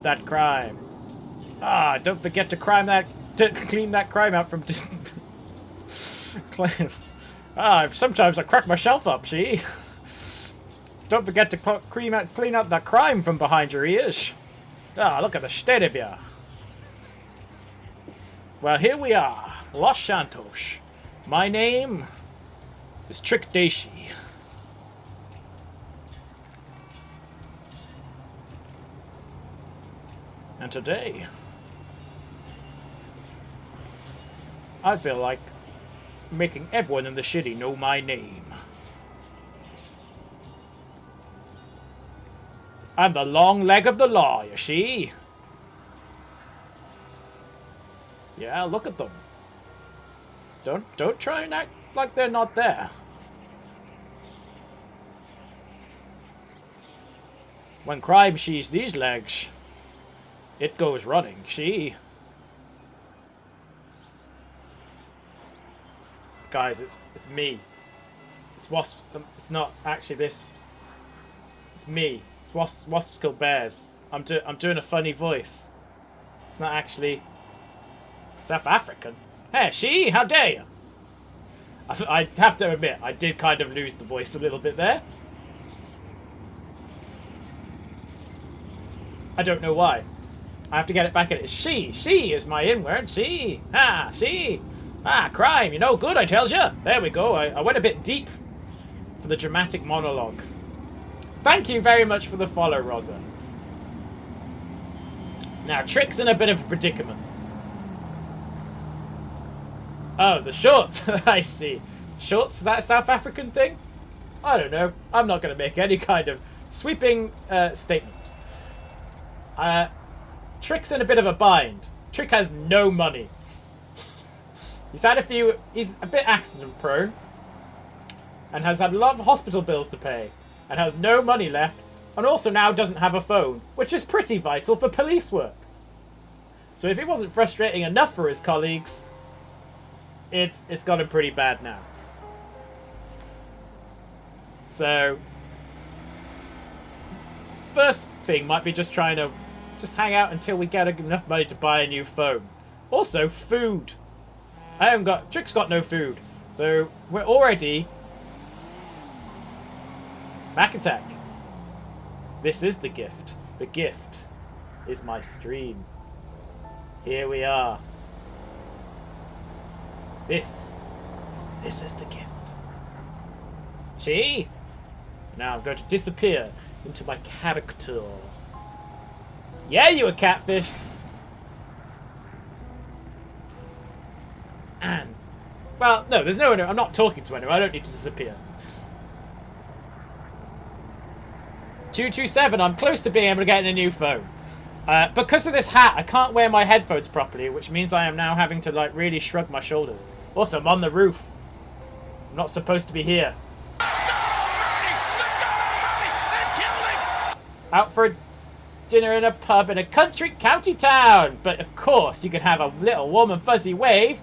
that crime. Ah, don't forget to clean that crime out from. Sometimes I crack myself up. See. Don't forget to clean out that crime from behind your ears. Ah, look at the state of you. Well, here we are, Los Santos. My name is Trick Daisy. And today, I feel like making everyone in the city know my name. I'm the long leg of the law, you see? Yeah, look at them. Don't try and act like they're not there. When crime sees these legs, it goes running, see? Guys, it's me. It's Wasp. It's not actually this. It's me. It's Wasp's killed bears. I'm doing a funny voice. It's not actually South African. Hey, she, how dare you? I have to admit, I did kind of lose the voice a little bit there. I don't know why. I have to get it back at it. She is my in-word. She. Crime, you know, good, I tells you. There we go. I went a bit deep for the dramatic monologue. Thank you very much for the follow, Rosa. Now, Trick's in a bit of a predicament. Oh, the shorts. I see. Shorts, is that a South African thing? I don't know. I'm not going to make any kind of sweeping statement. Trick's in a bit of a bind. Trick has no money. He's a bit accident prone. And has had a lot of hospital bills to pay. And has no money left. And also now doesn't have a phone. Which is pretty vital for police work. So if it wasn't frustrating enough for his colleagues, it's got him pretty bad now. So first thing might be just trying to hang out until we get enough money to buy a new phone. Also, food. Trick's got no food. So we're already Mac Attack. This is the gift. The gift is my stream. Here we are. This is the gift. See? Now I'm going to disappear into my character. Yeah, you were catfished. And, well, no, there's no one. I'm not talking to anyone. I don't need to disappear. 227. I'm close to being able to get a new phone. Because of this hat, I can't wear my headphones properly, which means I am now having to like really shrug my shoulders. Also, I'm on the roof. I'm not supposed to be here. Out for a dinner in a pub in a county town. But of course, you can have a little warm and fuzzy wave.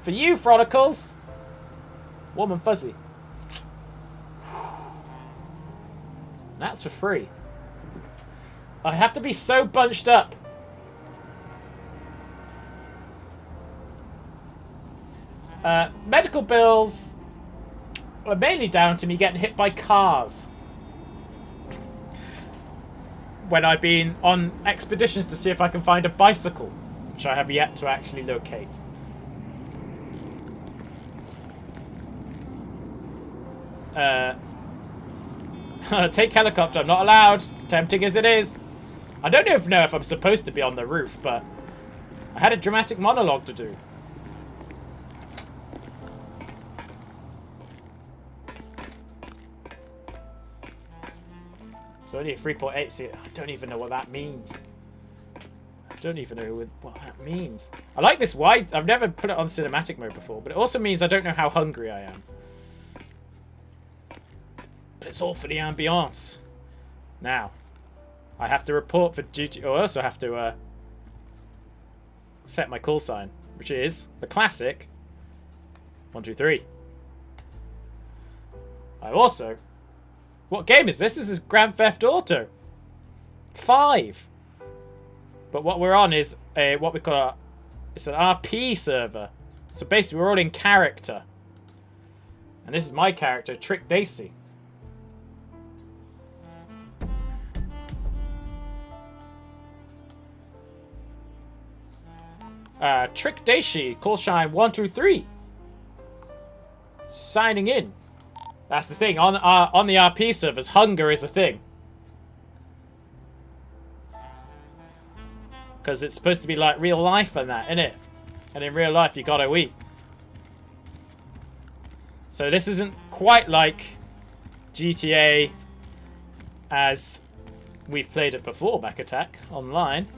For you, Fronicles. Warm and fuzzy. That's for free. I have to be so bunched up. Medical bills are mainly down to me getting hit by cars. When I've been on expeditions to see if I can find a bicycle, which I have yet to actually locate. Take helicopter, I'm not allowed. As tempting as it is. I don't even know if I'm supposed to be on the roof, but I had a dramatic monologue to do. So only 3.8, see, I don't even know what that means. I don't even know what that means. I like this wide, I've never put it on cinematic mode before, but it also means I don't know how hungry I am. But it's all for the ambiance. Now, I have to report for duty, or I also have to set my call sign, which is the classic 123. I also... What game is this? This is Grand Theft Auto 5. But what we're on is what we call it's an RP server. So basically we're all in character. And this is my character, Trick Daisy. Trick Daisy, call shine 123. Signing in. That's the thing. On the RP servers, hunger is a thing. Because it's supposed to be like real life and that, innit? And in real life, you gotta eat. So this isn't quite like GTA as we've played it before, Mac Attack, online.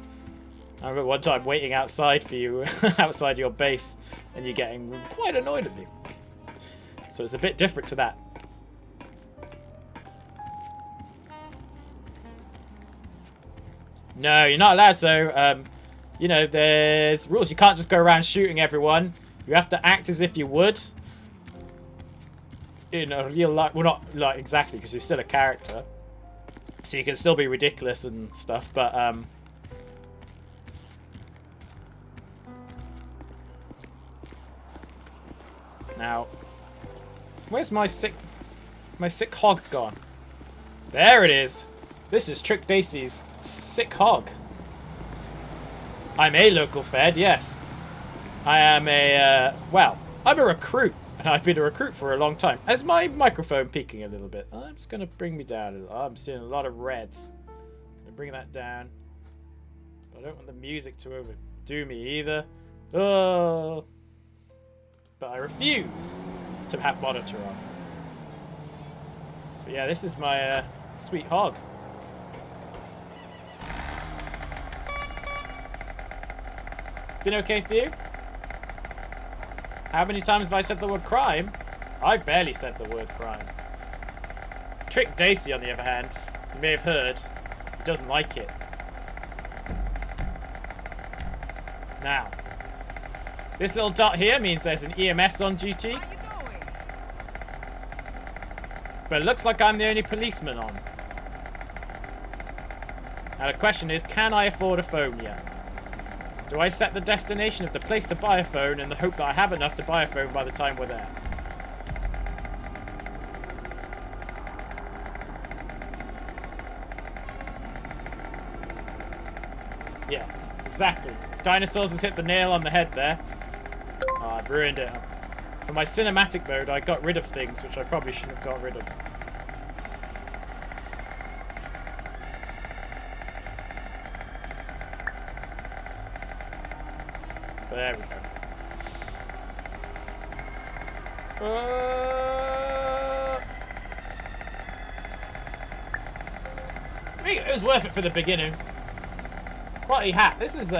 I remember one time waiting outside for you, outside your base, and you getting quite annoyed at me. So it's a bit different to that. No, you're not allowed. So, you know, there's rules. You can't just go around shooting everyone. You have to act as if you would. In a real life. Well, not like exactly, because you're still a character. So you can still be ridiculous and stuff, but, now, where's my sick hog gone? There it is. This is Trick Daisy's sick hog. I'm a local fed, yes. I am well, I'm a recruit, and I've been a recruit for a long time. Is my microphone peaking a little bit? I'm just going to bring me down a little. I'm seeing a lot of reds. I'm going to bring that down. But I don't want the music to overdo me either. Oh. But I refuse to have monitor on. But yeah, this is my sweet hog. Been okay for you? How many times have I said the word crime? I barely said the word crime. Trick Daisy, on the other hand, you may have heard, he doesn't like it. Now, this little dot here means there's an EMS on duty. But it looks like I'm the only policeman on. Now the question is, can I afford a phone yet? Do I set the destination of the place to buy a phone in the hope that I have enough to buy a phone by the time we're there? Yeah, exactly. Dinosaurs has hit the nail on the head there. Oh, I've ruined it. For my cinematic mode, I got rid of things which I probably shouldn't have got rid of. There we go. I mean, it was worth it for the beginning. Quality hat. This is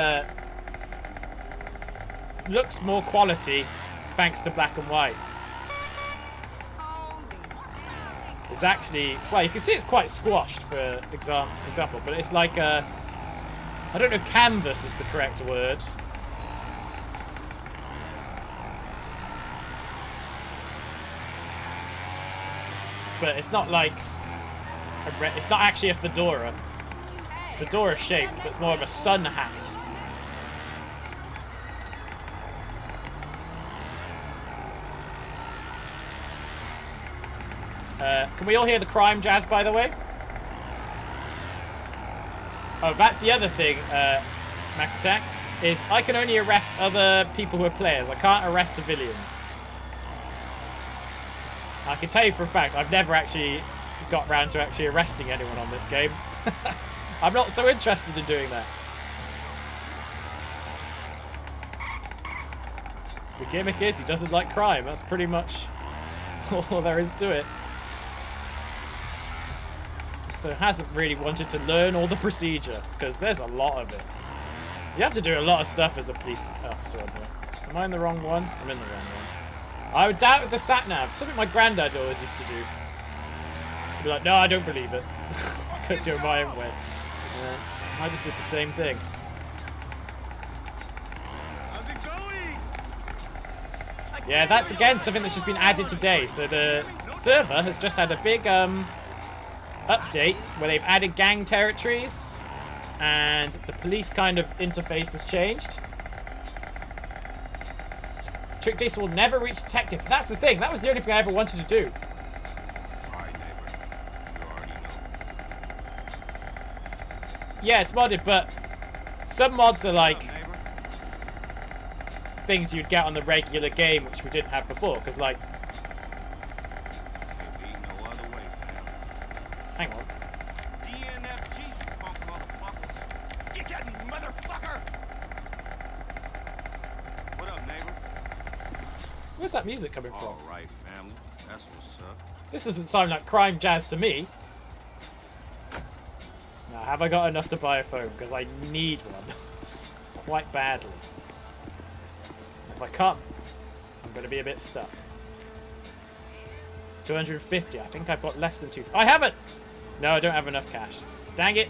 looks more quality thanks to black and white. It's actually, well, you can see it's quite squashed for example, but it's like I don't know, canvas is the correct word. But it's not like it's not actually a fedora. It's fedora shaped, but it's more of a sun hat. Can we all hear the crime jazz, by the way? Oh, that's the other thing, Mac Attack, is I can only arrest other people who are players. I can't arrest civilians. I can tell you for a fact, I've never actually got round to actually arresting anyone on this game. I'm not so interested in doing that. The gimmick is he doesn't like crime. That's pretty much all there is to it. But hasn't really wanted to learn all the procedure, because there's a lot of it. You have to do a lot of stuff as a police officer on here. Am I in the wrong one? I'm in the wrong one. I would doubt the sat-nav. Something my granddad always used to do. He'd be like, no, I don't believe it. Couldn't do it my own way. I just did the same thing. How's it going? Yeah, that's again something that's just been added today. So the server has just had a big update where they've added gang territories. And the police kind of interface has changed. Trick Daisy will never reach detective. That's the thing. That was the only thing I ever wanted to do. Alright, neighbor. You already know. Yeah, it's modded, but some mods are like What's up, neighbor? things you'd get on the regular game, which we didn't have before. Because, like, Can't be no other way, fam. hang on. DNFG, you punk motherfuckers. Dickhead motherfucker! What up, neighbor? Where's that music coming from? Alright, family. That's what's up. This doesn't sound like crime jazz to me. Now, have I got enough to buy a phone? Because I need one. Quite badly. If I can't, I'm going to be a bit stuck. 250. I think I've got less than 2. I haven't! No, I don't have enough cash. Dang it.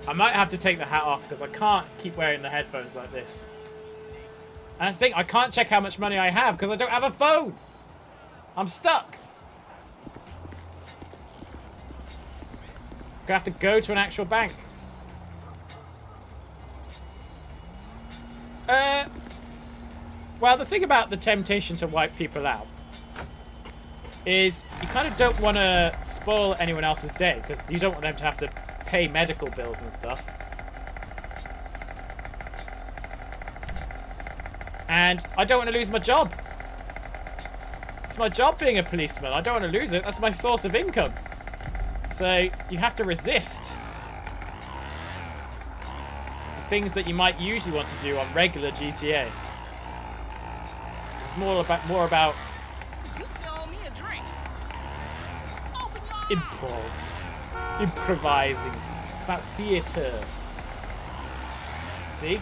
I might have to take the hat off because I can't keep wearing the headphones like this. And that's the thing, I can't check how much money I have because I don't have a phone. I'm stuck. I have to go to an actual bank. Well, the thing about the temptation to wipe people out is you kind of don't want to spoil anyone else's day because you don't want them to have to pay medical bills and stuff. And I don't want to lose my job. It's my job being a policeman. I don't want to lose it. That's my source of income. So you have to resist the things that you might usually want to do on regular GTA. It's more about You still owe me a drink. Open your eyes. improvising. It's about theatre. See?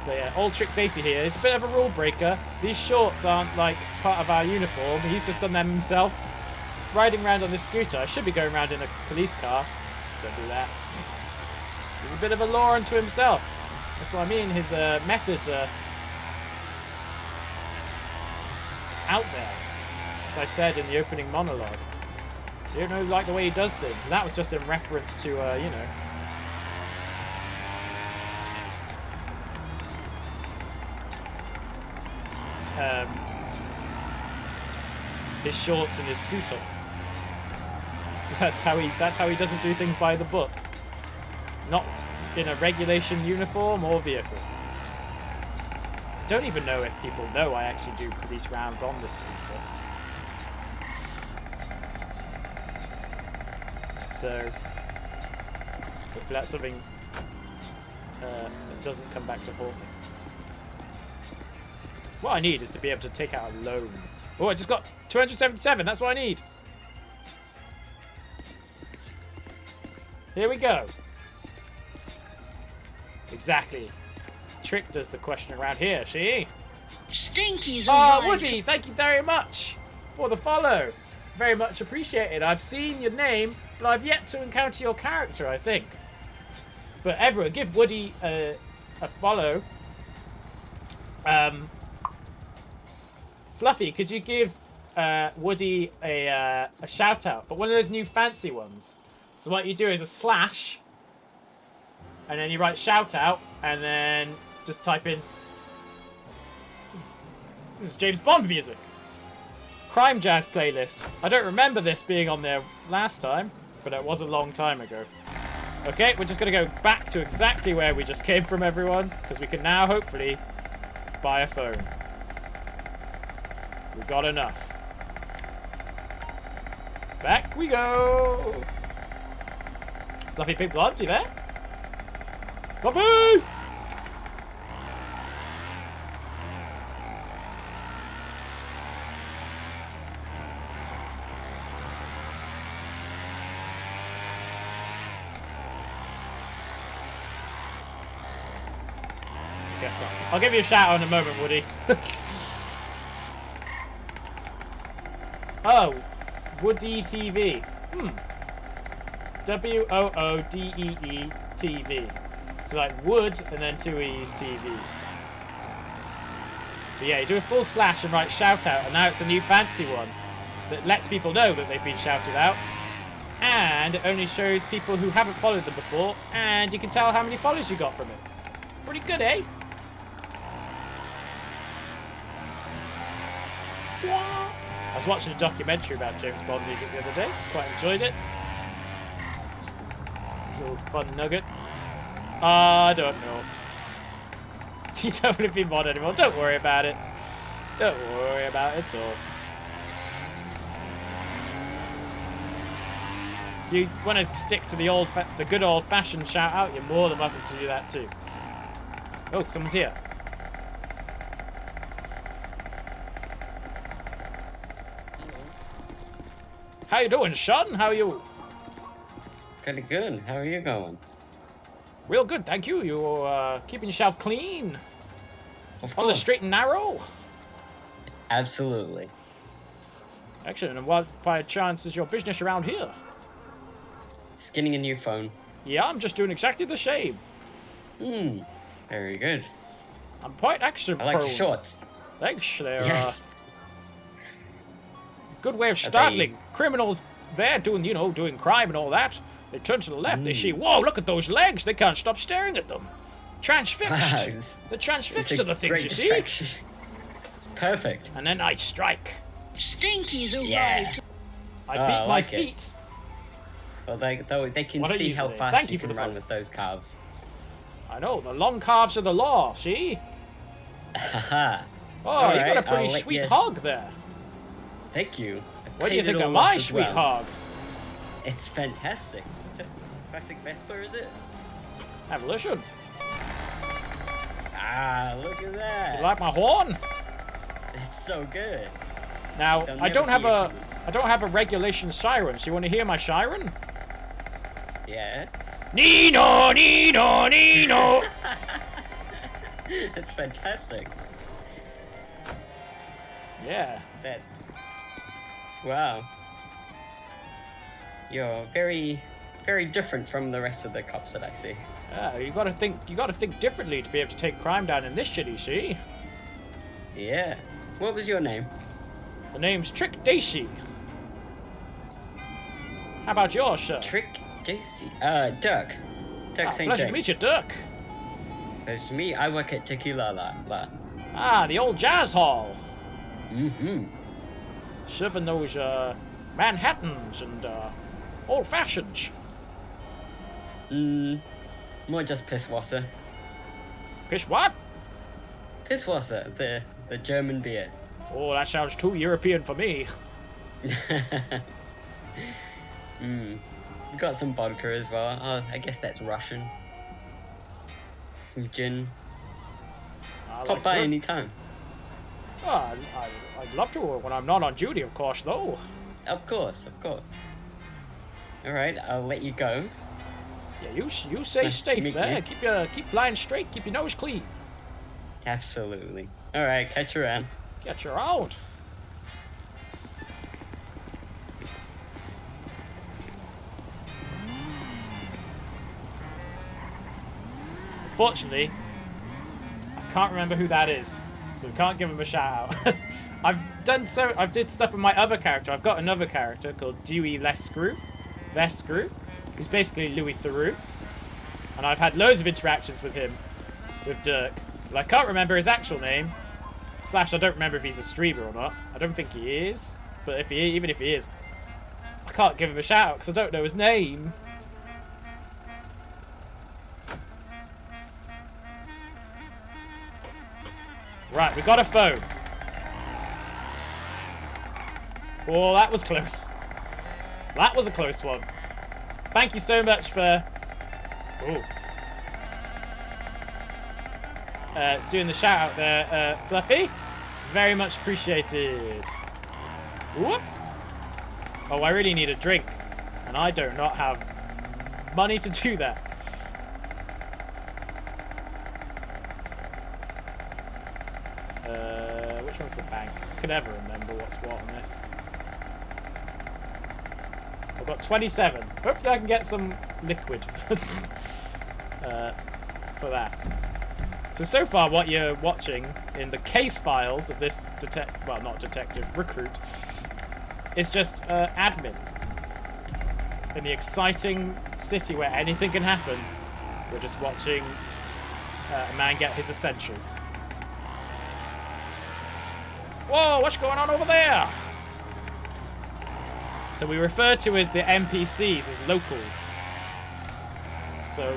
But yeah, old Trick Daisy here is a bit of a rule breaker. These shorts aren't like part of our uniform. He's just done them himself. Riding around on this scooter. I should be going around in a police car. Don't do that. He's a bit of a law unto himself. That's what I mean. His methods are out there. As I said in the opening monologue. You don't know, like the way he does things. And that was just in reference to, you know, his shorts and his scooter. So that's how he doesn't do things by the book. Not in a regulation uniform or vehicle. Don't even know if people know I actually do police rounds on this scooter. So hopefully that's something that doesn't come back to haunt me. What I need is to be able to take out a loan. Oh, I just got 277. That's what I need. Here we go. Exactly. Trick does the question around here, she? Stinky's Oh, arrived. Woody, thank you very much for the follow. Very much appreciated. I've seen your name, but I've yet to encounter your character, I think. But everyone, give Woody a follow. Fluffy, could you give Woody a shout out, but one of those new fancy ones? So what you do is a slash, and then you write shout out, and then just type in. This is James Bond music. Crime Jazz playlist. I don't remember this being on there last time, but it was a long time ago. Okay, we're just going to go back to exactly where we just came from, everyone, because we can now hopefully buy a phone. We got enough. Back we go. Fluffy Pink Blonde, you there? Fluffy! Guess not. I'll give you a shout out in a moment, Woody. Oh, Woody TV. WOODEE TV. So like Wood and then 2 E's TV. But yeah, you do a full slash and write shout out, and now it's a new fancy one. that lets people know that they've been shouted out. And it only shows people who haven't followed them before, and you can tell how many follows you got from it. It's pretty good, eh? I was watching a documentary about James Bond music the other day. Quite enjoyed it. Just a little fun nugget. I don't know. You don't want to be Bond anymore. Don't worry about it. Don't worry about it at all. If you want to stick to the good old-fashioned shout-out, you're more than welcome to do that too. Oh, someone's here. How you doing, Sean? How are you? Pretty good. How are you going? Real good, thank you. You're keeping yourself clean. Of On the course. straight and narrow. Absolutely. Excellent. And what, by chance, is your business around here? Skinning a new phone. Yeah, I'm just doing exactly the same. Very good. I'm quite extra I like prone. the shorts. Thanks. They're Yes. good way of startling criminals. They're doing crime and all that. They turn to the left. They see, whoa, look at those legs. They can't stop staring at them. Transfixed. It's They're transfixed a to the things, great you see. distraction. It's perfect. And then I strike. Stinky's arrived. Yeah. I Oh, beat I my like it. feet. Well, they can What are see you how saying? fast Thank you you for can the run phone. with those calves. I know, the long calves are the law, see? Haha. Oh, All you got a right, pretty I'll let sweet you- hog there. Thank you. I What do you paid it think of all my up as sweet well. hog? It's fantastic. Just classic Vespa, is it? Evolution. Ah, look at that. You like my horn? It's so good. Now, They'll I never don't see have you. I don't have a regulation siren, so you want to hear my siren? Yeah. Nino, Nino, Nino. It's fantastic. Yeah. That. Wow. You're very, very different from the rest of the cops that I see. Yeah, you gotta think differently to be able to take crime down in this city, see? Yeah. What was your name? The name's Trick Daisy. How about yours, sir? Trick JC. Dirk. Dirk St. Pleasure to James. meet you, Dirk. Pleasure to meet you. I work at Tequila La. Ah, the old jazz hall. Mm-hmm. Serving those, Manhattans and, old fashions. More just Pisswasser. Fish what? Pisswasser, the German beer. Oh, that sounds too European for me. We've got some vodka as well. Oh, I guess that's Russian. Some gin. I Pop like by good- anytime. Oh, I'd love to when I'm not on duty, of course, though. Of course, of course. Alright, I'll let you go. Yeah, you stay Nice to safe meet there. you. Keep flying straight. Keep your nose clean. Absolutely. Alright, catch you around. Get your out. Unfortunately, I can't remember who that is, so we can't give him a shout out. I've did stuff with my other character. I've got another character called Dewey Lescrew, who's basically Louis Theroux, and I've had loads of interactions with him, with Dirk, but I can't remember his actual name. / I don't remember if he's a streamer or not. I don't think he is, but even if he is, I can't give him a shout out because I don't know his name. Right, we got a phone. Oh, that was close. That was a close one. Thank you so much for doing the shout out there, Fluffy. Very much appreciated. Whoop. Oh, I really need a drink, and I do not have money to do that. Which one's the bank? I can never remember what's what on this. I've got 27. Hopefully I can get some liquid for that. So far what you're watching in the case files of this not detective, recruit, is just admin. In the exciting city where anything can happen, we're just watching a man get his essentials. Whoa, what's going on over there? So we refer to as the NPCs as locals. So,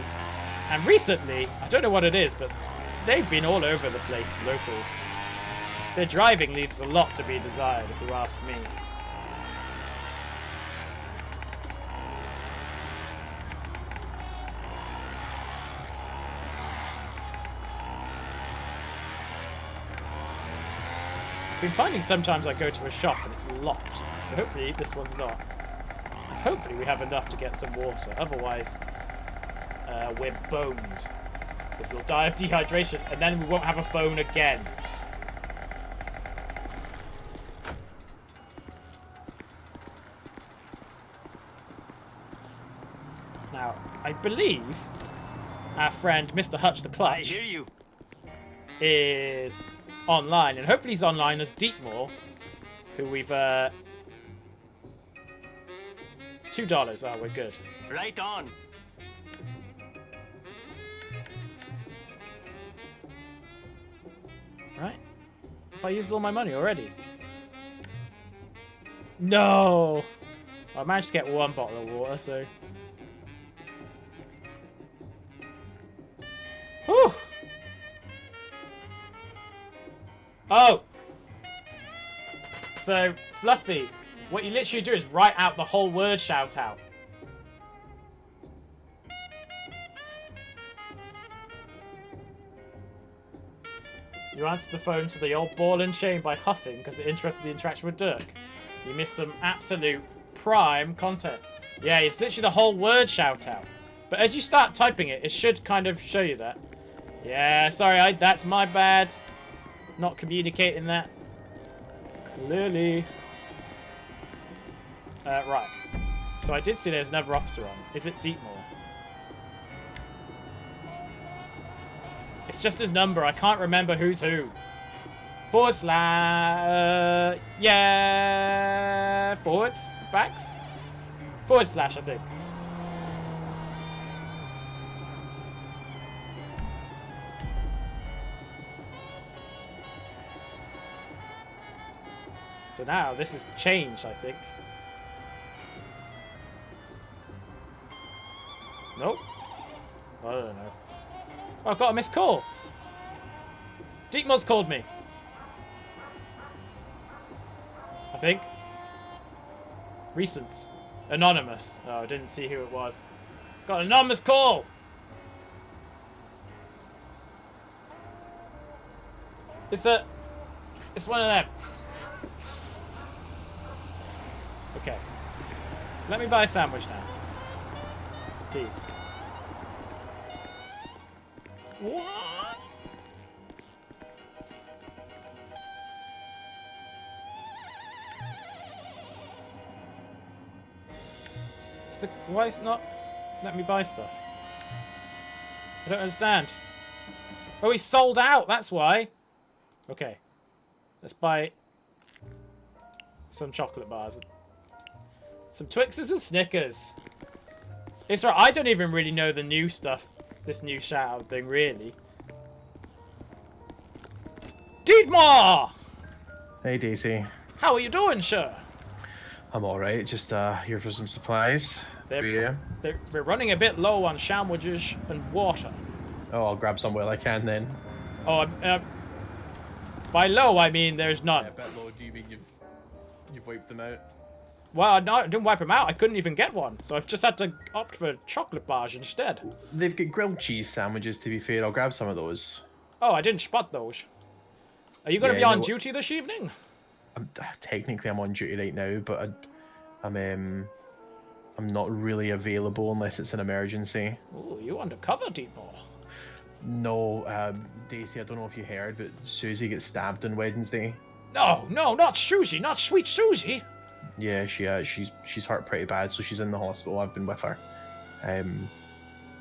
and recently, I don't know what it is, but they've been all over the place, the locals. Their driving leaves a lot to be desired, if you ask me. I've been finding sometimes I go to a shop and it's locked. So hopefully this one's not. Hopefully we have enough to get some water. Otherwise, we're boned. Because we'll die of dehydration and then we won't have a phone again. Now, I believe our friend Mr. Hutch the Clutch is online, and hopefully he's online as Deepmore, who we've $2. Oh, we're good. Right on. Right? If I used all my money already. No! I managed to get one bottle of water, so. Whew! Oh! So, Fluffy, what you literally do is write out the whole word shout out. You answered the phone to the old ball and chain by huffing because it interrupted the interaction with Dirk. You missed some absolute prime content. Yeah, it's literally the whole word shout out. But as you start typing it, it should kind of show you that. Yeah, sorry, that's my bad. Not communicating that clearly. Right. So I did see there's another officer on. Is it Deepmore? It's just his number. I can't remember who's who. / yeah. Backs? / I think. So now this has changed, I think. Nope. I don't know. Oh, I got a missed call. Deepmore's called me. I think. Recent. Anonymous. Oh, I didn't see who it was. Got an anonymous call. It's one of them. Okay. Let me buy a sandwich now. Please. What? Why is it not let me buy stuff? I don't understand. Oh, he's sold out, that's why. Okay. Let's buy some chocolate bars. Some Twixes and Snickers. It's right, I don't even really know the new stuff. This new shout-out thing, really. Deedmore! Hey, Daisy. How are you doing, sir? I'm alright, just here for some supplies. We're running a bit low on sandwiches and water. Oh, I'll grab some while I can then. Oh, by low, I mean there's none. Yeah, a bit low. Do you mean you've wiped them out? Well, no, I didn't wipe them out. I couldn't even get one, so I've just had to opt for chocolate bars instead. They've got grilled cheese sandwiches, to be fair. I'll grab some of those. Oh, I didn't spot those. Are you going to be on duty this evening? Technically, I'm on duty right now, but I'm not really available unless it's an emergency. Oh, you undercover, Deepmore? No, Daisy, I don't know if you heard, but Susie gets stabbed on Wednesday. No, not Susie, not sweet Susie. Yeah, she's hurt pretty bad, so she's in the hospital. I've been with her, and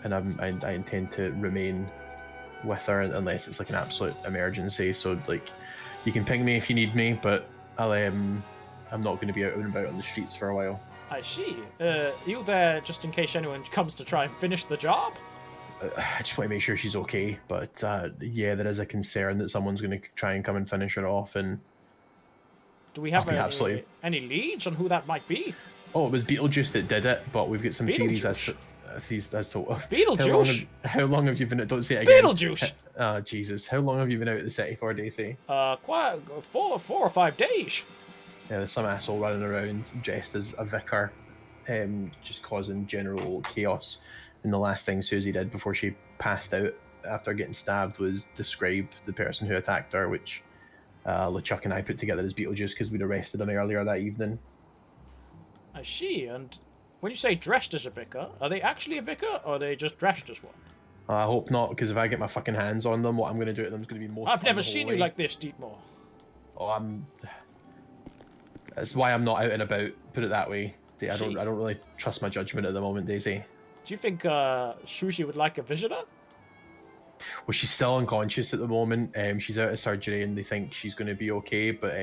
I intend to remain with her unless it's like an absolute emergency. So like, you can ping me if you need me, but I'll I'm not going to be out and about on the streets for a while. I see. Are you there just in case anyone comes to try and finish the job? I just want to make sure she's okay. But yeah, there is a concern that someone's going to try and come and finish her off. And Do we have Okay, absolutely. any leads on who that might be? oh, it was Beetlejuice that did it, but we've got some theories as to Beetlejuice? How long have you been? Don't say it again. Beetlejuice! Oh Jesus! How long have you been out of the city for, Daisy? Quite 4 or 5 days. Yeah, there's some asshole running around dressed as a vicar, just causing general chaos. And the last thing Susie did before she passed out after getting stabbed was describe the person who attacked her, which LeChuck and I put together as Beetlejuice because we'd arrested him earlier that evening. I see. And when you say dressed as a vicar, are they actually a vicar or are they just dressed as one? I hope not, because if I get my fucking hands on them, what I'm going to do to them is going to be most I've fun never the whole seen way. you like this, Dietmar. Oh, That's why I'm not out and about. Put it that way. I don't really trust my judgment at the moment, Daisy. Do you think Sushi would like a visitor? Well, she's still unconscious at the moment. She's out of surgery, and they think she's going to be okay. But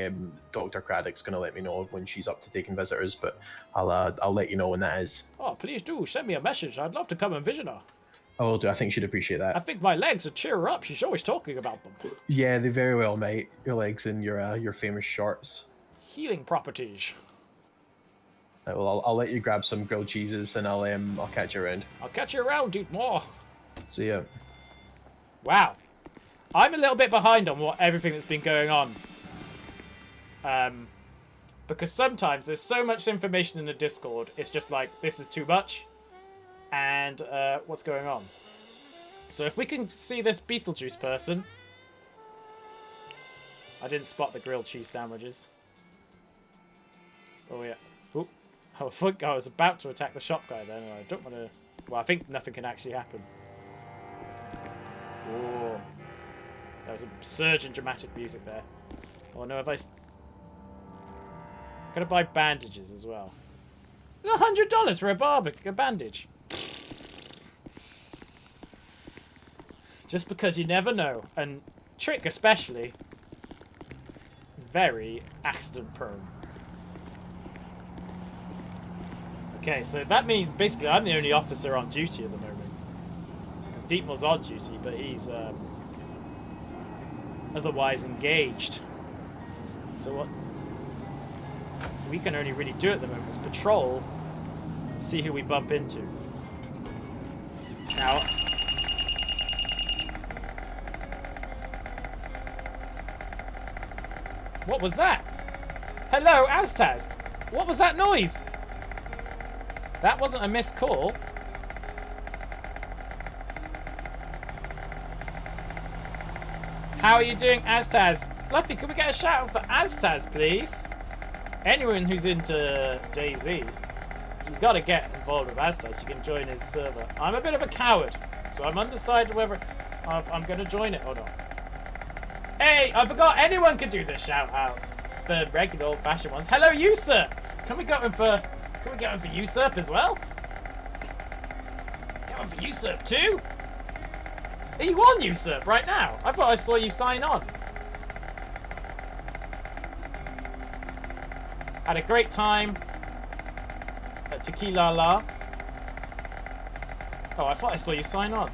Dr. Craddock's going to let me know when she's up to taking visitors. But I'll let you know when that is. Oh, please do send me a message. I'd love to come and visit her. I will do. I think she'd appreciate I that. think my legs would cheer her up. She's always talking about them. Yeah, they very well might. Your legs and your famous shorts. Healing properties. Right, well, I'll let you grab some grilled cheeses, and I'll catch you around. I'll catch you around, Dietmar. See ya. Wow. I'm a little bit behind on everything that's been going on. Because sometimes there's so much information in the Discord, it's just like, this is too much. And what's going on? So if we can see this Beetlejuice person... I didn't spot the grilled cheese sandwiches. Oh yeah. Oop. I think I was about to attack the shop guy then, and I don't want to... Well, I think nothing can actually happen. Oh, there was a surge in dramatic music there. Oh no, have I... Gotta buy bandages as well. $100 for a bandage. Just because you never know. And Trick especially. Very accident prone. Okay, so that means basically I'm the only officer on duty at the moment. Dietmar's on duty, but he's otherwise engaged. So what we can only really do at the moment is patrol and see who we bump into. Now, what was that? Hello, Aztaz! What was that noise? That wasn't a missed call. How are you doing, Aztaz? Fluffy, could we get a shout out for Aztaz, please? Anyone who's into DayZ, you've got to get involved with Aztaz. You can join his server. I'm a bit of a coward, so I'm undecided whether I'm going to join it or not. Hey, I forgot anyone can do the shout outs. The regular old fashioned ones. Hello, Usurp! Can we get one for Usurp as well? Get one for Usurp too? Are you on Usurp right now? I thought I saw you sign on. Had a great time at Tequila La. Oh, I thought I saw you sign on.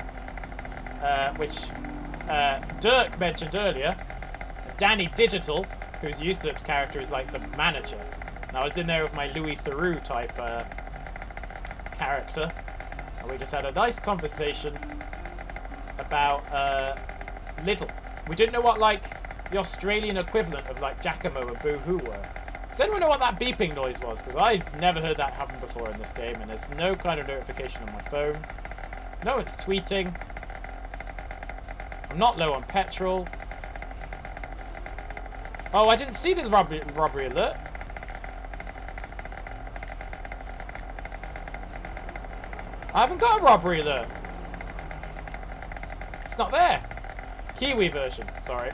Which Dirk mentioned earlier. Danny Digital, who's Usurp's character, is like the manager. And I was in there with my Louis Theroux type character. And we just had a nice conversation about Lidl. We didn't know what like the Australian equivalent of like Giacomo and Boo-Hoo were. Does anyone know what that beeping noise was? Because I've never heard that happen before in this game, and there's no kind of notification on my phone. No one's tweeting. I'm not low on petrol. Oh, I didn't see the robbery alert. I haven't got a robbery alert. It's not there. Kiwi version, sorry.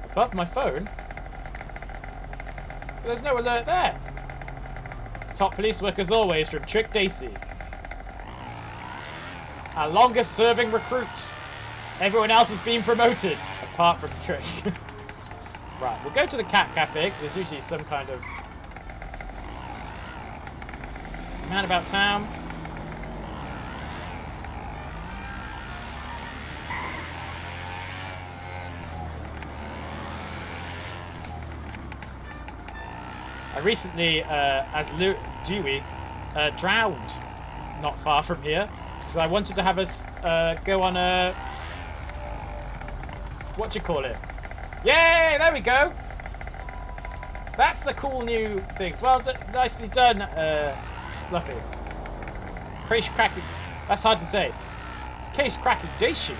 Above my phone. But there's no alert there. Top police work as always from Trick Dacey. Our longest serving recruit. Everyone else has been promoted, apart from Trick. Right, we'll go to the cat cafe because there's usually some kind of... It's man about town. I recently, as Dewey, drowned not far from here because I wanted to have us go on a... What do you call it? Yay! There we go! That's the cool new things. Well, nicely done, Fluffy. Case cracking... That's hard to say. Case cracking day shoes.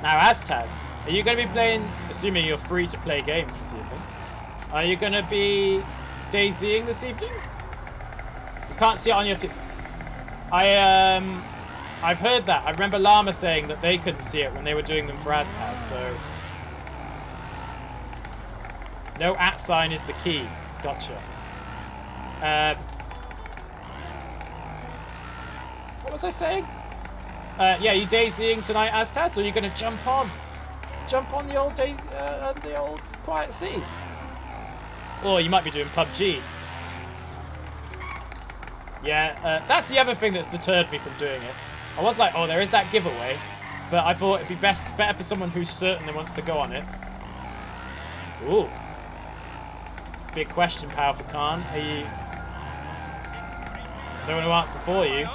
Now, Aztaz, are you going to be playing... Assuming you're free to play games this evening. Are you going to be daisying this evening? You can't see it on your... I've heard that. I remember Llama saying that they couldn't see it when they were doing them for Aztaz, so... No @ sign is the key. Gotcha. What was I saying? Yeah, you daisying tonight, Aztaz, or are you going to jump on? Jump on the old the old Quiet Sea? Or you might be doing PUBG. Yeah, that's the other thing that's deterred me from doing it. I was like, oh, there is that giveaway, but I thought it'd be better for someone who's certain they wants to go on it. Ooh. Big question, Powerful Khan. Are you... No one to answer for you,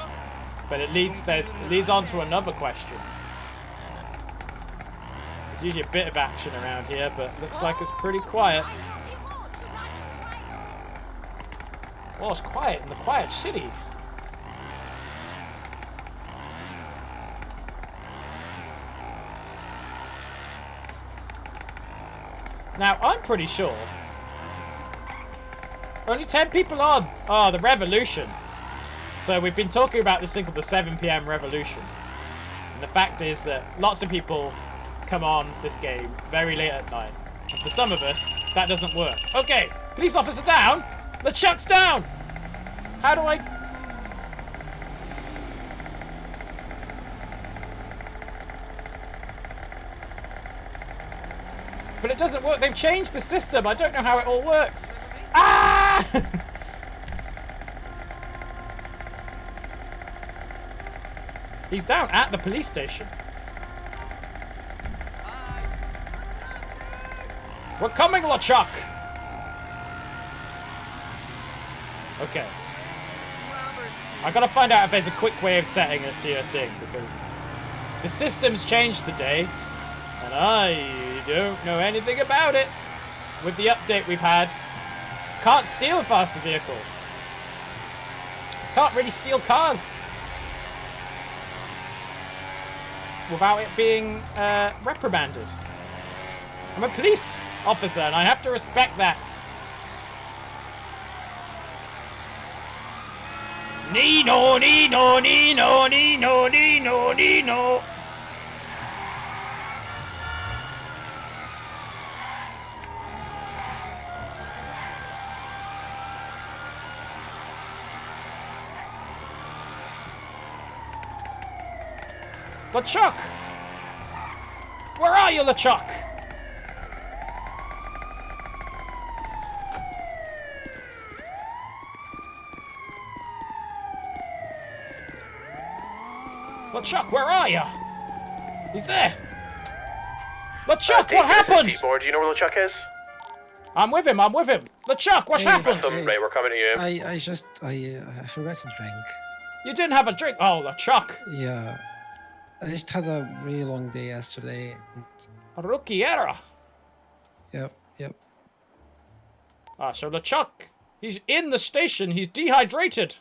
but it leads on to another question. There's usually a bit of action around here, but looks like it's pretty quiet. Oh, it's quiet in the quiet city. Now, I'm pretty sure. Only 10 people on. Oh, the revolution. So we've been talking about this thing called the 7 PM revolution. And the fact is that lots of people come on this game very late at night. And for some of us, that doesn't work. Okay, police officer down. LeChuck's down. How do I... But it doesn't work. They've changed the system. I don't know how it all works. Ah! He's down at the police station. We're coming, LeChuck! Okay. I gotta find out if there's a quick way of setting it to your thing, because the system's changed today, and I don't know anything about it. With the update we've had, can't steal a faster vehicle. Can't really steal cars without it being reprimanded. I'm a police officer, and I have to respect that. Nino, Nino, Nino, Nino, Nino, Nino. LeChuck! Where are you, LeChuck? LeChuck, where are you? He's there. LeChuck, what happened? Skateboard, do you know where LeChuck is? I'm with him. LeChuck, what's happened? Right, we're coming to you. I forgot to drink. You didn't have a drink. Oh, LeChuck. Yeah. I just had a really long day yesterday. A rookie error. Yep. Ah, so LeChuck, he's in the station. He's dehydrated.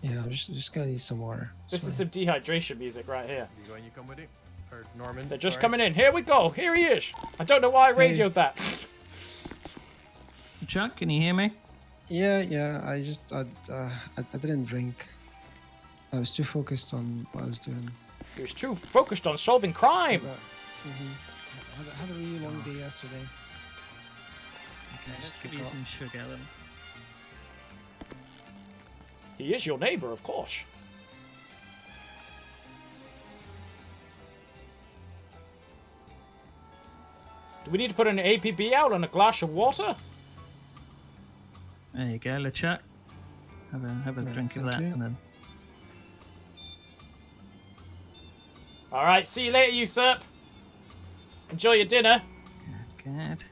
Yeah, I'm just gonna need some water. This is some dehydration music right here. You going, you come with it? Or Norman? They're just coming in. Here we go. Here he is. I don't know why I radioed that. Chuck, can you hear me? Yeah. I didn't drink. I was too focused on what I was doing. He was too focused on solving crime. I had a really long day yesterday. Okay, let's give you some sugar then. He is your neighbor, of course. Do we need to put an APB out on a glass of water? There you go, LeChuck. Have a Right, drink of thank that, you. and then All right, see you later, usurp. Enjoy your dinner. good.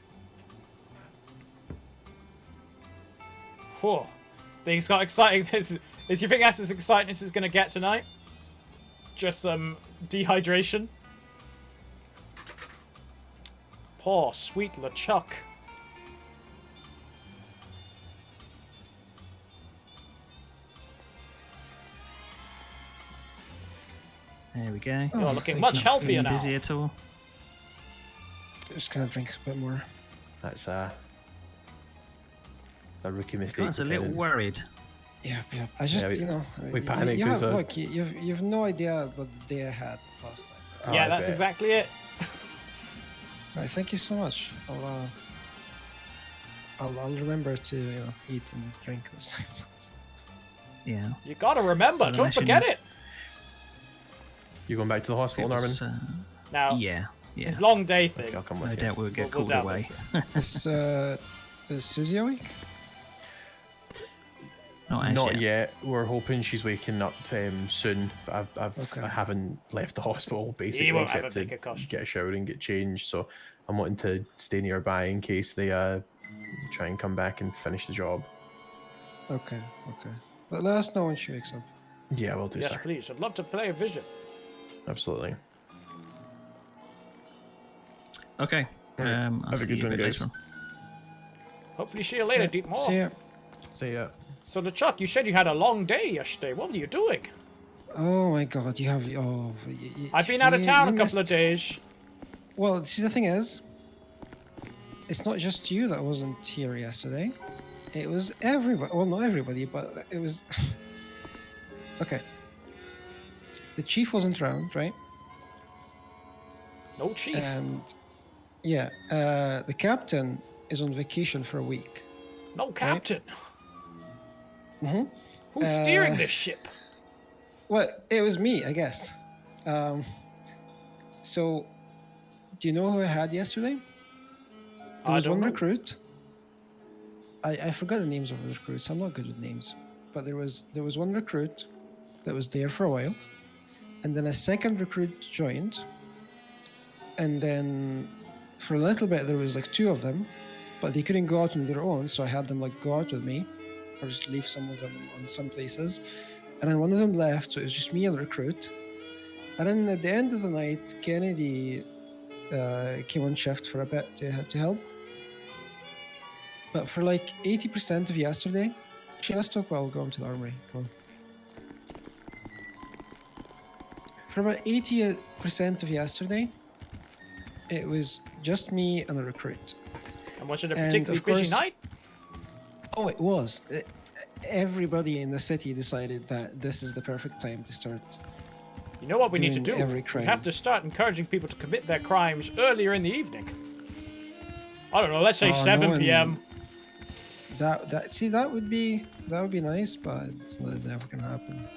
Whew. Things got exciting. Do you think that's as exciting as it's going to get tonight? Just some dehydration. Poor sweet LeChuck. There we go. You're Oh, looking thank much you. healthier now. Dizzy at all? Just kind of drinks a bit more. That's a rookie mistake. That's a little depending. worried. Yeah, yeah. I just, Yeah, we- you know, we panicked You as have, a- look, you've no idea what the day I had last night. Oh, Yeah, I that's bet. exactly it. Right, thank you so much. I'll remember to eat and drink and stuff. Yeah. You gotta remember, So don't I shouldn't- forget it. You going back to the It hospital, Norman? was, Now, yeah. his long day thing. Okay, I'll come No with you. doubt we'll get We'll called delve away. into Is Susie awake? Not as Not yet. yet. We're hoping she's waking up soon. But Okay. I haven't left the hospital basically He won't have except a to bigger costume. get a shower and get changed. So I'm wanting to stay nearby in case they try and come back and finish the job. Okay. But let us know when she wakes up. Yeah, we'll do, Yes, sir. please. I'd love to play a vision. Absolutely. Okay. Alright, I'll have a see good you a one, bit guys. later on. Hopefully see you later, Deep Moore. See ya. See ya. So, LeChuck, you said you had a long day yesterday. What were you doing? Oh my God, you have. Oh, I've been out of town a couple of days. days. Well, see, the thing is, it's not just you that wasn't here yesterday. It was everybody. Well, not everybody, but it was. Okay. The chief wasn't around, right? No chief. And yeah, the captain is on vacation for a week. No captain. Mm-hmm. Who's steering this ship? Well, it was me, I guess. So, do you know who I had yesterday? There I was don't one know. recruit. I forgot the names of the recruits. I'm not good with names, but there was one recruit that was there for a while, and then a second recruit joined, and then for a little bit there was like two of them, but they couldn't go out on their own, so I had them like go out with me, or just leave some of them on some places, and then one of them left, so it was just me and the recruit, and then at the end of the night, Kennedy came on shift for a bit to help. But for like 80% of yesterday, actually, let's talk while going to the armory. Come on. For about 80% of yesterday, it was just me and a recruit. And was it a And particularly of busy course- night? Oh, it was. Everybody in the city decided that this is the perfect time to start. You know what we need to do? doing every We crime. have to start encouraging people to commit their crimes earlier in the evening. I don't know, let's say Oh, no 7 one- p.m. That would be nice, but it's never gonna happen.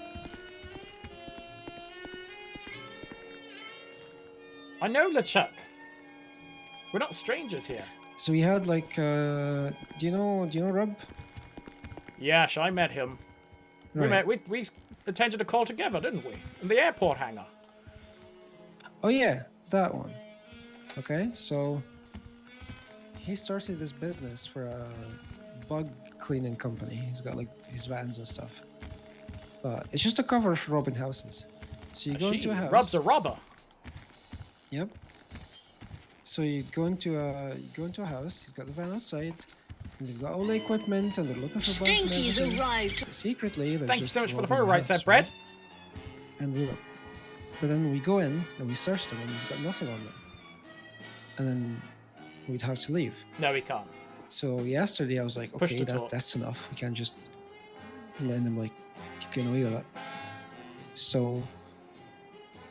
I know, LeChuck. We're not strangers here. So we had like, do you know Rub? Yes, I met him. Right. We attended a call together, didn't we? In the airport hangar. Oh yeah, that one. Okay, so he started this business for a bug cleaning company. He's got like his vans and stuff. But it's just a cover for robbing houses. So you go into a house. Rob's a robber. Yep. So you go into a house. He's got the van outside, and they've got all the equipment, and they're looking for bugs and Stinky's everything. arrived. Secretly, they're Thank you just so much for the robbing photo, right, house, said Brett. And we will. But then we go in and we search them, and we've got nothing on them. And then we'd have to leave. No, we can't. So yesterday I was like, Push okay, to talk. that's enough. We can't just let them like keep getting away with it. So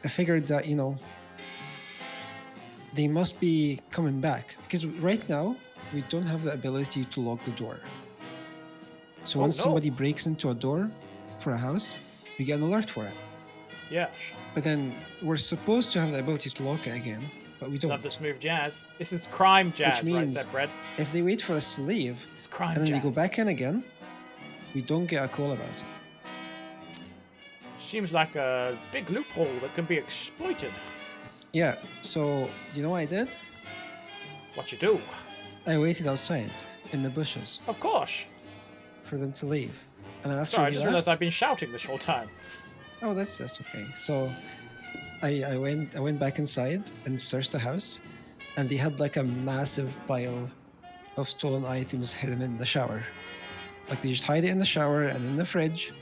I figured that, they must be coming back, because right now we don't have the ability to lock the door. So Oh, once no. somebody breaks into a door for a house, we get an alert for it. Yes. But then we're supposed to have the ability to lock it again, but we don't. Love the smooth jazz. This is crime jazz, right, means- said Brett? If they wait for us to leave, It's crime and then jazz. we go back in again, we don't get a call about it. Seems like a big loophole that can be exploited. Yeah, so you know what I did? What you do? I waited outside in the bushes Of course. for them to leave. And after Sorry, I they just realized left- I've been shouting this whole time. Oh, that's okay. So I went back inside and searched the house, and they had like a massive pile of stolen items hidden in the shower. Like they just hide it in the shower and in the fridge,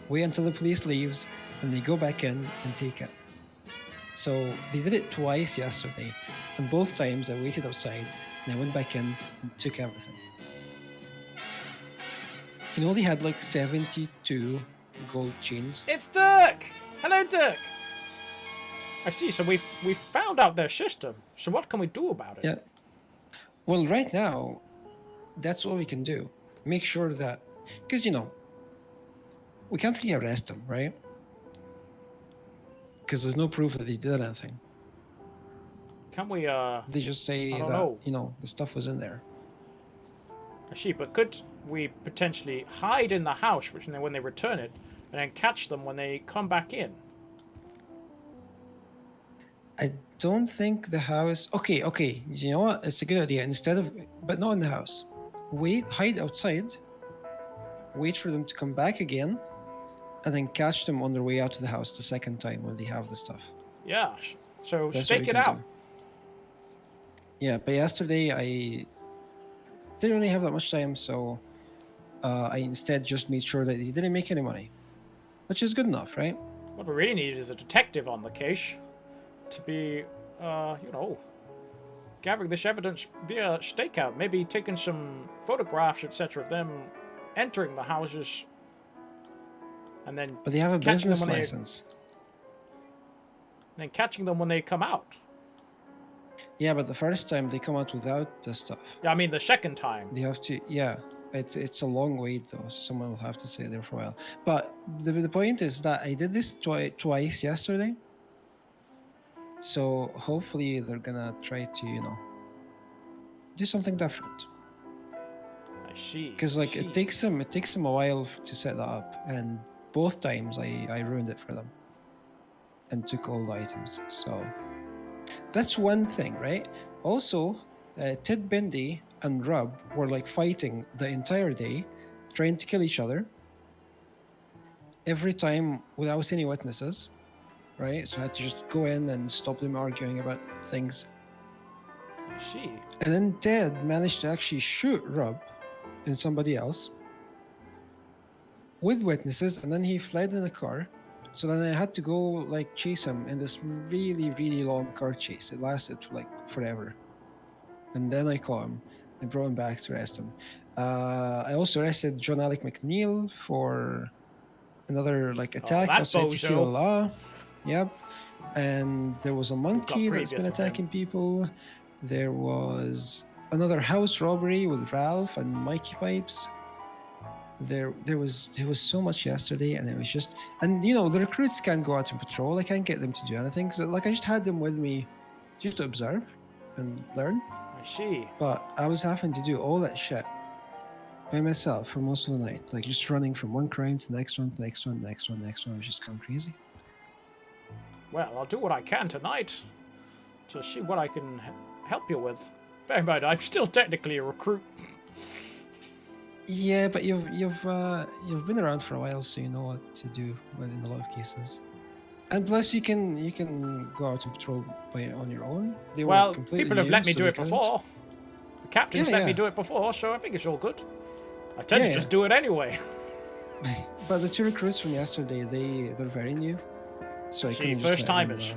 wait until the police leaves, and they go back in and take it. So they did it twice yesterday, and both times I waited outside and I went back in and took everything. You know they had like 72 gold chains. It's Dirk! Hello, Dirk! I see, so we've found out their system. So what can we do about it? Yeah. Well, right now, that's all we can do. Make sure that, because we can't really arrest them, right? Because there's no proof that they did anything. Can we, They just say I that don't know. the stuff was in there. I see, but could we potentially hide in the house, which when they return it, and then catch them when they come back in? I don't think the house. Okay. You know what? It's a good idea. Instead of, but not in the house. Hide outside. Wait for them to come back again, and then catch them on their way out of the house the second time when they have the stuff. Yeah, so That's what stake we it can out. do. Yeah, but yesterday I didn't really have that much time, so I instead just made sure that he didn't make any money, which is good enough, right? What we really need is a detective on the case to be, gathering this evidence via stakeout. Maybe taking some photographs, etc., of them entering the houses, and then But they have a catching business them when license. catching them when they come out. Yeah, but the first time they come out without the stuff. Yeah, I mean the second time. They have to. Yeah, it's a long wait though, so someone will have to stay there for a while. But the point is that I did this twice yesterday. So hopefully they're gonna try to do something different. I see. Because like I see. it takes them a while to set that up, and both times I ruined it for them and took all the items. So that's one thing, right? Also, Tid Bindi and Rub were like fighting the entire day, trying to kill each other. Every time without any witnesses, right? So I had to just go in and stop them arguing about things. I see. And then Ted managed to actually shoot Rub and somebody else with witnesses, and then he fled in a car. So then I had to go like chase him in this really, really long car chase. It lasted for like forever. And then I caught him and brought him back to arrest him. I also arrested John Alec McNeil for another like attack that outside bozo. Tequila Law. Yep. And there was a monkey that's been previous on him. attacking people. There was another house robbery with Ralph and Mikey Pipes. There was so much yesterday, and it was just, and the recruits can't go out on patrol. I can't get them to do anything. So like I just had them with me, just to observe and learn. I see. But I was having to do all that shit by myself for most of the night, like just running from one crime to the next one, to the next one, the next one, the next one. I was just going crazy. Well, I'll do what I can tonight to see what I can help you with. Bear in mind, I'm still technically a recruit. Yeah, but you've been around for a while, so you know what to do in a lot of cases. And plus, you can go out and patrol on your own. They were Well, completely people have new, let me so do they it couldn't. before. The captain's Yeah, let me yeah. do it before, so I think it's all good. I tend to Yeah, just yeah. do it anyway. But the two recruits from yesterday, they're very new, so I See, couldn't just let them, first-timers.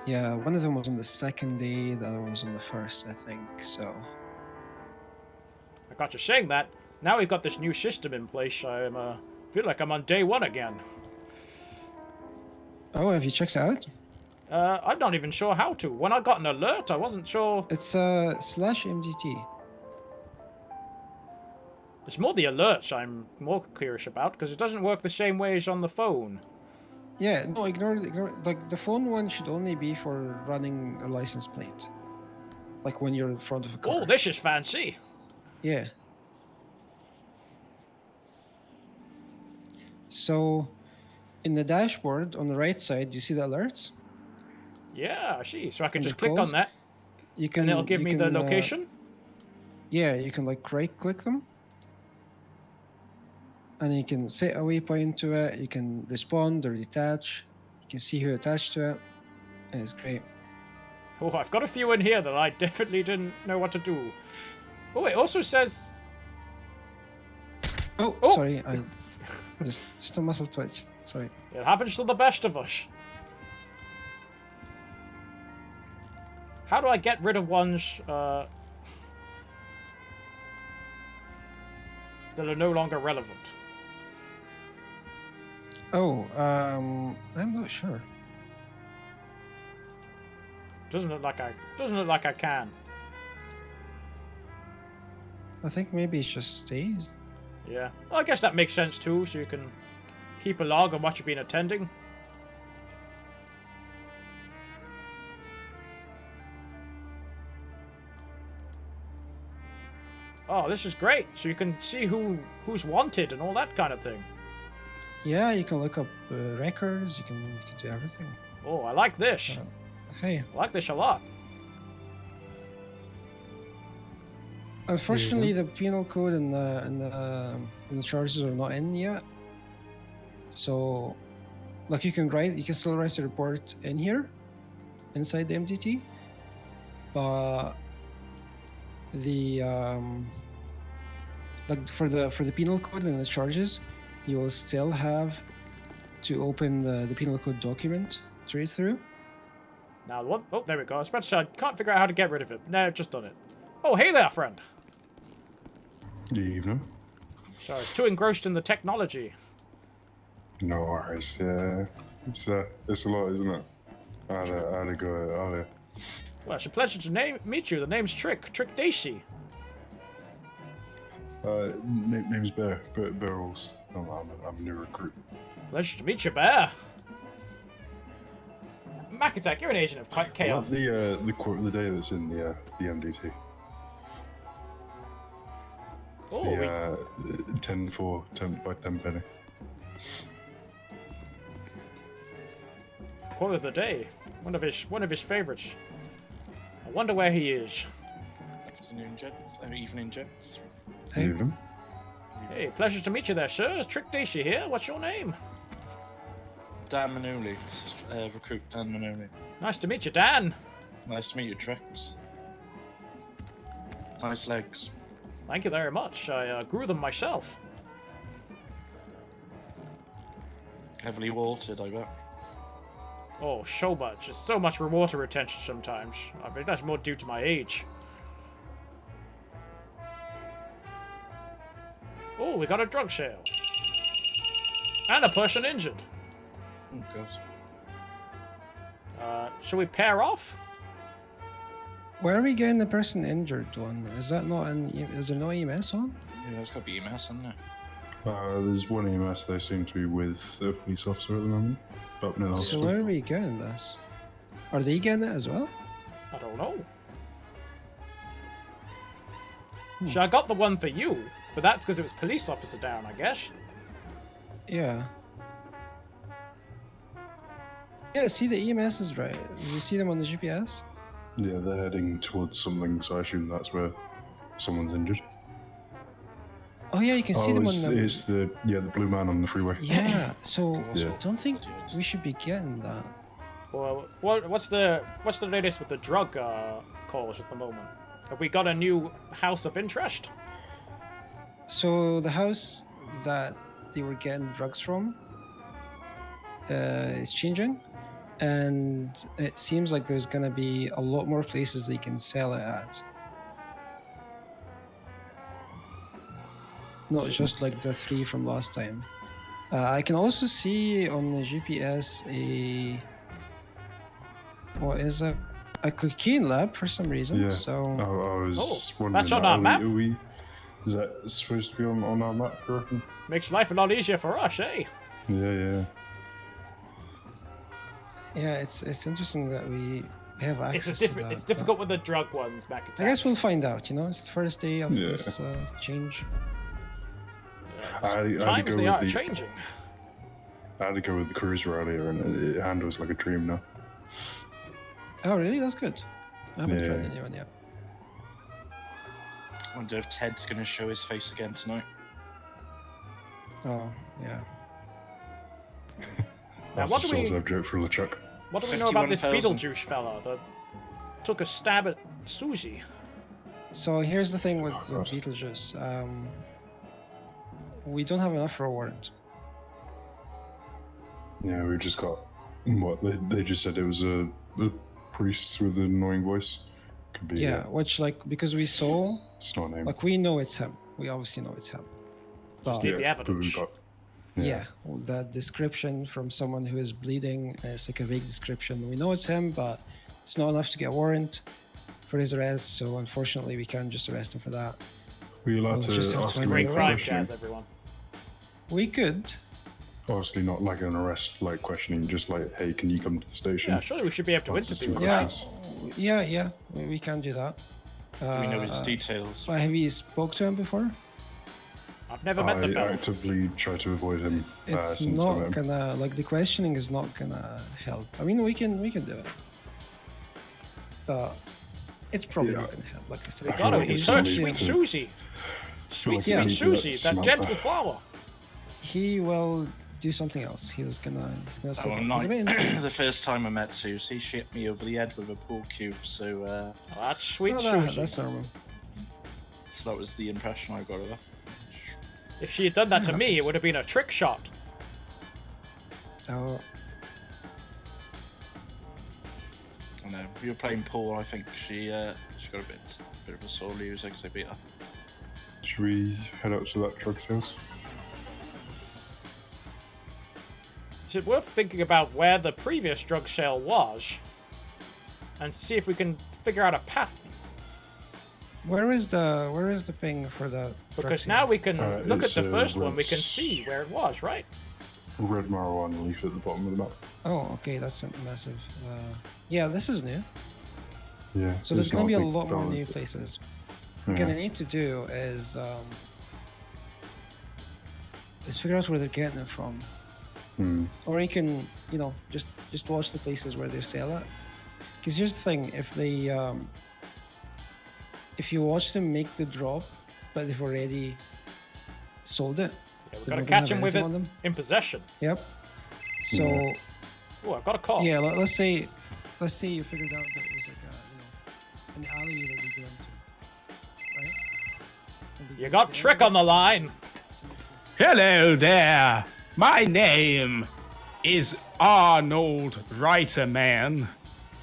Yeah, one of them was on the second day, the other one was on the first, I think. So I got you saying that. Now we've got this new system in place. I feel like I'm on day one again. oh, have you checked it out? I'm not even sure how to. When I got an alert, I wasn't sure. It's /MDT. It's more the alerts I'm more curious about, because it doesn't work the same way as on the phone. Yeah, no, ignore. Like the phone one should only be for running a license plate. Like when you're in front of a car. Oh, this is fancy. Yeah. So, in the dashboard on the right side, you see the alerts? Yeah, I see. So I can And just the click on calls? that, You can. and it'll give you me the can, location. Yeah, you can like right-click them, and you can set a waypoint to it. You can respond or detach. You can see who attached to it. And it's great. Oh, I've got a few in here that I definitely didn't know what to do. Oh, it also says... Oh, Oh! sorry, I just a muscle twitch. Sorry. It happens to the best of us. How do I get rid of ones that are no longer relevant? Oh, I'm not sure. Doesn't look like I can. I think maybe it just stays. Yeah. Well, I guess that makes sense too, so you can keep a log on what you've been attending. Oh, this is great. So you can see who's wanted and all that kind of thing. Yeah, you can look up records. You can do everything. Oh, I like this. Hey, I like this a lot. unfortunately, the penal code and the charges are not in yet. So, like, you can still write a report in here, inside the MDT, but the like for the penal code and the charges, you will still have to open the penal code document to read through. Now, what? Oh, there we go. I was about to say, I can't figure out how to get rid of it. No, I've just done it. Oh, hey there, friend. Good evening. So I was too engrossed in the technology. No worries. Yeah, it's a lot, isn't it? I had to go earlier. Well, it's a pleasure to meet you. The name's Trick Daisy. Name's Bear Rolls. I'm a new recruit. Pleasure to meet you, Bear. Macatak, you're an agent of chaos. The quote of the day that's in the MDT. Oh, The 10 by 10 penny. quote of the day. One of his favorites. I wonder where he is. Afternoon, gents. Evening, gents. Hey. Evening. Hey, pleasure to meet you there, sir. It's Trick Daisy here. What's your name? Dan Manuli. Recruit Dan Manuli. Nice to meet you, Dan. Nice to meet you, Trix. Nice legs. Thank you very much. I grew them myself. Heavily watered, I bet. Oh, so much. It's so much water retention sometimes. I bet that's more due to my age. Oh, we got a drug sale. And a person injured. Oh, God. Shall we pair off? Where are we getting the person injured one? Is that not is there no EMS on? Yeah, there's got to be EMS in there. There's one EMS. They seem to be with a police officer at the moment. Up near the So hospital. where are we getting this? Are they getting it as well? I don't know. So I got the one for you, but that's because it was police officer down, I guess. Yeah. Yeah, see the EMS is right. Do you see them on the GPS? Yeah, they're heading towards something, so I assume that's where someone's injured. Oh yeah, you can see them on the. It's the blue man on the freeway. Yeah, so Yeah. I don't think we should be getting that. Well, what's the latest with the drug calls at the moment? Have we got a new house of interest? So the house that they were getting drugs from is changing, and it seems like there's gonna be a lot more places they can sell it at. Not just like the 3 from last time. I can also see on the GPS what is a cocaine lab for some reason. Yeah. So I was Oh, wondering. that's on our map. Is that supposed to be on our map, you reckon? Makes life a lot easier for us, eh? Yeah. Yeah, it's interesting that we have access It's to different. that, It's but difficult with the drug ones, Mac I guess we'll find out. You know, it's the first day of Yeah. this change. I had to Times go they with are the changing. I had to go with the cruiser earlier, and it handles like a dream now. Oh, really? That's good. I haven't tried Yeah. the new one yet. I wonder if Ted's going to show his face again tonight. Oh, yeah. Now, That's what a do we subject for LeChuck. what do we know about this 51,000. Beetlejuice fella that took a stab at Susie? So here's the thing with, God. Beetlejuice. We don't have enough for a warrant. Yeah, we just got what they just said it was a priest with an annoying voice. Could be. Yeah, which because we saw, It's not a name. we know it's him. We obviously know it's him. But need the but we evidence. got. yeah, that description from someone who is bleeding is like a vague description. We know it's him, but it's not enough to get a warrant for his arrest. So unfortunately, we can't just arrest him for that. Were you allowed Well, to just ask explain him Great the for crime, questioning? Jazz, everyone. We could. Obviously, not like an arrest, like questioning, just like, hey, can you come to the station? Yeah, surely we should be able to What's the interview him. Yeah, questions? yeah, we can do that. We know his details. But have you spoke to him before? I've never met the I fella. actively try to avoid him It's since I met not him. gonna the questioning is not gonna help. I mean, we can do it, but it's probably not gonna help. Like I said, I feel God, like he it's gonna searched lead Sweet to- Susie. Sweet, like sweet we need to Susie, let that Samantha- gentle flower. he will do something else. He's gonna Oh, stop. I'm He's not. a bit insane. The first time I met Susie, she hit me over the head with a pool cube, so Oh, that's Sweet Oh, Susie. that's normal. that was the impression I got of her. If she had done that to me, it happens. would have been a trick shot. Oh, I know. We were playing pool. I think she got a bit of a sore loser because I beat her. Should we head out to that drug sales? It's worth thinking about where the previous drug sale was and see if we can figure out a pattern. where is the ping for the? Because drug now scene? we can look at it's, the first one, we Red's- can see where it was, right? Red marijuana leaf at the bottom of the map. Oh, okay, that's a massive. Yeah, this is new. Yeah. So there's gonna not be a big lot more balance. new places. Yeah. What I need to do is figure out where they're getting it from. Hmm. Or you can, just watch the places where they sell it. Because here's the thing: if you watch them make the drop, but they've already sold it, Yeah, we've they're got to not gonna catch have him with it anything on them. in possession. Yep. So Oh, I've got a call. yeah, let's say you figured out that it was like an alley that we go into, right? And You got Trick on the line. Hello there. My name is Arnold Reiterman.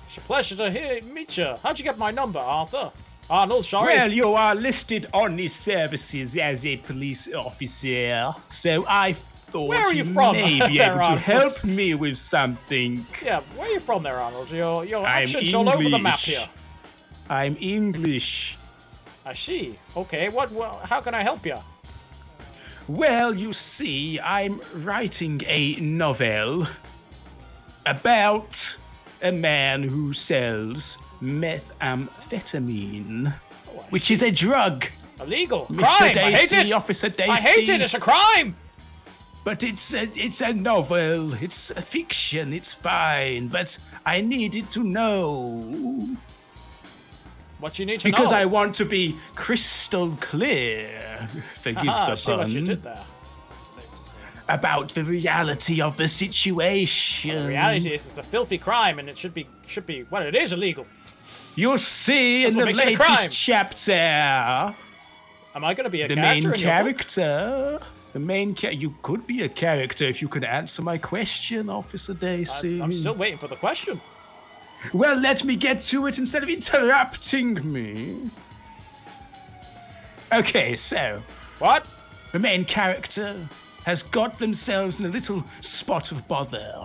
It's a pleasure to meet you. How'd you get my number, Arthur? Arnold, sorry. Well, you are listed on the services as a police officer, so I thought Where are you you from may be there, able to Arnold? help me with something. Yeah, where are you from there, Arnold? Your I'm accent's all over the map English. here. I'm English. I see. Okay, how can I help you? Well, you see, I'm writing a novel about a man who sells methamphetamine, which is a drug. Illegal. Mr. Crime. I hate Dacey, it. Officer Dacey. I hate it. It's a crime. But it's a novel. It's a fiction. It's fine. But I needed to know What you need to know. because I want to be crystal clear. Forgive I the see what you pun. did there. About the reality of the situation. The reality is, it's a filthy crime, and it should be. Well, it is illegal. You'll see That's in what the makes it a crime. latest chapter. Am I going to be a The character main in your book? character. The main you could be a character if you could answer my question, Officer Dacey. I'm still waiting for the question. Well, let me get to it instead of interrupting me. Okay, so What? the main character has got themselves in a little spot of bother,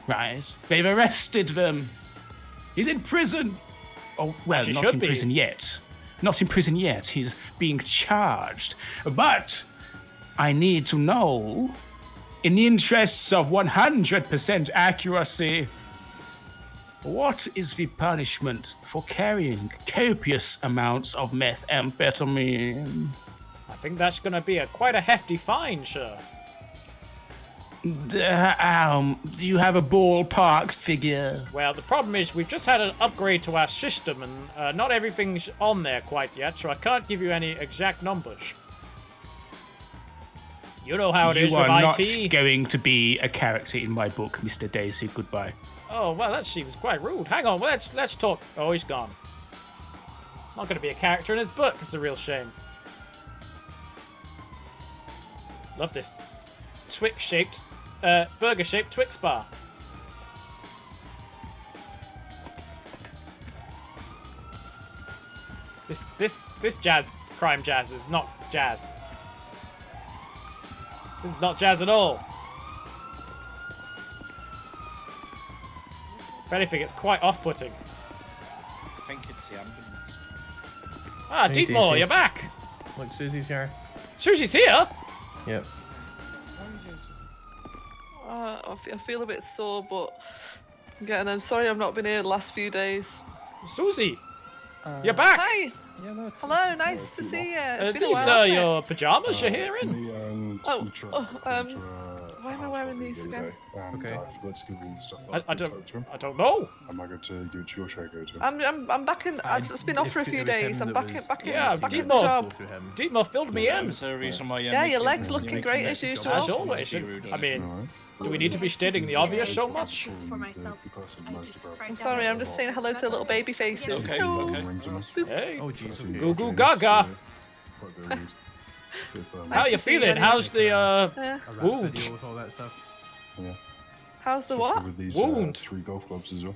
right? They've arrested them. He's in prison. Oh, well, She not should in be. prison yet. Not in prison yet. He's being charged. But I need to know, in the interests of 100% accuracy, What is the punishment for carrying copious amounts of methamphetamine? I think that's going to be quite a hefty fine, sir. Do you have a ballpark figure? Well, the problem is we've just had an upgrade to our system, and not everything's on there quite yet, so I can't give you any exact numbers. You know how it is You with are not IT. going to be a character in my book, Mr. Daisy. Goodbye. Oh, well, that seems quite rude. Hang on, let's talk. Oh, he's gone. Not going to be a character in his book. It's a real shame. Love this Twix-shaped, burger-shaped Twix bar. This crime jazz is not jazz. This is not jazz at all. If anything, it's quite off-putting. I think it's the ambulance. Ah, Hey, Deepmore, Daisy. you're back. Look, Susie's here. Susie's here. Yep. I feel a bit sore, but I'm sorry I've not been here the last few days. Susie, you're back. Hi. Yeah, no, it's Hello, okay. nice to see you. Are It's been a these while, hasn't it? your pajamas you're here in? Me and Oh, the truck oh, went to, why am I house wearing the these other again? day, and Okay. I forgot to give you the stuff I that I don't. to him. I don't know. Am I going to give it to you or should I go to him? I'm back in. I've just been off for a few days. I'm back in Yeah, back in the Deepmore. job. Deepmore filled me in. Is there a reason why Yeah, your legs looking great as usual. As always. I mean, do we need to be stating the obvious so much? Just for myself. I'm sorry, I'm just saying hello to little baby faces. Okay, Hello. okay. Hey. Oh, jeez. Okay. Goo goo gaga. How Nice you to see you feeling? anyway. How's the Uh, A rap wound? video with all that stuff. how's the what? With these Wound. 3 golf clubs as well.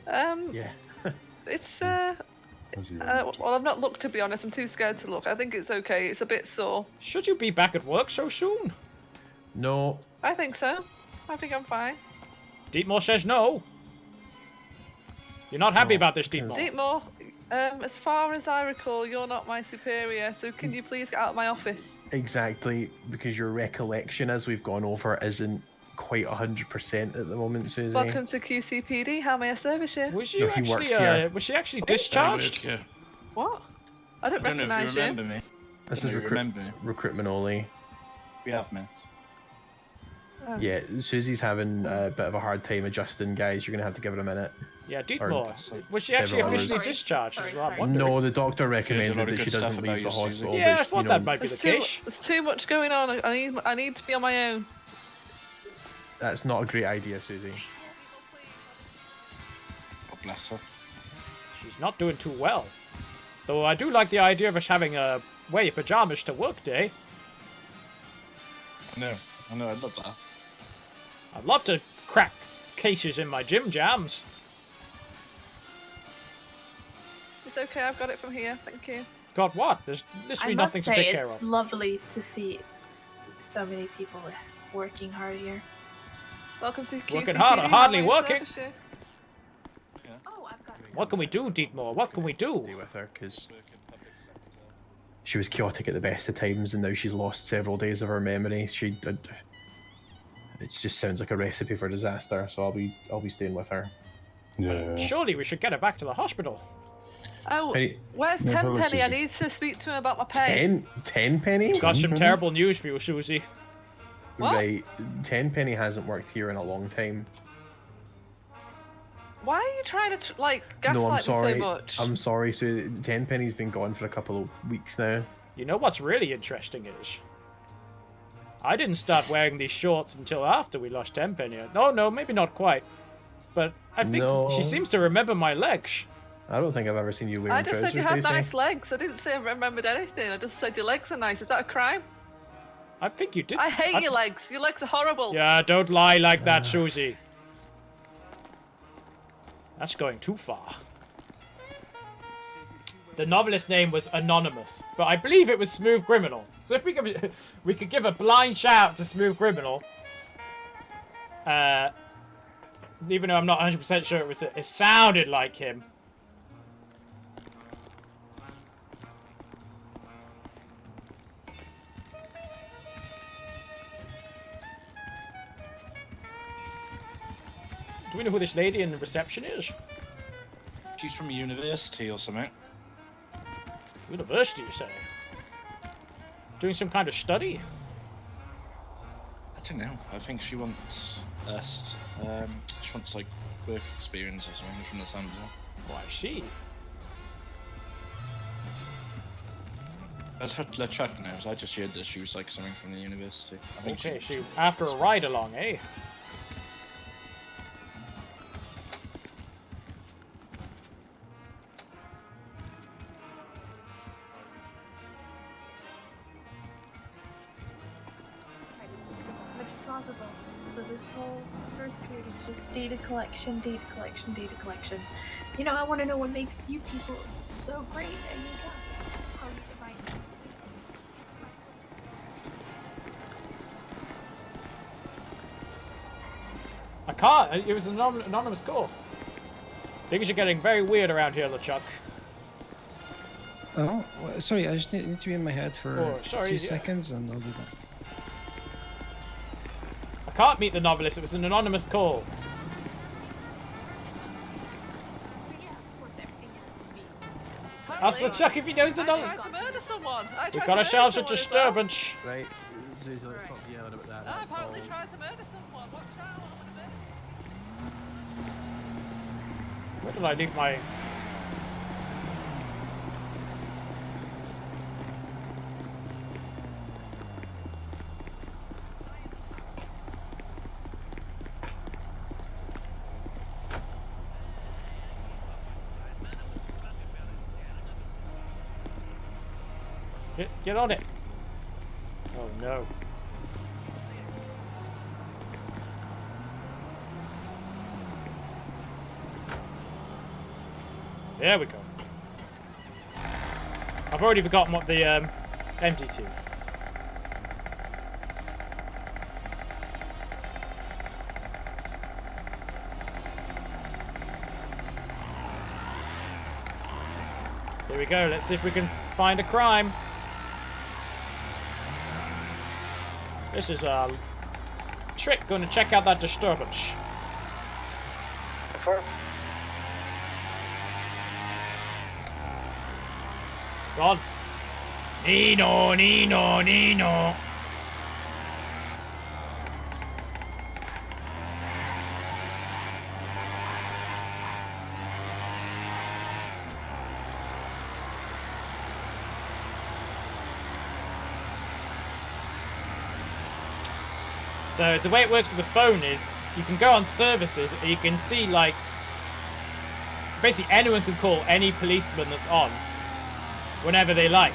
Yeah. It's How's he well, I've not looked to be honest. I'm too scared to look. I think it's okay. It's a bit sore. Should you be back at work so soon? No. I think so. I think I'm fine. Deepmore says no. You're not happy about this, Deepmore. Deepmore, as far as I recall, you're not my superior, so can you please get out of my office? Exactly, because your recollection, as we've gone over, isn't quite 100% at the moment, Susie. Welcome to QCPD. How may I service you? Was No, he works here. was she actually discharged? Yeah. What? I don't I don't know recognise if you you. remember me. This Don't is know if you remember me. recruitment only. We have met. Yeah, Susie's having a bit of a hard time adjusting, guys. You're going to have to give her a minute. Yeah, Deepmore. Was she actually several officially hours. discharged? Sorry, is what I'm sorry. wondering. No, the doctor recommended lot of that she good stuff doesn't about leave the you, Susie. hospital. Yeah, I but, thought that might be the case. There's too much going on. I need to be on my own. That's not a great idea, Susie. God bless her. She's not doing too well. Though I do like the idea of us having a wear your pajamas to work day. I know, I love that. I'd love to crack cases in my gym jams. It's okay. I've got it from here. Thank you. God, what? There's literally I must nothing say, to take care it's of. lovely to see so many people working hard here. Welcome to QCPD. Working hard, How hardly may I working. service you? Oh, I've got What can we do, Deepmore? What can we do? Stay with her, because she was chaotic at the best of times, and now she's lost several days of her memory. It just sounds like a recipe for disaster. So I'll be staying with her. Yeah. Surely we should get her back to the hospital. Oh, Hey, where's Yeah, hello, Tenpenny? I Susie. need to speak to him about my pay. 10 penny? Got some Tenpenny? terrible news for you, Susie. What? Right, 10 penny hasn't worked here in a long time. Why are you trying to gaslight No, I'm me sorry. so much? I'm sorry, so 10 penny's been gone for a couple of weeks now. You know what's really interesting is I didn't start wearing these shorts until after we lost Tenpenny. No, maybe not quite. But I think No. she seems to remember my legs. I don't think I've ever seen you wearing I just trousers, said you had Daisy. nice legs. I didn't say I remembered anything. I just said your legs are nice. Is that a crime? I think you did. I hate your legs. Your legs are horrible. Yeah, don't lie like that, Susie. That's going too far. The novelist's name was Anonymous, but I believe it was Smooth Criminal. So if we could give a blind shout to Smooth Criminal, even though I'm not 100% sure it sounded like him. Do we know who this lady in the reception is? She's from a university or something. University, you say? Doing some kind of study? I don't know. I think she wants us. She wants like work experience or something from the sound of it. Why, she? Let's check now. I just heard that she was like something from the university. I think Okay, she after a ride along, eh? Much as possible. So this whole first period is just data collection, data collection, data collection. You know, I want to know what makes you people so great at your job. How you divide it. I can't. It was an anonymous call. Things are getting very weird around here, LeChuck. Oh, sorry, I just need to be in my head for sorry, 2 yeah. seconds and I'll do that. I can't meet the novelist. It was an anonymous call. Ask LeChuck if he knows the novelist. I tried to murder someone. We've got ourselves a disturbance. Right, Susie, let's stop yelling about that. I That's apparently all. tried to murder someone. What's that? Where did I leave my... Get on it. Oh no. There we go. I've already forgotten what the MDT. Here we go. Let's see if we can find a crime. This is Trick going to check out that disturbance. It's on. Nino, Nino, Nino. So the way it works with the phone is you can go on services and you can see like basically anyone can call any policeman that's on whenever they like.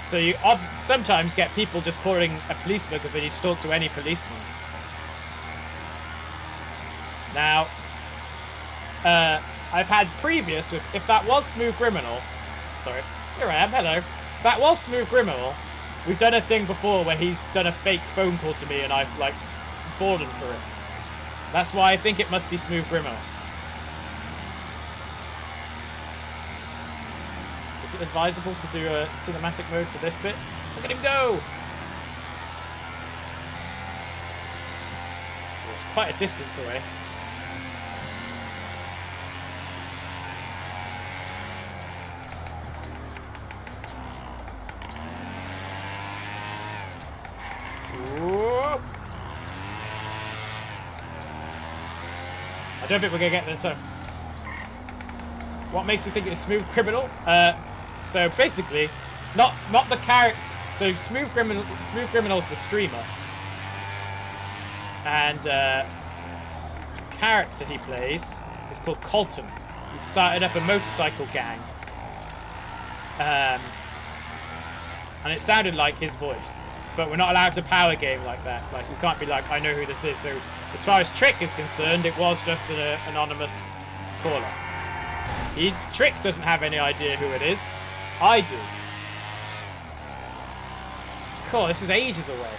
So you sometimes get people just calling a policeman because they need to talk to any policeman. Now, I've had previous with if that was Smooth Criminal. Sorry, here I am. Hello. If that was Smooth Criminal. We've done a thing before where he's done a fake phone call to me and I've, like, fallen for it. That's why I think it must be Smooth Criminal. Is it advisable to do a cinematic mode for this bit? Look at him go! Oh, it's quite a distance away. I don't think we're gonna get there in time. What makes you think it's Smooth Criminal? So basically, not the character. So Smooth Criminal's the streamer, and character he plays is called Colton. He started up a motorcycle gang, and it sounded like his voice. But we're not allowed to power game like that. Like, we can't be like, I know who this is. So, as far as Trick is concerned, it was just an anonymous caller. Trick doesn't have any idea who it is. I do. Cool, this is ages away.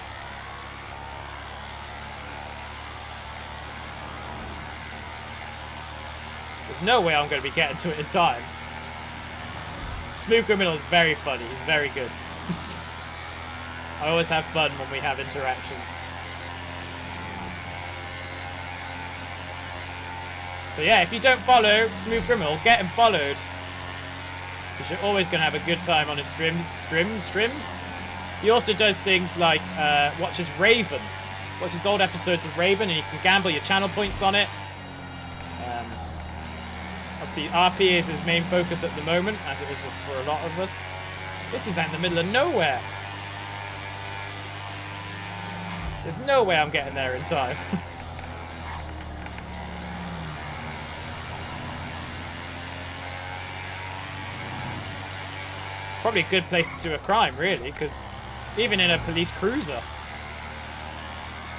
There's no way I'm going to be getting to it in time. Smooth Criminal is very funny. He's very good. I always have fun when we have interactions. So yeah, if you don't follow Smooth Criminal, get him followed. Because you're always going to have a good time on his streams. He also does things like watches Raven. Watches old episodes of Raven, and you can gamble your channel points on it. Obviously, RP is his main focus at the moment, as it is for a lot of us. This is out in the middle of nowhere. There's no way I'm getting there in time. Probably a good place to do a crime, really, because even in a police cruiser,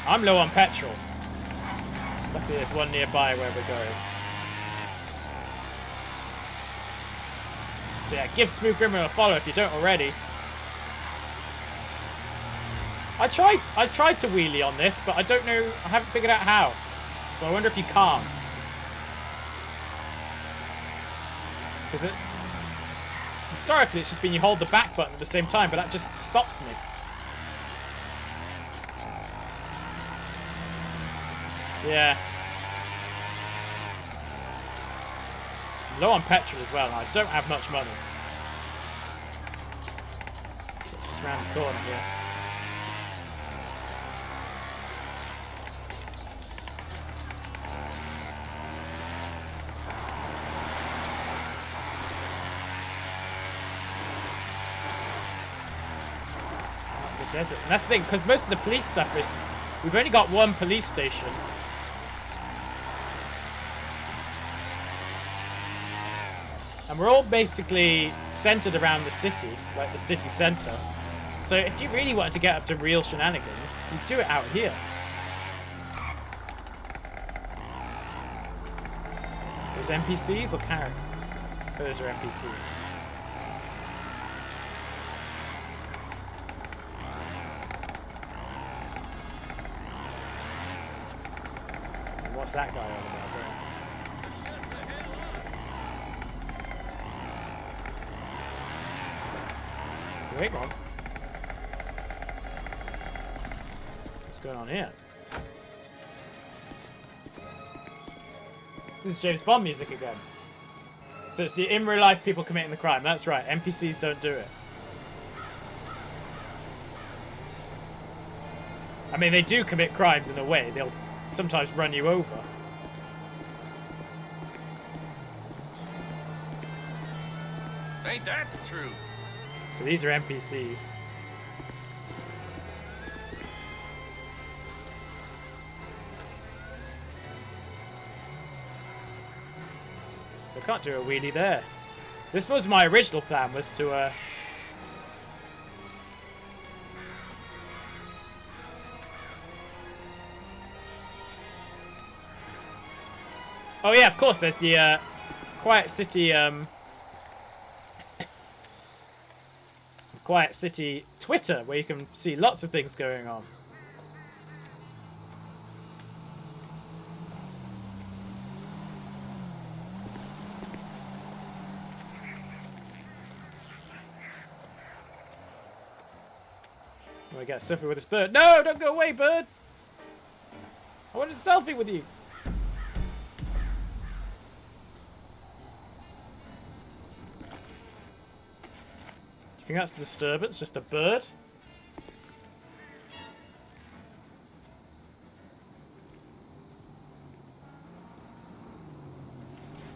I'm low on petrol. Luckily, there's one nearby where we're going. So yeah, give Smooth Criminal a follow if you don't already. I tried to wheelie on this, but I don't know, I haven't figured out how. So I wonder if you can't. Because historically it's just been you hold the back button at the same time, but that just stops me. Yeah. I'm low on petrol as well, and I don't have much money. It's just around the corner here. The desert. And that's the thing, because most of the police stuff is, we've only got one police station. And we're all basically centered around the city, like the city center. So if you really wanted to get up to real shenanigans, you'd do it out here. Those NPCs or characters? Those are NPCs. What's that guy on about there? Wait on. What's going on here? This is James Bond music again. So it's the in real life people committing the crime. That's right. NPCs don't do it. I mean, they do commit crimes in a way. They'll sometimes run you over. Ain't that the truth? So these are NPCs. So I can't do a wheelie there. This was my original plan, was to oh yeah, of course, there's the Quiet City Quiet City Twitter, where you can see lots of things going on. I get a selfie with this bird. No, don't go away, bird! I want a selfie with you. Do you think that's a disturbance? Just a bird?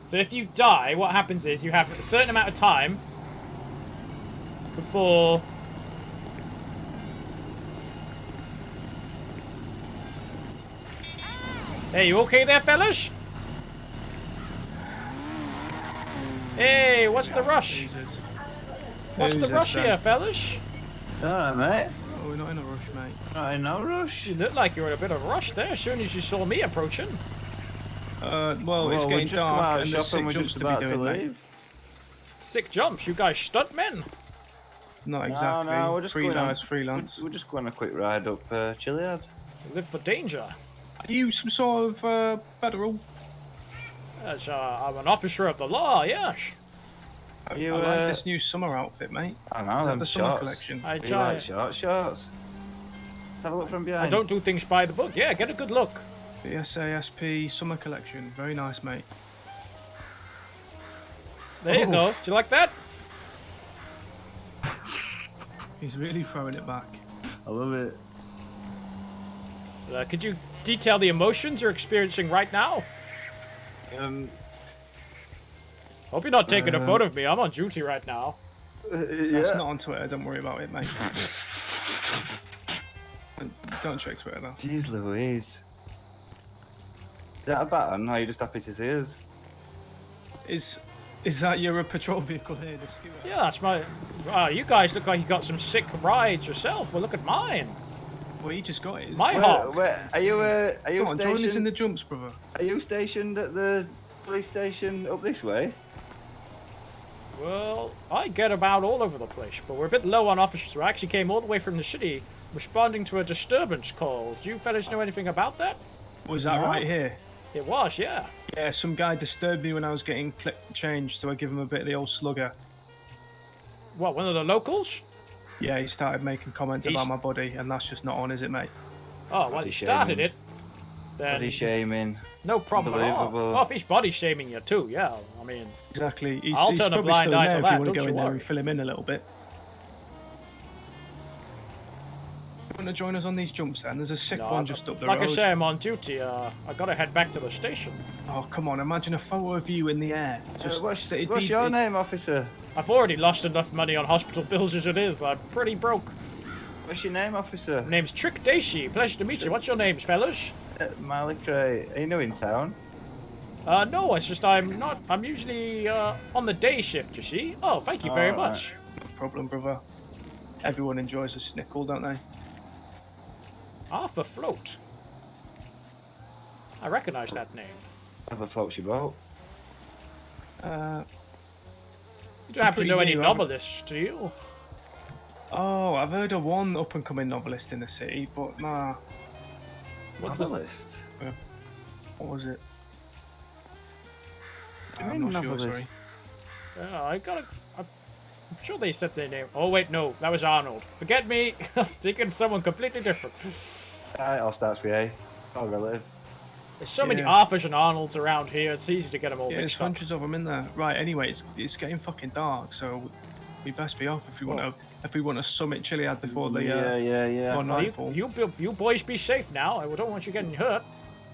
So if you die, what happens is you have a certain amount of time before... Hey, you okay there, fellas? Hey, what's the rush? What's the rush here, fellas? Alright, mate. Oh, we're not in a rush, mate. Not in no rush. You look like you're in a bit of a rush there, as soon as you saw me approaching. Well, it's getting dark and there's 6 jumps to be doing, mate. 6 jumps? You guys stuntmen? Not exactly. No, we're just freelance. We're just going a quick ride up Chiliad. Live for danger. Are you some sort of federal? Yes, I'm an officer of the law, yes. I like this new summer outfit, mate. I know, them the summer shorts. collection. I You try. like shorts? Let's have a look from behind. I don't do things by the book. Yeah, get a good look. The SASP Summer Collection. Very nice, mate. There you go. Do you like that? He's really throwing it back. I love it. Could you detail the emotions you're experiencing right now? Hope you're not taking a photo of me. I'm on duty right now. That's not on Twitter. Don't worry about it, mate. Don't check Twitter now. Jeez Louise. Is that a baton? Or are you just happy to see us? Is that your patrol vehicle here, the scooter? Yeah, that's my... Wow, you guys look like you got some sick rides yourself. Well, look at mine. Well, you just got it. My Hawk. Are you Come on, stationed? join us in the jumps, brother. Are you stationed at the police station up this way? Well, I get about all over the place, but we're a bit low on officers. We actually came all the way from the city responding to a disturbance call. Do you fellas know anything about that? Was that right here? It was, yeah. Yeah, some guy disturbed me when I was getting changed, so I give him a bit of the old slugger. What, one of the locals? Yeah, he started making comments about my body, and that's just not on, is it, mate? Oh, well, he started it. Then Body shaming. no problem at all. Unbelievable. Oh, if he's body shaming you too, yeah. I mean, Exactly. I'll He's turn a probably blind still eye there to if that, you want to don't go you in there worry. and fill him in a little bit. You want to join us on these jumps then? There's a sick no, one just up the like road. I say, I'm on duty. I gotta head back to the station. Oh, come on. Imagine a photo of you in the air. Just What's it'd be- your name, officer? I've already lost enough money on hospital bills as it is. I'm pretty broke. What's your name, officer? Name's Trick Daisy. Pleasure to meet you. What's your names, fellas? Malacray. Are you new in town? No, it's just I'm usually on the day shift, you see. Oh, thank you very Alright. much. No problem, brother. Everyone enjoys a snickle, don't they? Arthur Float. I recognize that name. Whatever floats your boat. You don't happen to know any Pretty new, haven't- novelists, do you? Oh, I've heard of one up-and-coming novelist in the city, but nah. Novelist? What was it? Do you I'm mean not sure, novelist? sorry. I'm sure they said their name. Oh wait, no, that was Arnold. Forget me. I'm thinking of someone completely different. It all starts with A. All relative. There's so many Yeah. Arthurs and Arnolds around here. It's easy to get them all Yeah, there's mixed up. hundreds of them in there. Right. Anyway, it's getting fucking dark, so we best be off if we want to summit Chiliad before the Yeah. before Well, nightfall. you boys be safe now. I don't want you getting hurt.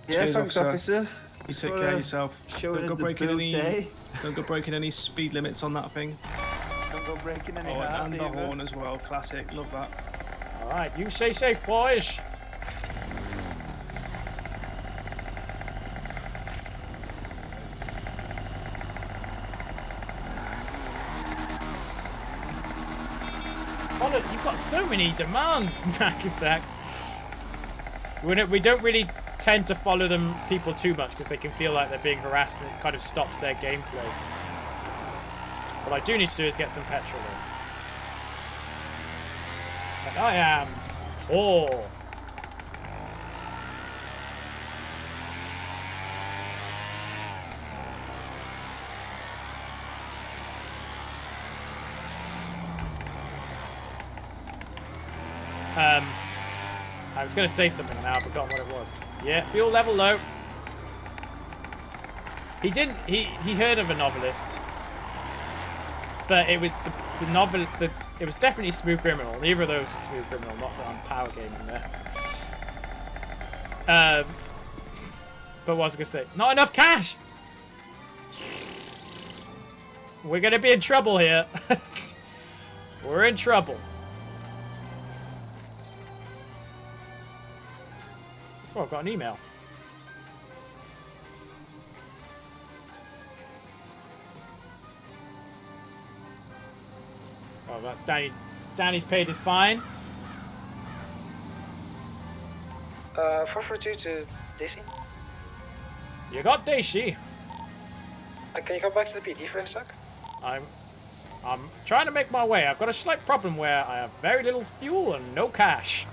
Yeah, Cheers, thanks, officer. officer. You take care of yourself. showing Don't us go the breaking any. booty. Don't go breaking any speed limits on that thing. Don't go breaking any Oh, hearts and the either. horn as well. Classic. Love that. All right, you stay safe, boys. Colin, you've got so many demands, Mac Attack. We don't really tend to follow them people too much because they can feel like they're being harassed and it kind of stops their gameplay. What I do need to do is get some petrol in. And I am poor. I was going to say something and now I've forgotten what it was. Yeah, fuel level low. He didn't. He heard of a novelist, but it was the novel. It was definitely Smooth Criminal. Neither of those was Smooth Criminal. Not that I'm power gaming there. But what was I going to say? Not enough cash. We're going to be in trouble here. We're in trouble. Oh, I've got an email. Oh, that's Danny. Danny's paid his fine. 442 to Daisy. You got Daisy. Can you come back to the PD for a sec? I'm trying to make my way. I've got a slight problem where I have very little fuel and no cash.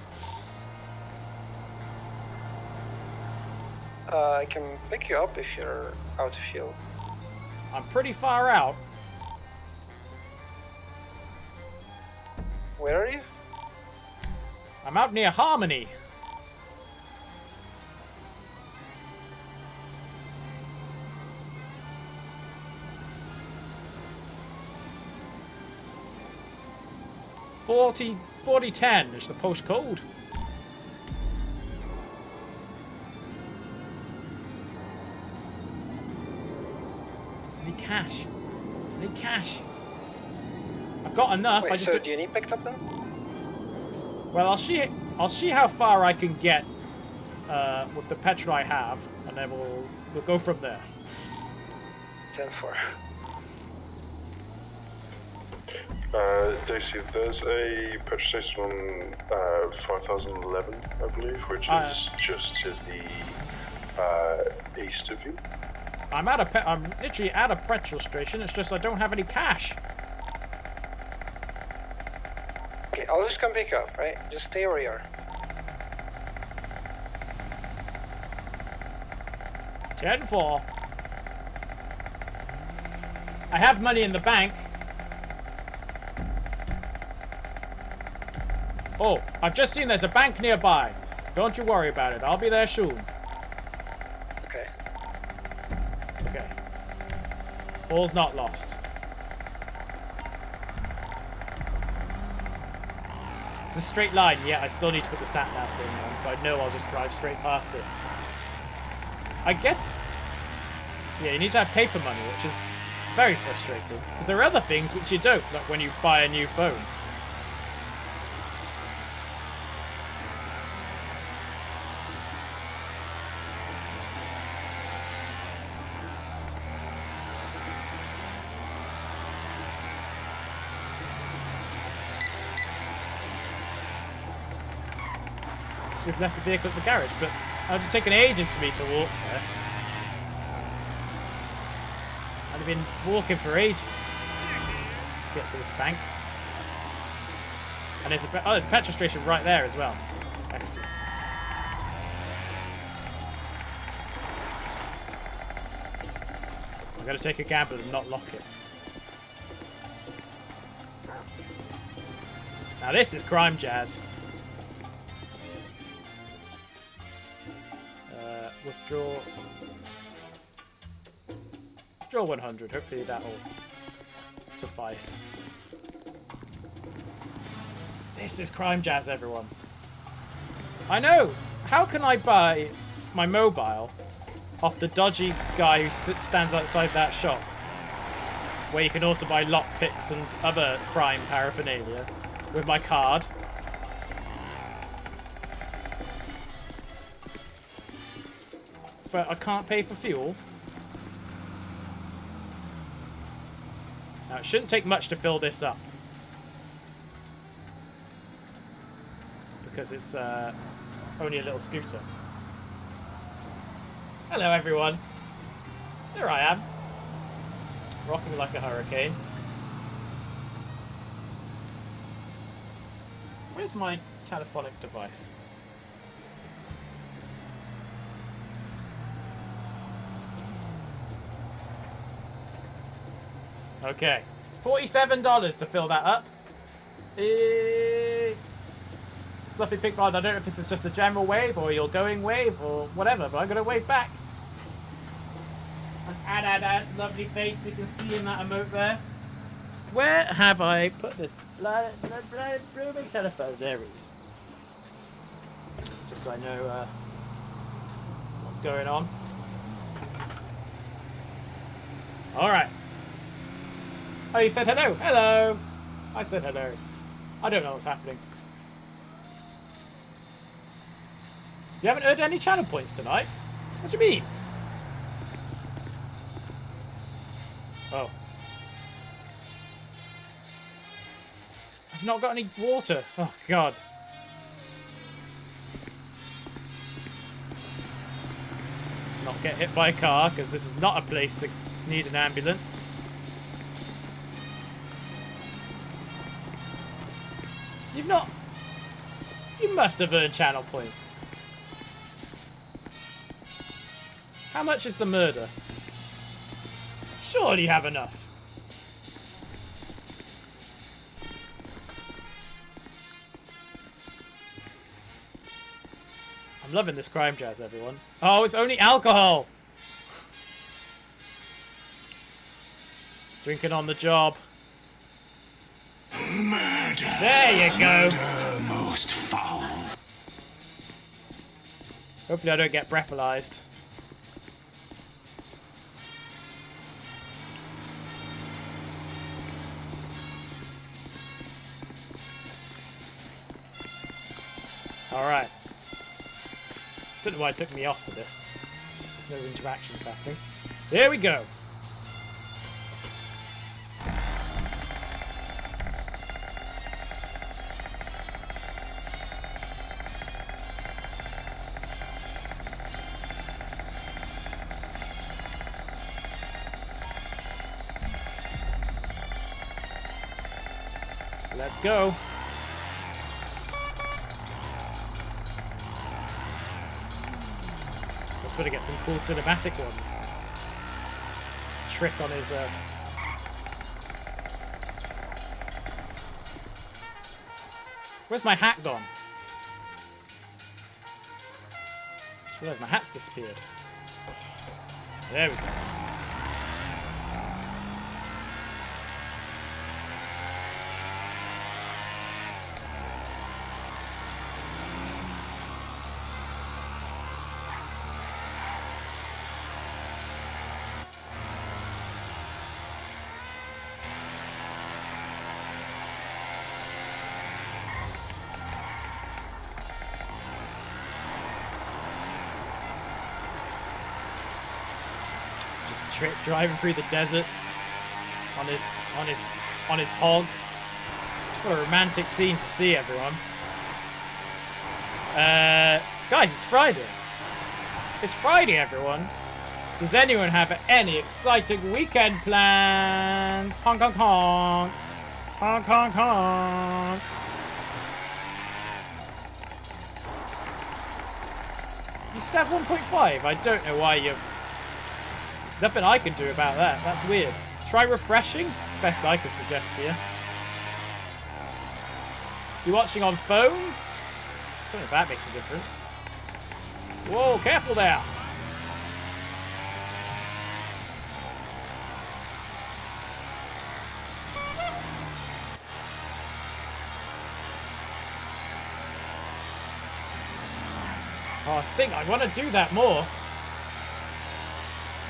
I can pick you up if you're out of fuel. I'm pretty far out. Where are you? I'm out near Harmony. 4010 is the postcode. I need cash. I need cash. I've got enough. Wait, I just so do you need picked up then? Well, I'll see how far I can get with the petrol I have, and then we'll go from there. 10-4. Daisy, there's a petrol station on 5011, I believe, which is just to the east of you. I'm literally at a petrol station. It's just I don't have any cash. Okay, I'll just come pick you up, right? Just stay where you are. 10-4. I have money in the bank. Oh, I've just seen there's a bank nearby. Don't you worry about it. I'll be there soon. Okay. Okay. All's not lost. It's a straight line. Yeah, I still need to put the sat-nav thing on, so I know I'll just drive straight past it. I guess... Yeah, you need to have paper money, which is very frustrating. Because there are other things which you don't, like when you buy a new phone. Should have left the vehicle at the garage, but it would have taken ages for me to walk there. I'd have been walking for ages. Let's get to this bank. And there's there's a petrol station right there as well. Excellent. I'm gonna take a gamble and not lock it. Now this is crime jazz. Withdraw 100. Hopefully that'll suffice. This is crime jazz, everyone. I know. How can I buy my mobile off the dodgy guy who stands outside that shop, where you can also buy lockpicks and other crime paraphernalia, with my card? But I can't pay for fuel. Now, it shouldn't take much to fill this up. Because it's only a little scooter. Hello, everyone. There I am. Rocking like a hurricane. Where's my telephonic device? Okay, $47 to fill that up. Fluffy Pink Rod, I don't know if this is just a general wave or you're going wave or whatever, but I'm going to wave back. That's Adadad's lovely face we can see in that emote there. Where have I put this blooming telephone? There it is. Just so I know what's going on. Alright. Oh, you said hello. Hello. I said hello. I don't know what's happening. You haven't earned any channel points tonight? What do you mean? Oh. I've not got any water. Oh, God. Let's not get hit by a car, because this is not a place to need an ambulance. You've not... You must have earned channel points. How much is the murder? Surely you have enough. I'm loving this crime jazz, everyone. Oh, it's only alcohol! Drinking on the job. Murder! There you go. Murder most foul. Hopefully I don't get breathalyzed. Alright. Don't know why it took me off for this. There's no interactions happening. Here we go. Let's go. Just want to get some cool cinematic ones. Trick on his Where's my hat gone? Just realised my hat's disappeared. There we go. Driving through the desert on his hog. What a romantic scene to see, everyone. Guys, it's Friday. It's Friday, everyone. Does anyone have any exciting weekend plans? Honk, honk, honk. Honk, honk, honk. You stabbed 1.5. I don't know why you... Nothing I can do about that. That's weird. Try refreshing. Best I could suggest for you. You watching on phone? I don't know if that makes a difference. Whoa, careful there. Oh, I think I want to do that more.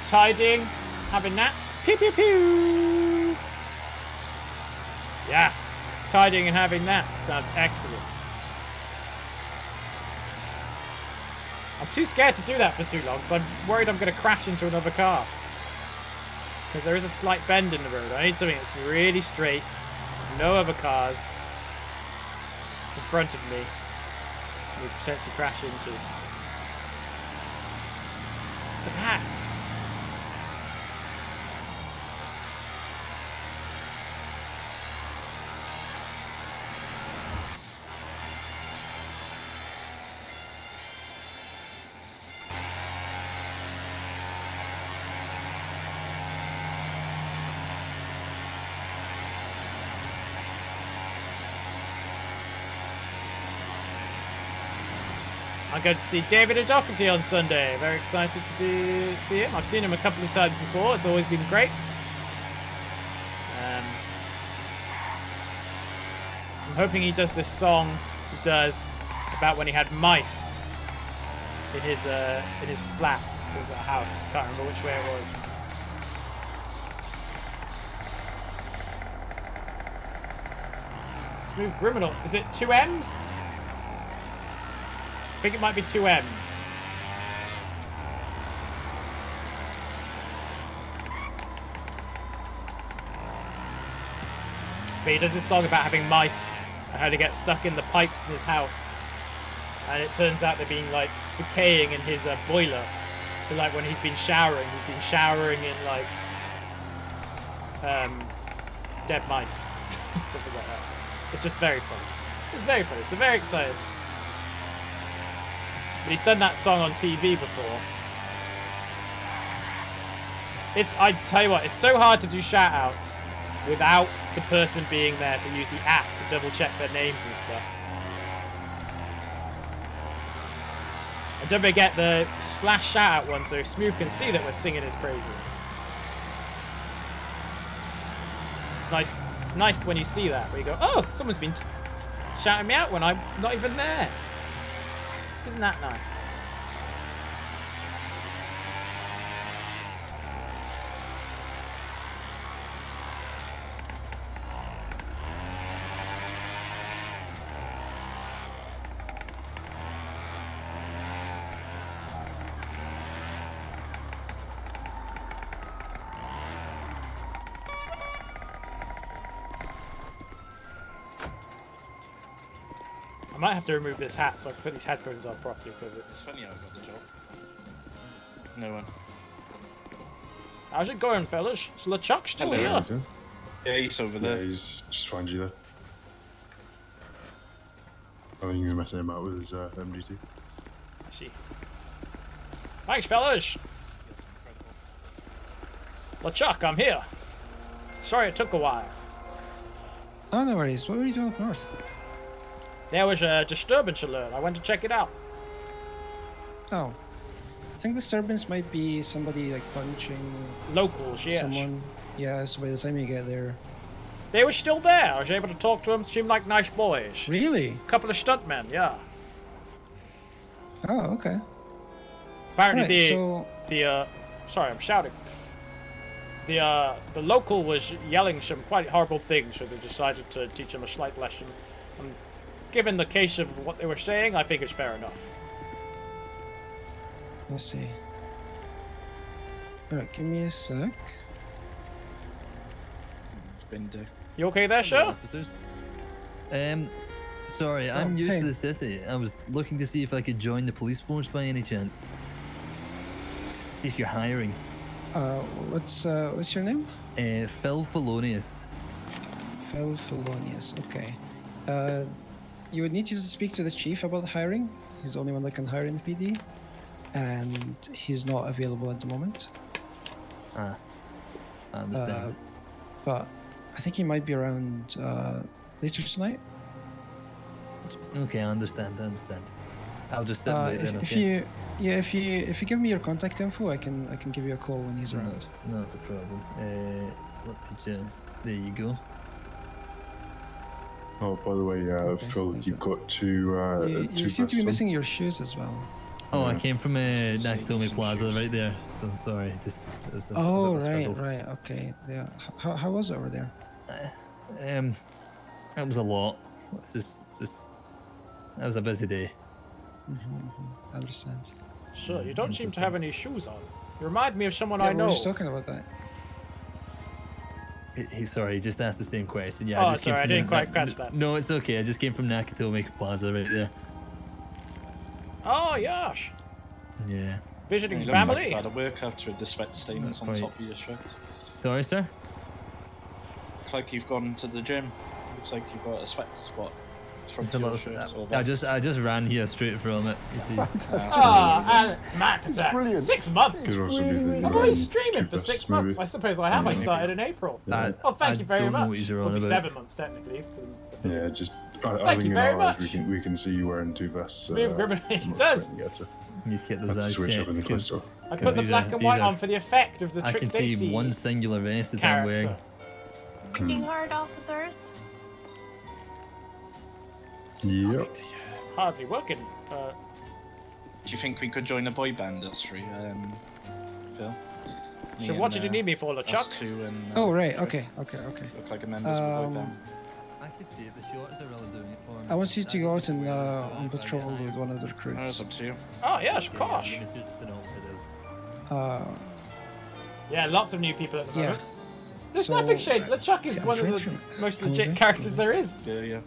Tidying, having naps, pew pew pew. Yes, tidying and having naps sounds excellent. I'm too scared to do that for too long because I'm worried I'm going to crash into another car. Because there is a slight bend in the road. I need something that's really straight, no other cars in front of me we could potentially crash into. Look at that. I'm going to see David O'Doherty on Sunday. Very excited to see him. I've seen him a couple of times before. It's always been great. I'm hoping he does this song he does about when he had mice in his flat. It was a house. I can't remember which way it was. Smooth Criminal. Is it 2 M's? I think it might be 2 M's. But he does this song about having mice and how they get stuck in the pipes in his house. And it turns out they're being, like, decaying in his boiler. So, like, when he's been showering in, like, dead mice. Something like that. It's just very funny. It's very funny. So very excited. But he's done that song on TV before. I tell you what, it's so hard to do shout-outs without the person being there to use the app to double-check their names and stuff. And don't forget the / shout-out one so Smooth can see that we're singing his praises. It's nice when you see that, where you go, oh, someone's been shouting me out when I'm not even there. Isn't that nice? I might have to remove this hat so I can put these headphones on properly because it's funny how I got the job. No one. How's it going, fellas? Is LeChuck still here? Yeah, he's over there. Yeah, he's just found you there. I think you're messing him out with his MDT. I see. Thanks, fellas. LeChuck, I'm here. Sorry it took a while. Oh, no worries. What were you doing up north? There was a disturbance alert. I went to check it out. Oh. I think disturbance might be somebody like punching locals, yes. someone. Yeah, so by the time you get there. They were still there. I was able to talk to them. Seemed like nice boys. Really? Couple of stuntmen, yeah. Oh, okay. Apparently Alright, sorry, I'm shouting. The local was yelling some quite horrible things, so they decided to teach him a slight lesson. And given the case of what they were saying, I think it's fair enough. Let's see. Alright, give me a sec. You okay there, sir? Sorry, I'm new hey. to the city. I was looking to see if I could join the police force by any chance. Just to see if you're hiring. What's your name? Phil Felonius. Phil Felonius, okay. You would need to speak to the chief about hiring. He's the only one that can hire in the PD. And he's not available at the moment. Ah, I understand. But I think he might be around later tonight. Okay, I understand. I'll just sit there then. If you give me your contact info, I can give you a call when he's around. Not a problem. Let me just. There you go. Oh, by the way, Phil, you've got two. You seem to be missing your shoes as well. Oh, I came from Nakatomi Plaza right there. So sorry, just. It was a Oh, bit of a struggle. right, okay, yeah. How was it over there? That was a lot. It's just. That was a busy day. I understand. Sir, you don't seem to have any shoes on. You remind me of someone Yeah, I we know. were just talking about that. Sorry, he just asked the same question. Yeah. Oh, I just came sorry, I from didn't quite catch that. No, it's okay. I just came from Nakatomi Plaza right there. Oh, yes. Yeah. Visiting You look like family. you've had a work after the sweat stains Not on quite. top of your shirt. Sorry, sir. Looks like you've gone to the gym. Looks like you've got a sweat spot from Just a your little, shirt. or I vest. just ran here straight from it. You see. Matt, It's brilliant. 6 months. Could also be that I've you're only in streaming for Two-Best 6 months. movie. I suppose I have. I Yeah. started in April. I Thank you very don't know much. what you're It'll on be about. 7 months technically. Yeah, just I Thank think you in very our eyes much. we can see you wearing two vests. Smooth criminal. It I'm not does. expecting you to. You need to get Had those to eyes switch up checked in the because- cluster. I put the these black are- and these white are- on for the effect of the I Trick can see Dixie one singular vest that I'm character. wearing. Working hard, officers. Yep. Hardly working. Do you think we could join a boy band, us three, Phil? So what did you need me for, LeChuck? Us two and, Oh, right, Trick. okay. Look like a members of a boy band. I could see it. The shots are really doing it for me. I want you to go out and on patrol with one of the That's recruits. up to you. Oh yes, of course. Yeah, lots of new people at the Yeah. moment. There's So- nothing shade. LeChuck is See, I'm one of trying the to- most I'm legit trying- characters there is. Yeah.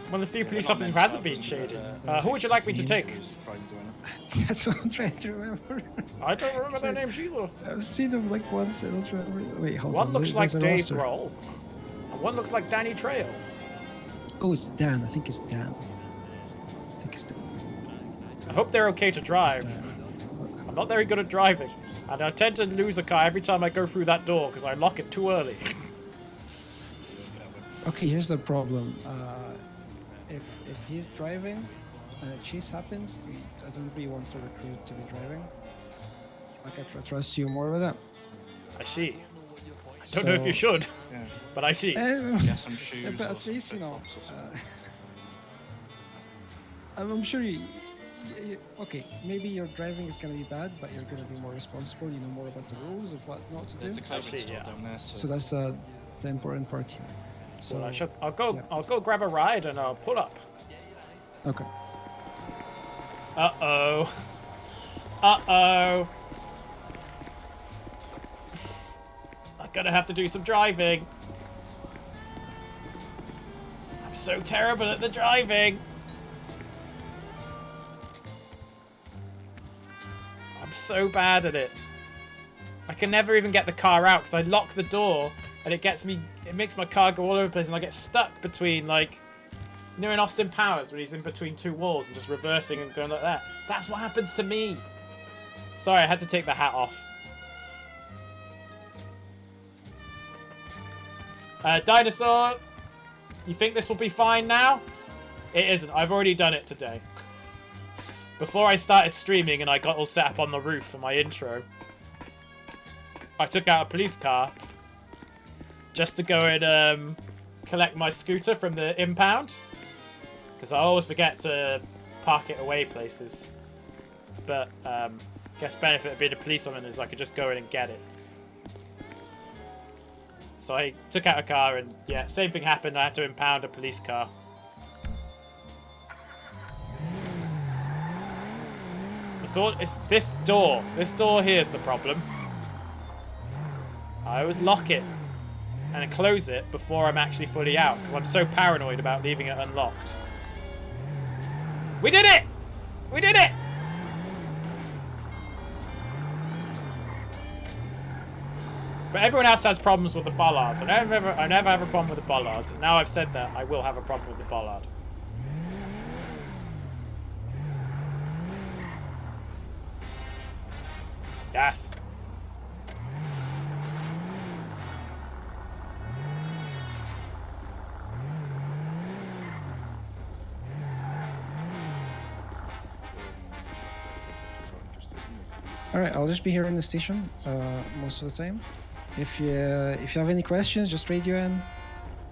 One of the few police officers who hasn't been shaded. Who would you like me to take? That's what I'm trying to remember. I don't remember their names either. I've seen them like once. I don't remember. Wait, hold on. One looks there's like a Dave roster. Grohl. And one looks like Danny Trejo. Oh, it's Dan. I think it's Dan. I hope they're okay to drive. I'm not very good at driving, and I tend to lose a car every time I go through that door because I lock it too early. Okay, here's the problem. If he's driving and a chase happens, I don't really want the recruit to be driving. Like I trust you more with that. I see. I don't know if you should, but I see. Get some shoes. But or at least, some you know, flip-flops or something. I'm sure okay, maybe your driving is going to be bad, but you're going to be more responsible. You know more about the rules of what not to There's do. a clothing store down there, So that's the important part here. So Well, I'll go grab a ride and I'll pull up. Okay. Uh-oh. Uh-oh. I'm gonna have to do some driving. I'm so terrible at the driving. I'm so bad at it. I can never even get the car out because I lock the door and it makes my car go all over the place and I get stuck between, like, you know, in Austin Powers when he's in between two walls and just reversing and going like that. That's what happens to me. Sorry, I had to take the hat off. Dinosaur, you think this will be fine now? It isn't. I've already done it today. Before I started streaming and I got all set up on the roof for my intro, I took out a police car just to go and collect my scooter from the impound. Because I always forget to park it away places. But guess benefit of being a policeman is I could just go in and get it. So I took out a car and yeah, same thing happened. I had to impound a police car. It's this door. This door here is the problem. I always lock it and close it before I'm actually fully out because I'm so paranoid about leaving it unlocked. We did it! We did it! But everyone else has problems with the bollards. I never have a problem with the bollards. And now I've said that, I will have a problem with the bollard. Yes. All right, I'll just be here in the station most of the time. If you have any questions, just radio in.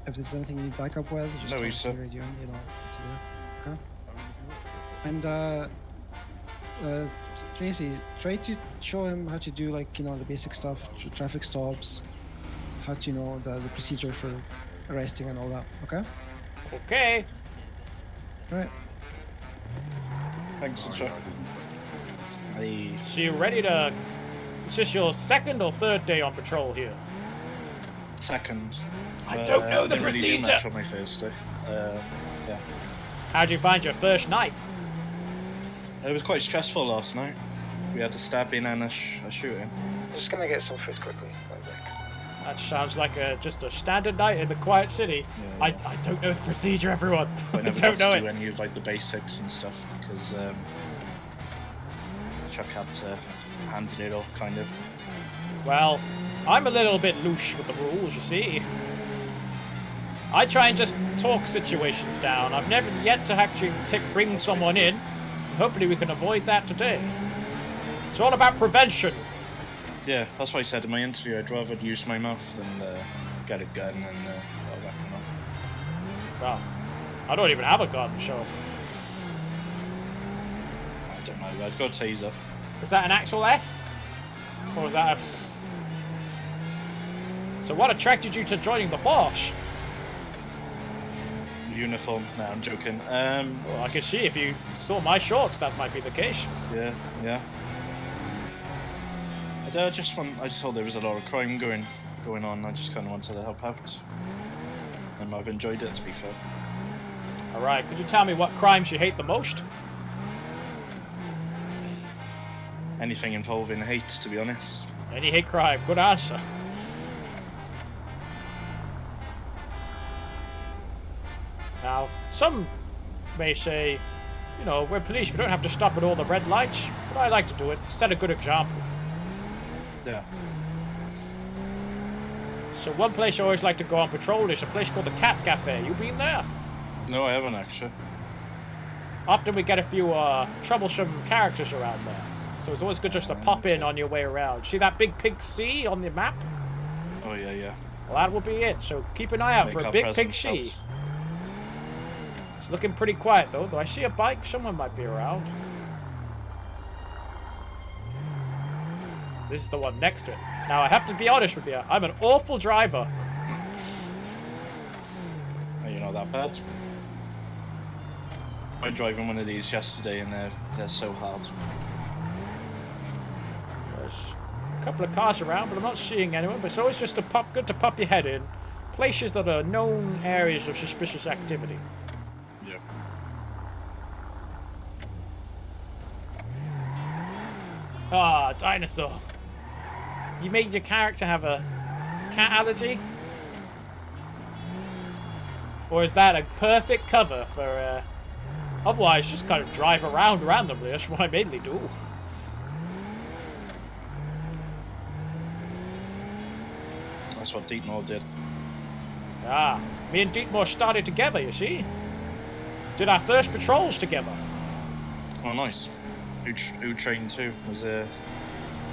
If there's anything you need backup with, just No, radio in. You know what to do. Okay. And Tracy, try to show him how to do, like, you know, the basic stuff, traffic stops, how to, you know, the procedure for arresting and all that. Okay. Okay. All right. Thanks, Chuck. So you ready to... Is this your second or third day on patrol here? Second. I don't know the didn't really do much procedure. on my first day. Yeah. How'd you find your first night? It was quite stressful last night. We had a stabbing and a shooting. I'm just gonna get some food quickly. Okay. That sounds like just a standard night in the quiet city. Yeah. I don't know the procedure, everyone. I I never don't know got to it. do any of like the basics and stuff because Chuck had to handle it all, kind of. Well, I'm a little bit loose with the rules, you see. I try and just talk situations down. I've never yet to actually bring someone in. Hopefully we can avoid that today. It's all about prevention. Yeah, that's what I said in my interview. I'd rather use my mouth than get a gun and all that kind of. Well, I don't even have a gun, so... I don't know, I've got a taser. Is that an actual F? Or is that a... So what attracted you to joining the force? Uniform. No, I'm joking. Well, I could see if you saw my shorts, that might be the case. Yeah. I just thought there was a lot of crime going on. I just kind of wanted to help out. And I've enjoyed it, to be fair. Alright, could you tell me what crimes you hate the most? Anything involving hate, to be honest. Any hate crime, good answer. Now, some may say, you know, we're police, we don't have to stop at all the red lights, but I like to do it, set a good example. Yeah. So one place I always like to go on patrol is a place called the Cat Cafe. You been there? No, I haven't actually. Often we get a few troublesome characters around there. So it's always good just to pop in on your way around. See that big pink C on the map? Oh yeah, yeah. Well, that will be it. So keep an eye out Make for a our big pink presence she. felt. It's looking pretty quiet though. Do I see a bike? Someone might be around. This is the one next to it. Now I have to be honest with you. I'm an awful driver. Oh, you're not that bad. I drove in one of these yesterday, and they're so hard. There's a couple of cars around, but I'm not seeing anyone. But it's always just good to pop your head in places that are known areas of suspicious activity. Yep. Ah, dinosaur. You made your character have a cat allergy? Or is that a perfect cover for, otherwise just kind of drive around randomly? That's what I mainly do. That's what Deepmore did. Ah, me and Deepmore started together, you see? Did our first patrols together. Oh, nice. Who trained who? Was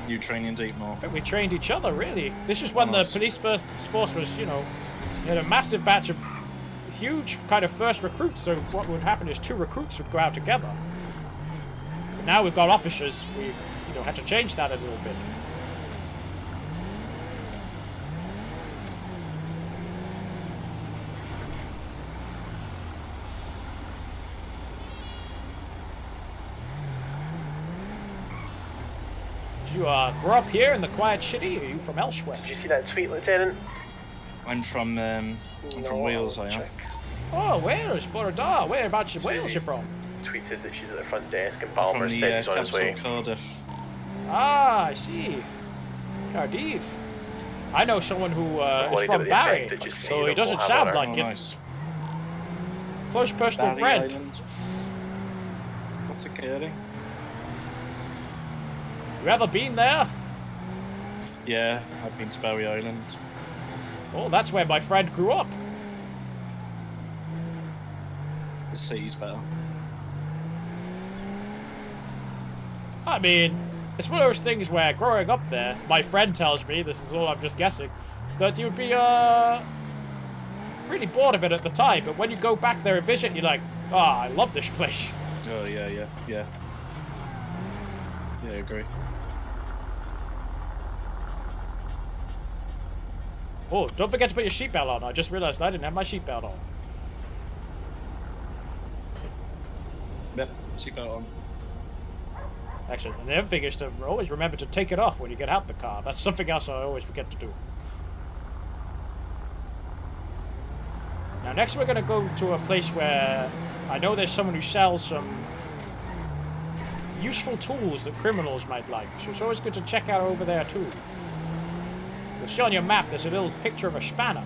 you training Deepmore? I think we trained each other, really. This is when the police force was, you know, they had a massive batch of huge kind of first recruits, so what would happen is 2 recruits would go out together. But now we've got officers, we, you know, had to change that a little bit. Did you grow up here in the quiet city, or are you from elsewhere? Did you see that tweet, Lieutenant? I'm from Wales, I am. Oh, Wales, Bordeaux. Whereabouts in Wales you from? Tweeted that she's at the front desk and Palmer From said the he's on his way. capital, Cardiff. Ah, I see. Cardiff. I know someone who is worried from about the Barry, effect that just so seeing he them doesn't will have sound on her. like Oh, it. nice. Close personal Barry friend. Island. What's occurring? You ever been there? Yeah, I've been to Barry Island. Oh, that's where my friend grew up. The city's better. I mean, it's one of those things where growing up there, my friend tells me, this is all I'm just guessing, that you'd be really bored of it at the time, but when you go back there and visit, you're like, ah, I love this place. Oh yeah, yeah, yeah. Yeah, I agree. Oh, don't forget to put your seatbelt on. I just realized I didn't have my seatbelt on. Yep, seatbelt on. Actually, and the other thing is to always remember to take it off when you get out the car. That's something else I always forget to do. Now, next we're going to go to a place where I know there's someone who sells some useful tools that criminals might like. So it's always good to check out over there, too. You'll see on your map there's a little picture of a spanner.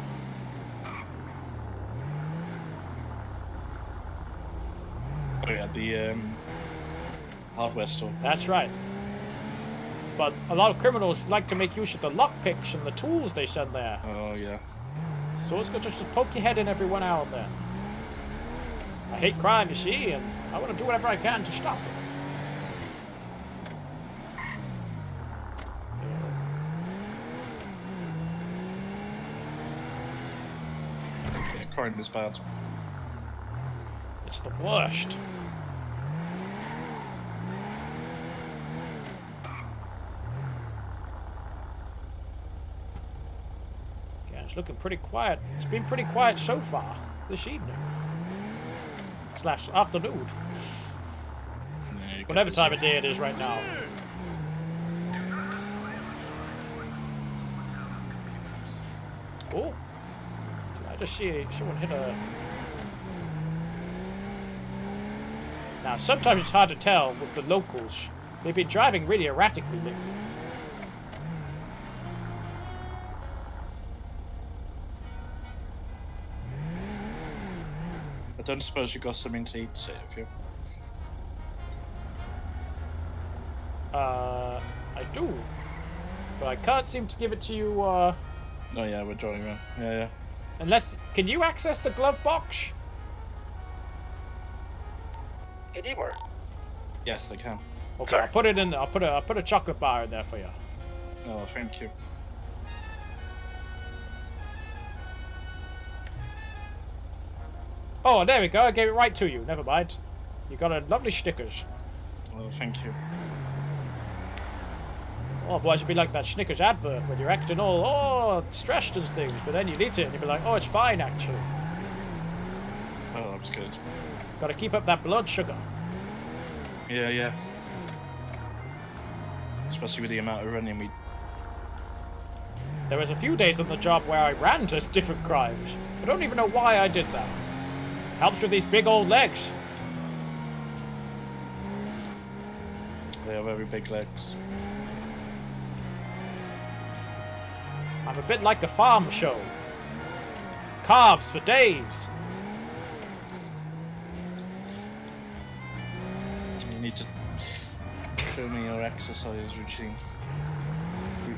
Oh yeah, the hardware store. That's right. But a lot of criminals like to make use of the lockpicks and the tools they send there. Oh yeah. So it's good to just poke your head in every now and then. I hate crime, you see, and I want to do whatever I can to stop it. Yeah, crime is bad. It's the worst. Yeah, it's looking pretty quiet. It's been pretty quiet so far this evening. / afternoon. Yeah, Whatever time of day it is right now. Oh. Did I just see someone hit a... Now, sometimes it's hard to tell with the locals. They've been driving really erratically lately. I don't suppose you got something to eat, have you? I do. But I can't seem to give it to you, Oh yeah, we're driving around. Yeah, yeah. Unless... Can you access the glove box? It did work. Yes, I can. Okay, I'll put it in. I'll put a chocolate bar in there for you. Oh, thank you. Oh, there we go. I gave it right to you. Never mind. You got a lovely stickers. Well, thank you. Oh, otherwise you'd be like that Snickers advert when you're acting all stressed and things, but then you'd eat it and you'd be like, oh, it's fine actually. Oh, that was good. Got to keep up that blood sugar. Yeah. Especially with the amount of running we... There was a few days on the job where I ran to different crimes. I don't even know why I did that. Helps with these big old legs. They have very big legs. I'm a bit like a farm show. Calves for days. You need to show me your exercise routine.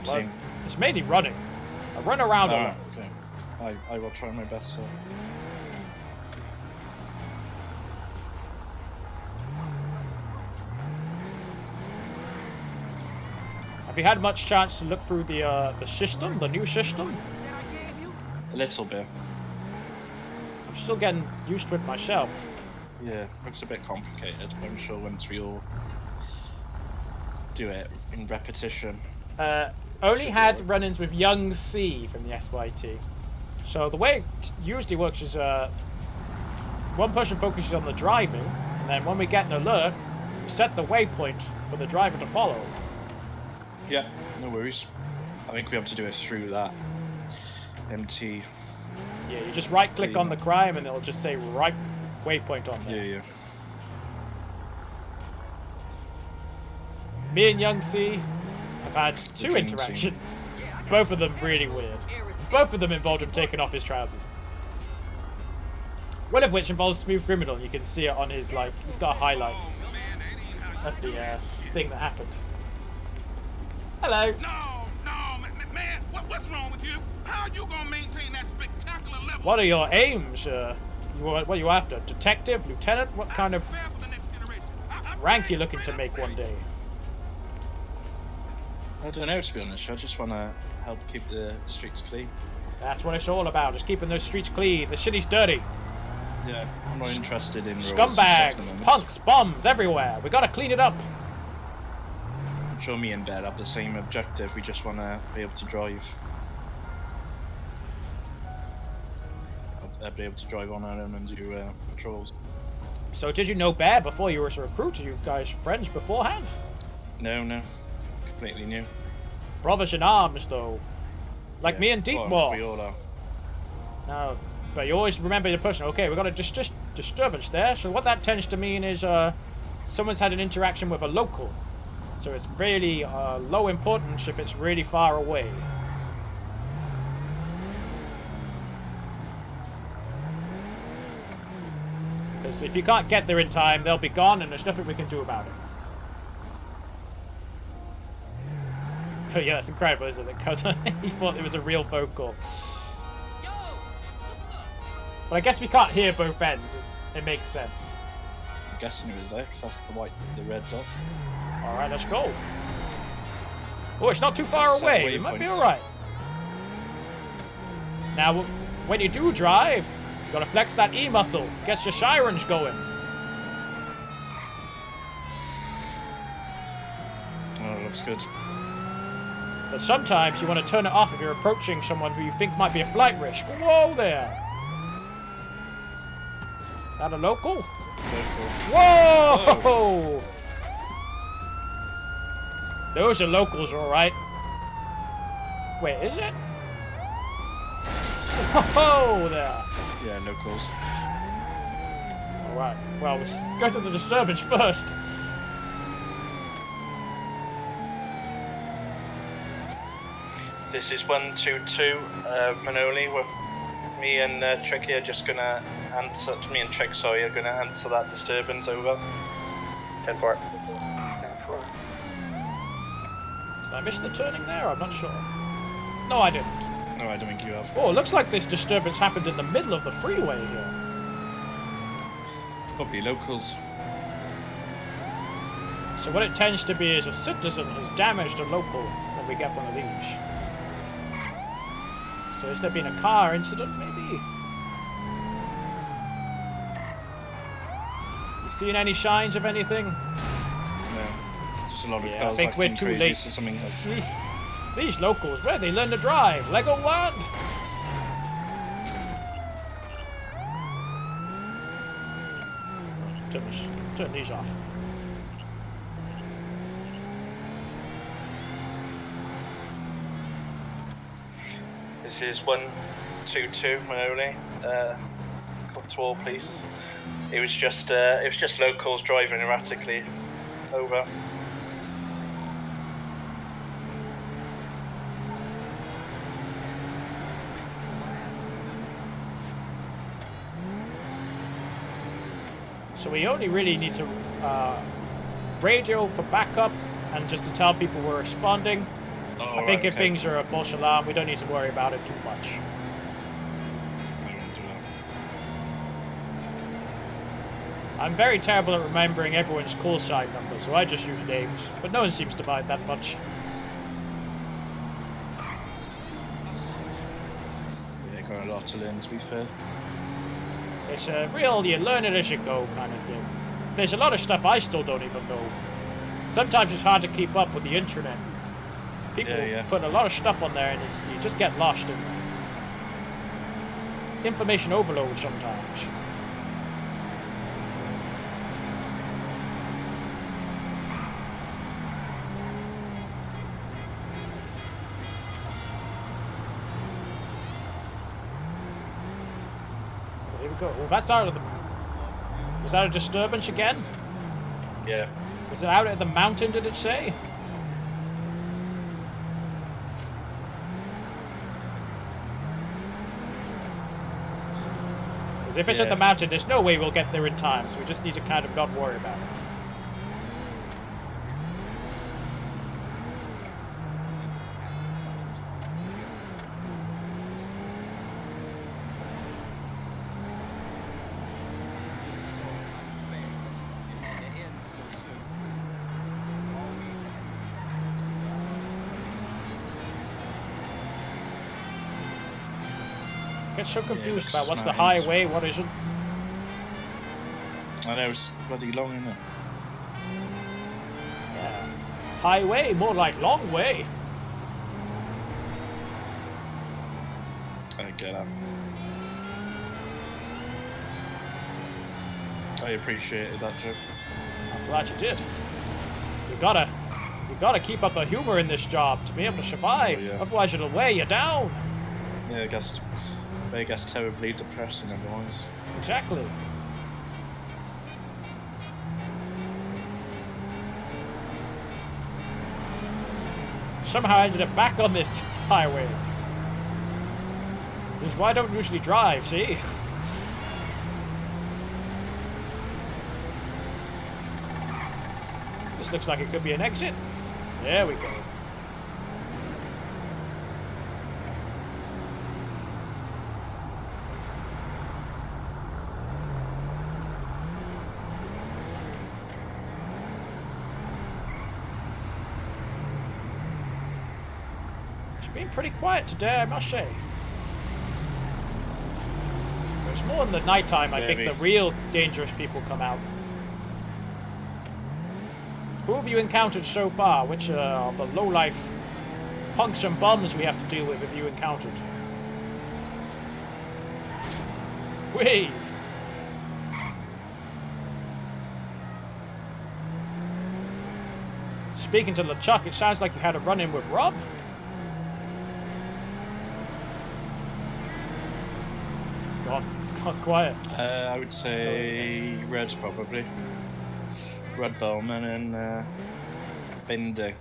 Well, it's mainly running. I run around a lot. Okay. I will try my best, sir. Have you had much chance to look through the system, the new system? A little bit. I'm still getting used to it myself. Yeah, looks a bit complicated, but I'm sure once we all do it in repetition. Only had run-ins with Young C from the SYT. So the way it usually works is one person focuses on the driving, and then when we get an alert, we set the waypoint for the driver to follow. Yeah, no worries. I think we have to do it through that MT. Yeah, you just right-click on the crime and it'll just say right waypoint on there. Yeah. Me and Young C have had two interactions. Both of them really weird. Both of them involved him taking off his trousers. One of which involves Smooth Criminal. You can see it on his, like, he's got a highlight of the thing that happened. Hello. No, man, what's wrong with you? How are you gonna maintain that spectacular level? What are your aims? What are you after? Detective? Lieutenant? What kind of rank you looking to make one day? I don't know, to be honest. I just want to help keep the streets clean. That's what it's all about, just keeping those streets clean. The city's dirty. Yeah, I'm not interested in roles Scumbags, punks, bums everywhere. We gotta clean it up. I'm sure me and Dad have the same objective. We just want to be able to drive. Be able to drive on our own and do patrols. So did you know Bear before you were a recruit? Are you guys friends beforehand? No. Completely new. Brothers in arms, though. Like me and Deepmore. Well, we all are. No, but you always remember your person. Okay, we got a disturbance there. So what that tends to mean is someone's had an interaction with a local. So it's really low importance if it's really far away. Because if you can't get there in time, they'll be gone and there's nothing we can do about it. Oh yeah, that's incredible, isn't it? He thought it was a real phone call. But I guess we can't hear both ends. It makes sense. I'm guessing it was there, because that's the red dot. Alright, let's go. Oh, it's not too far away. It might be alright. Now, when you do drive, you gotta flex that E muscle. Gets your sirens going. Oh, it looks good. But sometimes you want to turn it off if you're approaching someone who you think might be a flight risk. Whoa there! That a local? Whoa! Whoa. Those are locals, alright. Wait, is it? Whoa there! Yeah, locals. Alright, well, let's go to the disturbance first. This is 122, Manoli. Me and Tricky are just gonna answer. Me and Trick, sorry, are gonna answer that disturbance. Over. 10-4. Did I miss the turning there? I'm not sure. No, I didn't. No, I don't think you have. Oh, it looks like this disturbance happened in the middle of the freeway here. Probably locals. So what it tends to be is a citizen has damaged a local when we get one of these. So has there been a car incident, maybe? seen any signs of anything? No. Just a lot of Yeah, I cars think we're acting too crazy, late. so something else. These locals, where they learn to drive? Legoland? Turn these off. This is 122 Manoli. Cotswold, please. It was just locals driving erratically. Over. So we only really need to radio for backup and just to tell people we're responding. Oh, I think right, if okay. things are a false alarm, we don't need to worry about it too much. I'm very terrible at remembering everyone's call sign number, so I just use names, but no one seems to mind that much. Yeah, got a lot to learn, to be fair. It's a real, you learn it as you go kind of thing. There's a lot of stuff I still don't even know. Sometimes it's hard to keep up with the internet. People put a lot of stuff on there and you just get lost in information overload sometimes. Here we go. Oh, that's out of the... Was that a disturbance again? Yeah. Was it out at the mountain, did it say? Because if it's at the mountain, there's no way we'll get there in time, so we just need to kind of not worry about it. Get so confused about what's the highway, what isn't. I know, it's bloody long, isn't it? Yeah. Highway, more like long way. I get that. I appreciated that joke. I'm glad you did. You gotta keep up the humor in this job to be able to survive. Oh, yeah. Otherwise it'll weigh you down. Yeah, I guess terribly depressing otherwise. Exactly. Somehow I ended up back on this highway. This is why I don't usually drive, see? This looks like it could be an exit. There we go. Been pretty quiet today, I must say. It's more in the nighttime, I think, the real dangerous people come out. Who have you encountered so far? Which are the low-life punks and bums we have to deal with have you encountered? Whee! Speaking to LeChuck, it sounds like you had a run-in with Rob. It's gone quiet. I would say Red, probably. Red Bowman and Binder.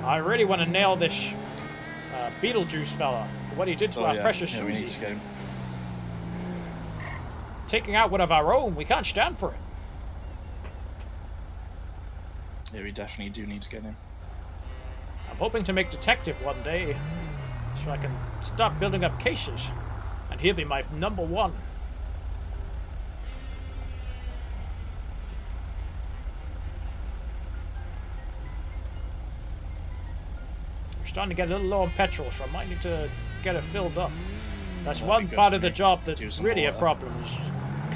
I really want to nail this Beetlejuice fella for what he did to our precious yeah, we need Susie. to get him. Taking out one of our own, we can't stand for it. Yeah, we definitely do need to get him. I'm hoping to make detective one day, so I can start building up cases, and he'll be my number one. I'm starting to get a little low on petrol, so I might need to get it filled up. That's one part of the job that's really a problem, is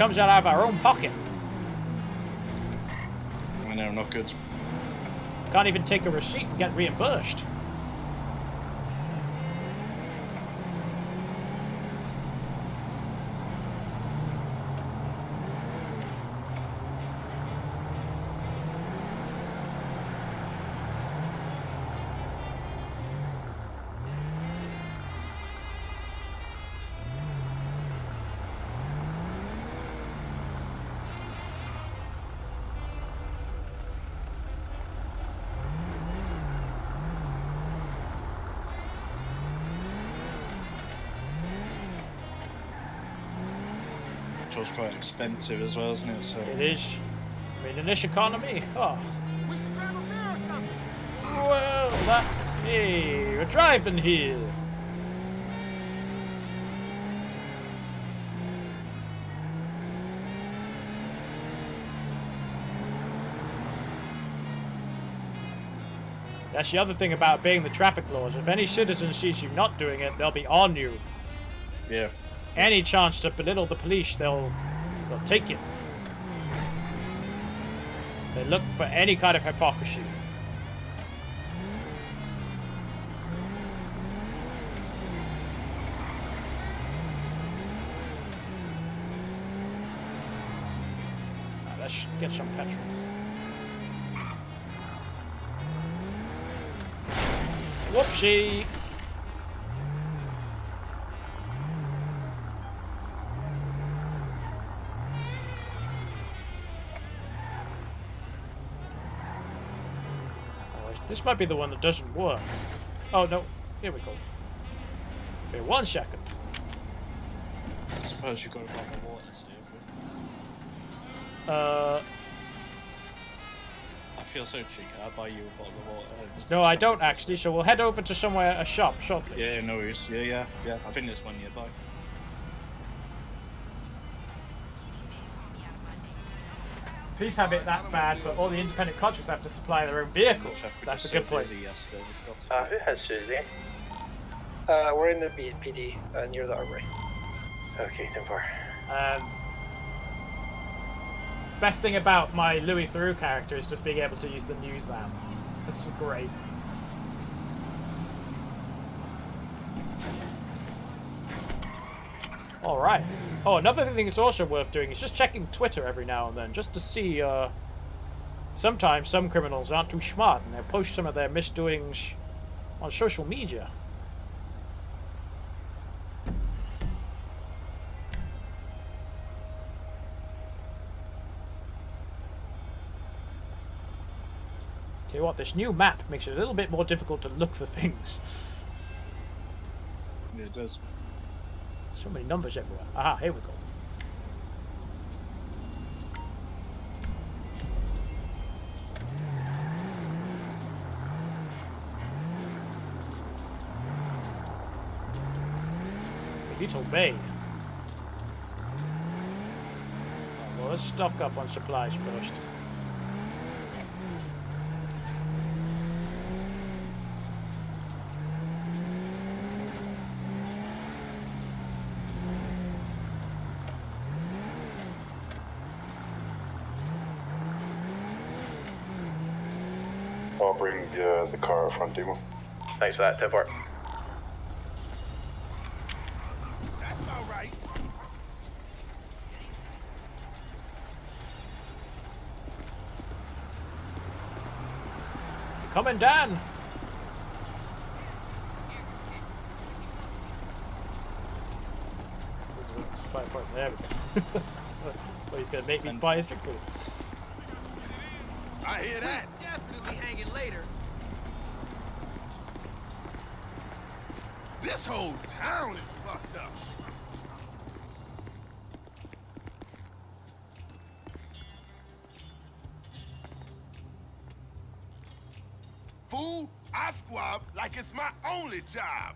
comes out of our own pocket. I know, not good. Can't even take a receipt and get reimbursed. Which was quite expensive as well, isn't it? So It is. I mean, in this economy, oh. Well, that. Hey, we're driving here. That's the other thing about obeying the traffic laws. If any citizen sees you not doing it, they'll be on you. yeah. Any chance to belittle the police, they'll take it. They look for any kind of hypocrisy. Let's get some petrol. Whoopsie! This might be the one that doesn't work. Oh no, here we go. Okay, 1 second. I suppose you've got to buy the water, I feel so cheeky. I'll buy you a bottle of water. No, I don't actually, so we'll head over to somewhere, a shop, shortly. Yeah, no worries. Yeah. I think there's one nearby. Police have it that bad, but all the independent contractors have to supply their own vehicles. That's a good point. Who has Susie? We're in the PD near the armory. Okay, 10-4. Best thing about my Louis Theroux character is just being able to use the news van. This is great. Alright. Oh, another thing that's also worth doing is just checking Twitter every now and then, just to see, sometimes some criminals aren't too smart and they post some of their misdoings on social media. Tell you what, this new map makes it a little bit more difficult to look for things. Yeah, it does. So many numbers everywhere. Aha, here we go. Little Bay. Well, let's stock up on supplies first. I'll bring the car up front, Demo. Thanks for that, 10-4. Coming down. There we go. Well, he's gonna make me buy his drink. I hear that. We're definitely hanging later. This whole town is fucked up. Fool, I squab like it's my only job.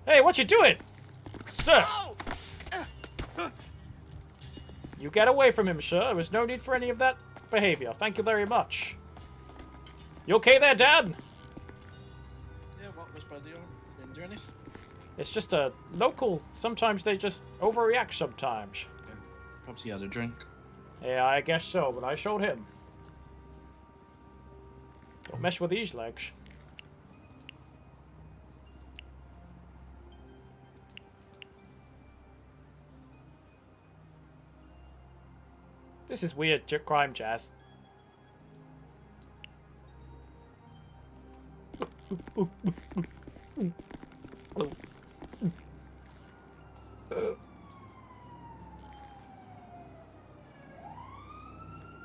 Hey, what you doing? Sir! You get away from him, sir. There was no need for any of that behavior. Thank you very much. You okay there, Dad? Yeah, what was Brady on? Didn't do anything? It's just a local. Sometimes they just overreact sometimes. Perhaps he had a drink. Yeah, I guess so, but I showed him. Don't mess with these legs. This is weird crime jazz.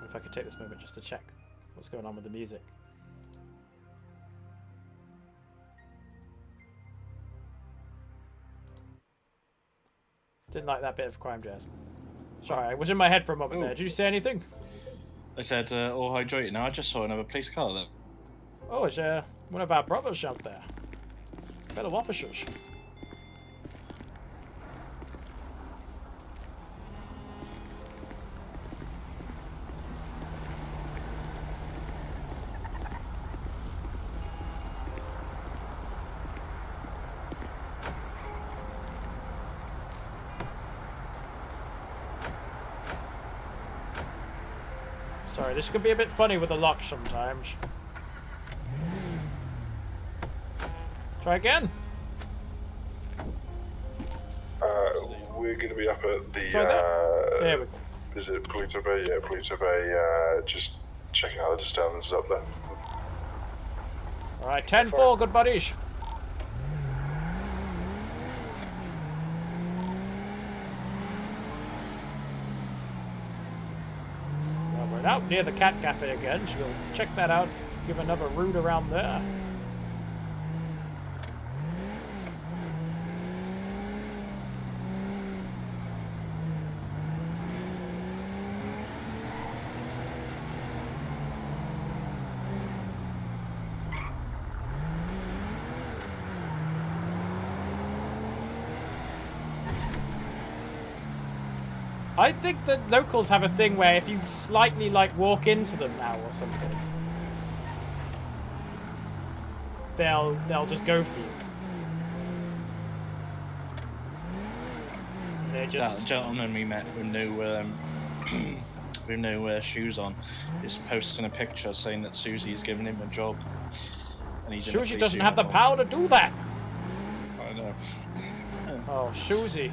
If I could take this moment just to check what's going on with the music. Didn't like that bit of crime jazz. Sorry, I was in my head for a moment there. Did you say anything? I said, all hydrated. Now I just saw another police car there. Oh, it's one of our brothers out there. Fellow officers. Sorry, this could be a bit funny with the lock sometimes. Try again. We're going to be up at the. There we go. Is it Polito Bay? Yeah, Polito Bay. Just checking out the disturbances up there. Alright, 10-4, good buddies. Well, we're out near the Cat Cafe again, so we'll check that out, give another route around there. I think that locals have a thing where if you slightly like walk into them now or something, they'll just go for you. They're just That gentleman we met with no shoes on is posting a picture saying that Susie's giving him a job. And he's in a Susie police doesn't have the uniform. power to do that. I know. Oh, Susie.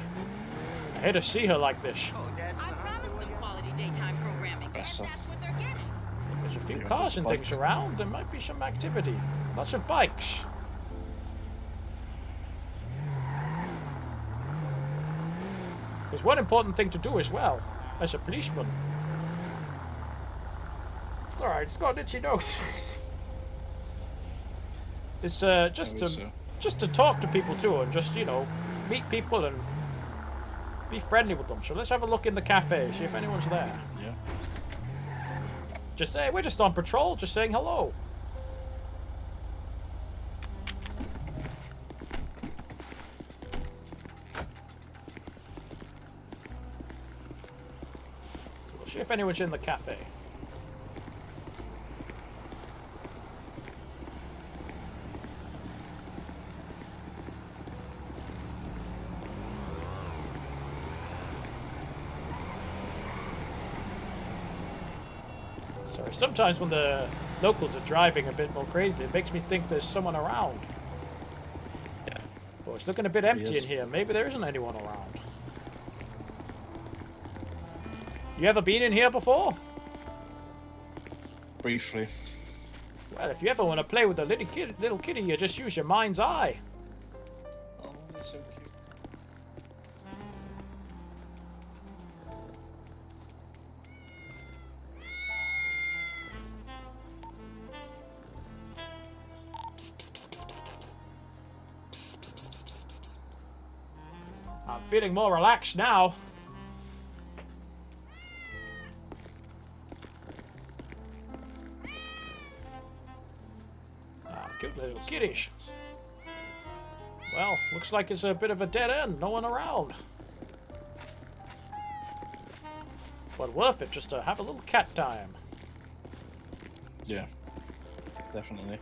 I hate to see her like this. I promised them quality daytime programming, and that's what they're getting. There's a few cars and things around. There might be some activity. Lots of bikes. There's one important thing to do as well, as a policeman. It's alright, it's got an itchy nose. It's just to talk to people too, and just, you know, meet people and be friendly with them. So let's have a look in the cafe, see if anyone's there. Yeah. Just say, we're just on patrol, just saying hello. So we'll see if anyone's in the cafe. Sorry, sometimes when the locals are driving a bit more crazily, it makes me think there's someone around. Yeah. Well, it's looking a bit empty in here. Maybe there isn't anyone around. You ever been in here before? Briefly. Well, if you ever want to play with a little kitty, you just use your mind's eye. Oh, that's so cute. I'm feeling more relaxed now. Ah, cute little kitties. Well, looks like it's a bit of a dead end. No one around. But worth it just to have a little cat time. Yeah. Definitely.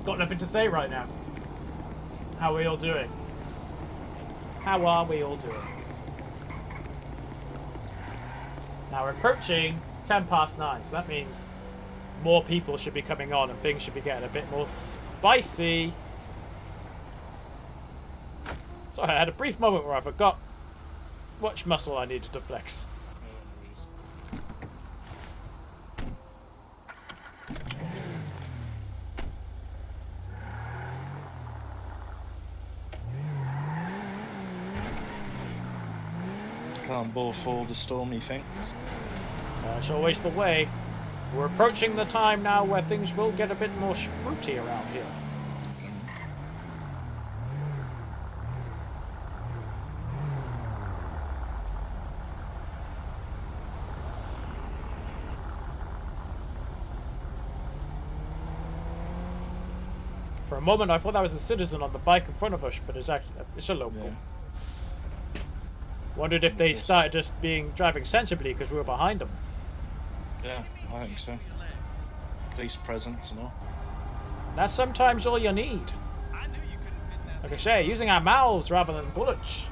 got nothing to say right now. How are we all doing? How are we all doing? Now we're approaching 9:10, so that means more people should be coming on and things should be getting a bit more spicy. So I had a brief moment where I forgot which muscle I needed to flex. Can't bore for the stormy things. That's always the way. We're approaching the time now where things will get a bit more fruity around here. For a moment, I thought that was a citizen on the bike in front of us, but it's actually a local. Yeah. Wondered if they started just driving sensibly because we were behind them. Yeah, I think so. Police presence and all. That's sometimes all you need. Like I say, using our mouths rather than bullets.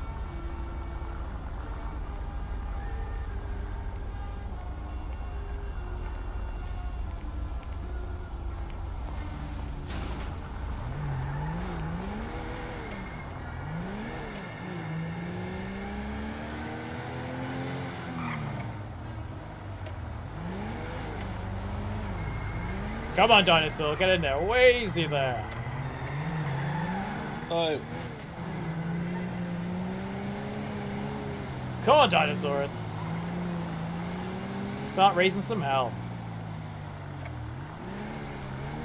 Come on, dinosaur, get in there. Way easy there. Oh. Come on, Dinosaurus. Start raising some hell.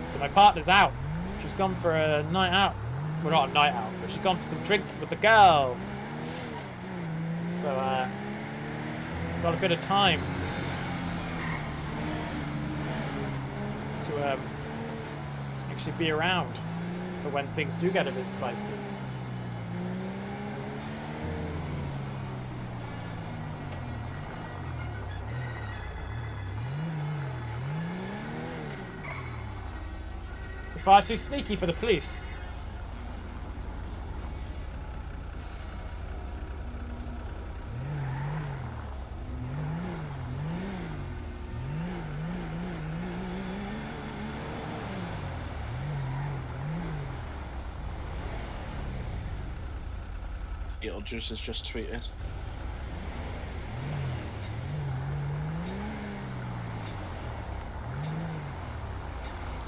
So my partner's out. She's gone for a night out. Well, not a night out, but she's gone for some drink with the girls. So, got a bit of time to actually be around for when things do get a bit spicy. You're far too sneaky for the police. Beetlejuice has just tweeted.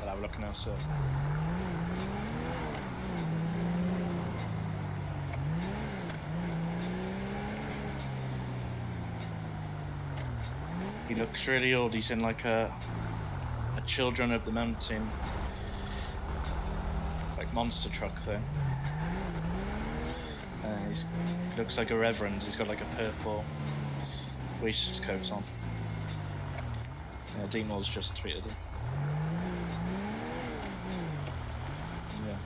I'll have a look now, sir. He looks really old. He's in like a Children of the Mountain, like monster truck thing. He looks like a reverend. He's got like a purple waistcoat on. Yeah, Demon's just tweeted him. Yeah.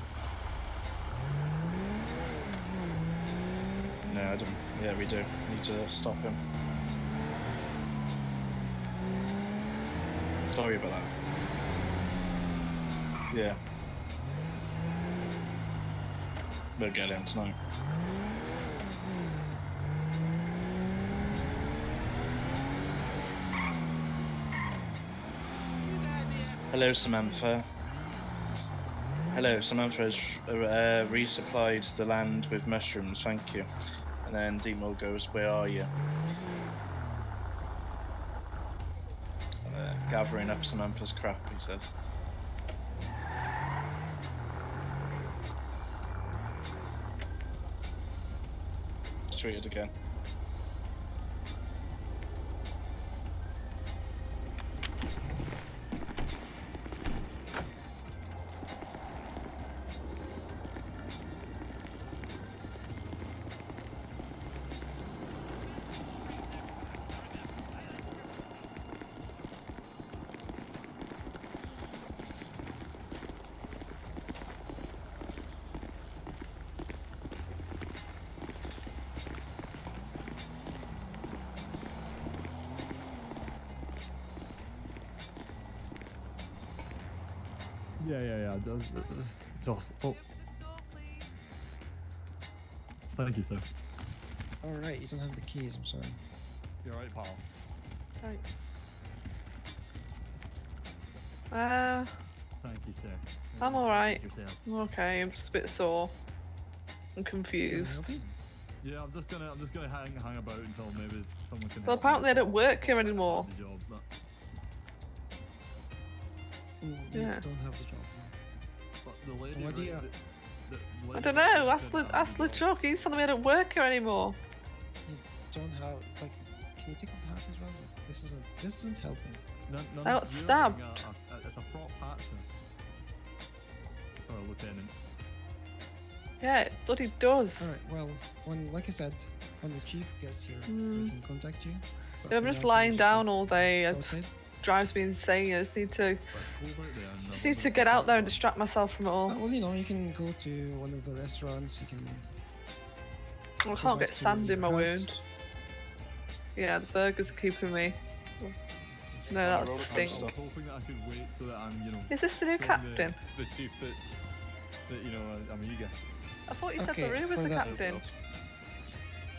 No, I don't. Yeah, we do. We need to stop him. Sorry about that. Yeah. We'll get him tonight. Hello, Samantha. Hello, Samantha has resupplied the land with mushrooms, thank you. And then Demo goes, where are you? Gathering up Samantha's crap, he says. Treated again. Yeah. Oh. Thank you, sir. Alright, you don't have the keys, I'm sorry. You're right, pal. Thanks. Thank you, sir. I'm alright. Yourself. I'm okay. I'm just a bit sore. I'm confused. Yeah, I'm just gonna hang about until maybe someone can. Well, help apparently me I don't work here anymore. the job, but- You Yeah. don't have the job. But the lady. What do you- I lady don't know. that Ask could ask LeChuck. He's telling me I don't work here anymore. You don't have, like, can you take off the hat as well? This isn't helping. No, I got you're stabbed. wearing it's a prop hat, sir. Or a lieutenant. Yeah, it bloody does. Alright, well, like I said, when the chief gets here, Mm. we can contact you. But I'm for just now, lying can you down all day. It outside? just drives me insane. I just need to get out there and distract myself from it all. Well, you know, you can go to one of the restaurants, you can... I go can't back get to sand in my your house. wound. Yeah, the burgers are keeping me. No, that's I was stink. hoping that I could wait so that I'm, Is this the new showing captain? The chief that I'm eager. I thought you said Okay, LaRue was for the that- captain.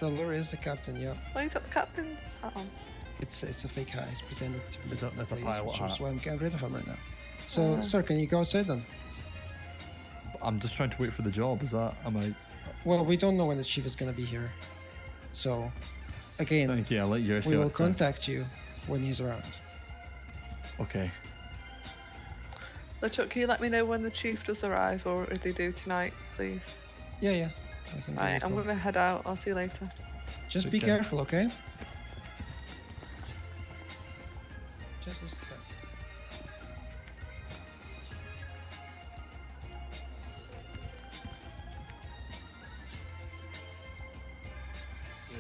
The lure is the captain, yeah. Well, he's got the captain's hat on. It's a fake hat. It's pretended to be. It's a police, pilot which hat. is why I'm getting rid of him right now. So, Ah. sir, can you go outside then? I'm just trying to wait for the job. Am I? Well, we don't know when the chief is going to be here. So, again, Thank you. I'll let you. we will contact you when he's around. Okay. LeChuck, can you let me know when the chief does arrive, or if they do tonight, please? Yeah. I can Right, I'm go. gonna head out. I'll see you later. Just be Okay. careful, okay? Just a sec. Yeah.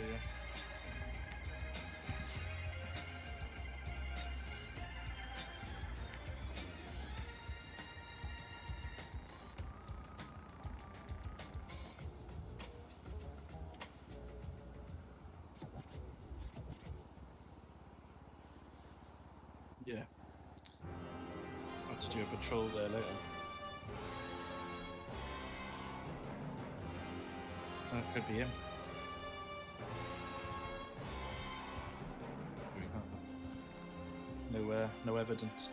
Yeah. I'll have to do a patrol there later. That could be him. No evidence.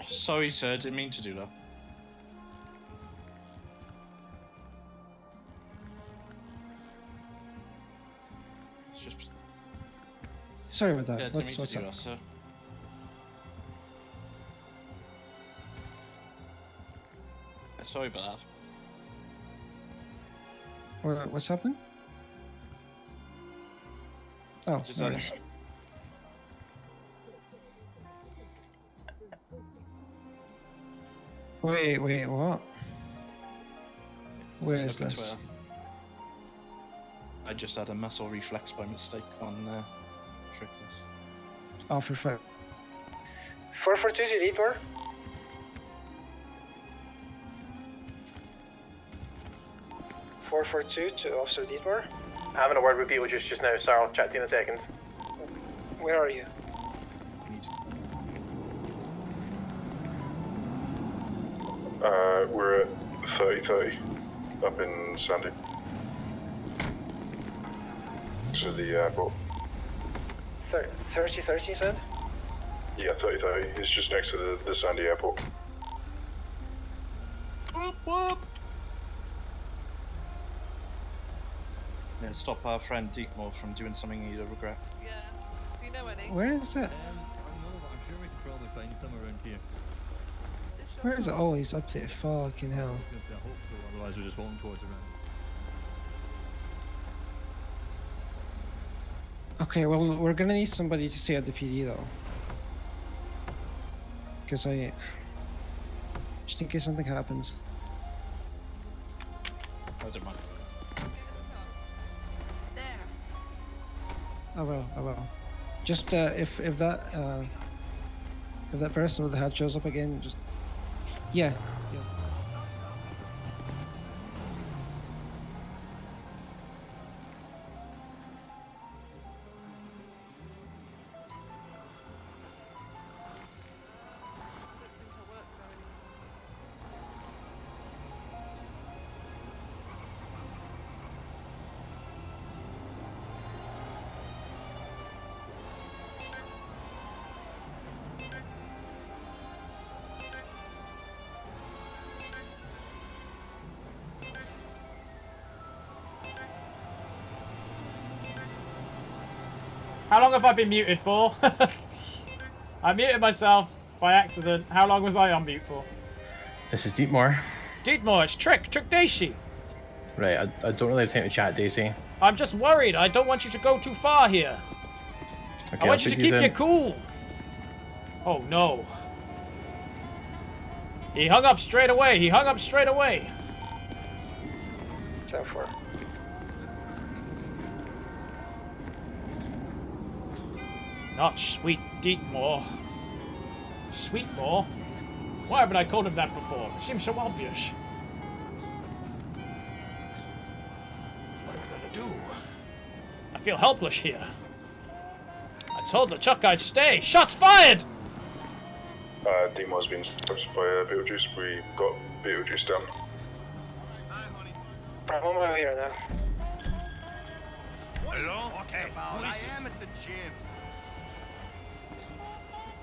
Sorry, sir. Didn't mean to do that. It's just. Sorry about that. Yeah, didn't mean What's to do up? that, sir. Sorry about that. What's happening? Oh, Just there had- it is. Wait, what? Where is Look at this? Twitter. I just had a muscle reflex by mistake on Trickless. Oh, for fuck. 442 to Deeper. to Officer Dietmar. Having a word with Beetlejuice just now, sir. I'll chat to you in a second. Where are you? We're at 3030 up in Sandy. To the airport. 3030, you said? Yeah, 3030. It's just next to the Sandy airport. Whoop whoop! Yeah, stop our friend Deekmore from doing something he'd regret. Yeah. Do you know any? Where is it? I know, but I'm sure we could probably find some around here. Where is it? Oh, he's up there. Fucking hell. I hope so, otherwise we're just walking towards around. Okay, well, we're gonna need somebody to stay at the PD though. Because just in case something happens. I don't mind. I will. Just if that person with the hat shows up again, just yeah. How long have I been muted for? I muted myself by accident. How long was I on mute for? This is Deepmore. Deepmore, it's Trick Daisy. Right, I don't really have time to chat, Daisy. I'm just worried. I don't want you to go too far here. Okay, I want you to keep in. you cool. Oh no. He hung up straight away. He hung up straight away. 10-4. Not Sweet Deepmore. Sweetmore? Why haven't I called him that before? It seems so obvious. What am I gonna do? I feel helpless here. I told LeChuck I'd stay. Shots fired! Deemore's been stopped by Beetlejuice. We got Beetlejuice down. I'm on my way here now. Hello? Okay, I am at the gym.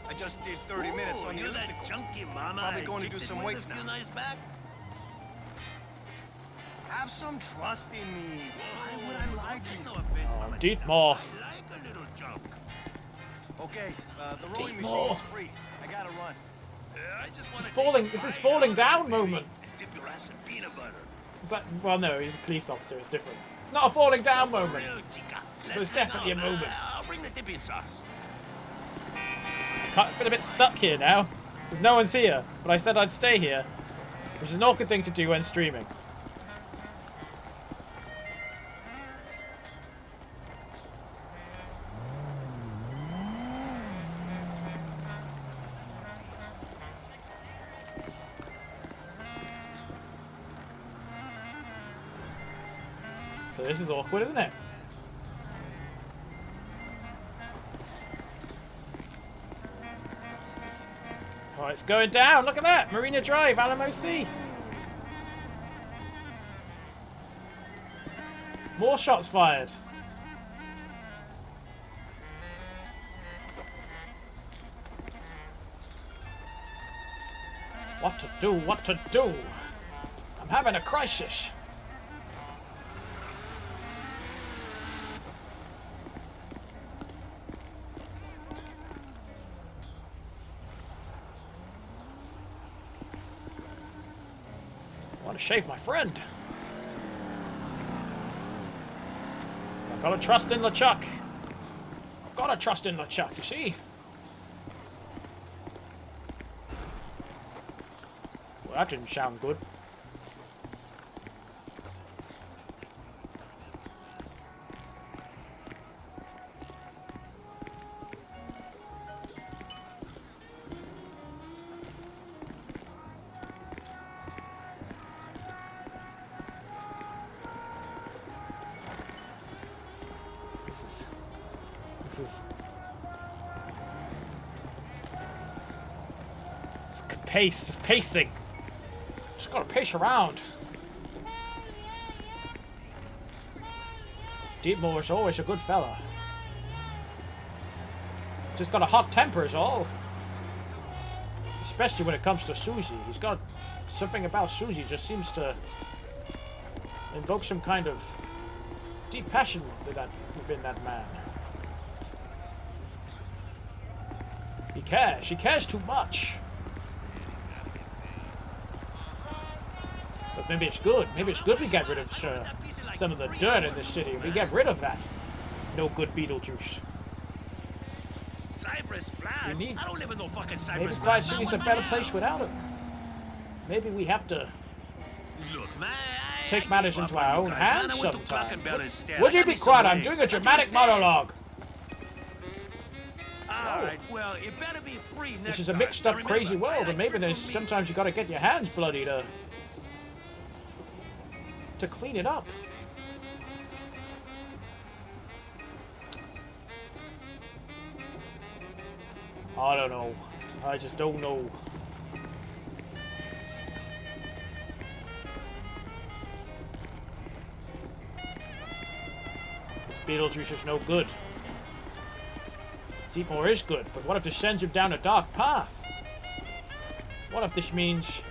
I just did 30 minutes on the elliptical. Chunky mama. Probably going to do some weights now. Nice back. Have some trust in me. Why would I lie to you? No offense, mama. Deepmore. Like a little junk. Okay, the rowing Deepmore. machine's free. I gotta run. I just want It's falling. This is falling down moment. dip your ass in peanut butter. Is that? Well, no. He's a police officer. It's different. It's not a falling down moment. But it's definitely a moment. I'll bring the dipping sauce. I feel a bit stuck here now, because no one's here, but I said I'd stay here, which is an awkward thing to do when streaming. So this is awkward, isn't it? Oh, it's going down. Look at that. Marina Drive, Alamo Sea. More shots fired. What to do? What to do? I'm having a crisis. I want to shave my friend. I've got to trust in LeChuck. I've got to trust in LeChuck, you see? Well, that didn't sound good. Pace, just pacing. Just gotta pace around. Deepmore is always a good fella. Just got a hot temper is all. Especially when it comes to Susie. He's got something about Susie just seems to invoke some kind of deep passion within that man. He cares. She cares too much. But maybe it's good. Maybe it's good we get rid of some of the dirt in the city. We get rid of that. No good Beetlejuice. Cypress Flat? I don't live in no fucking Cypress Maybe Flat. Quiet City's a better place without him. Maybe we have to take matters into our own hands sometimes. Would you be quiet? I'm doing a dramatic monologue. Alright, well, it better be free next This is a time. mixed up, Now crazy remember, world, and maybe there's sometimes you gotta get your hands bloody to clean it up. I don't know. I just don't know. This Beetlejuice is no good. Deepmore is good, but what if this sends him down a dark path? What if this means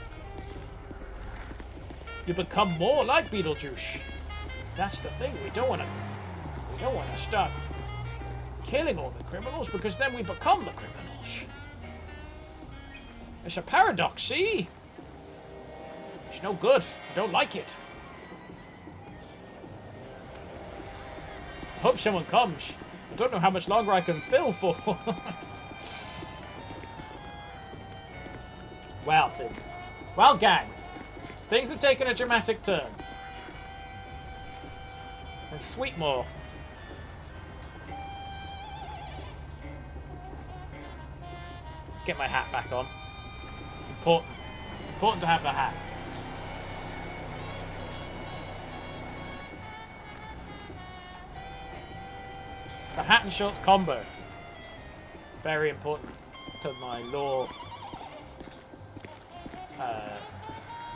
you become more like Beetlejuice? That's the thing. We don't want to start killing all the criminals because then we become the criminals. It's a paradox, see? It's no good. I don't like it. I hope someone comes. I don't know how much longer I can fill for. Well, gang. Things have taken a dramatic turn. And Sweetmore. Let's get my hat back on. Important. Important to have the hat. The hat and shorts combo. Very important to my law.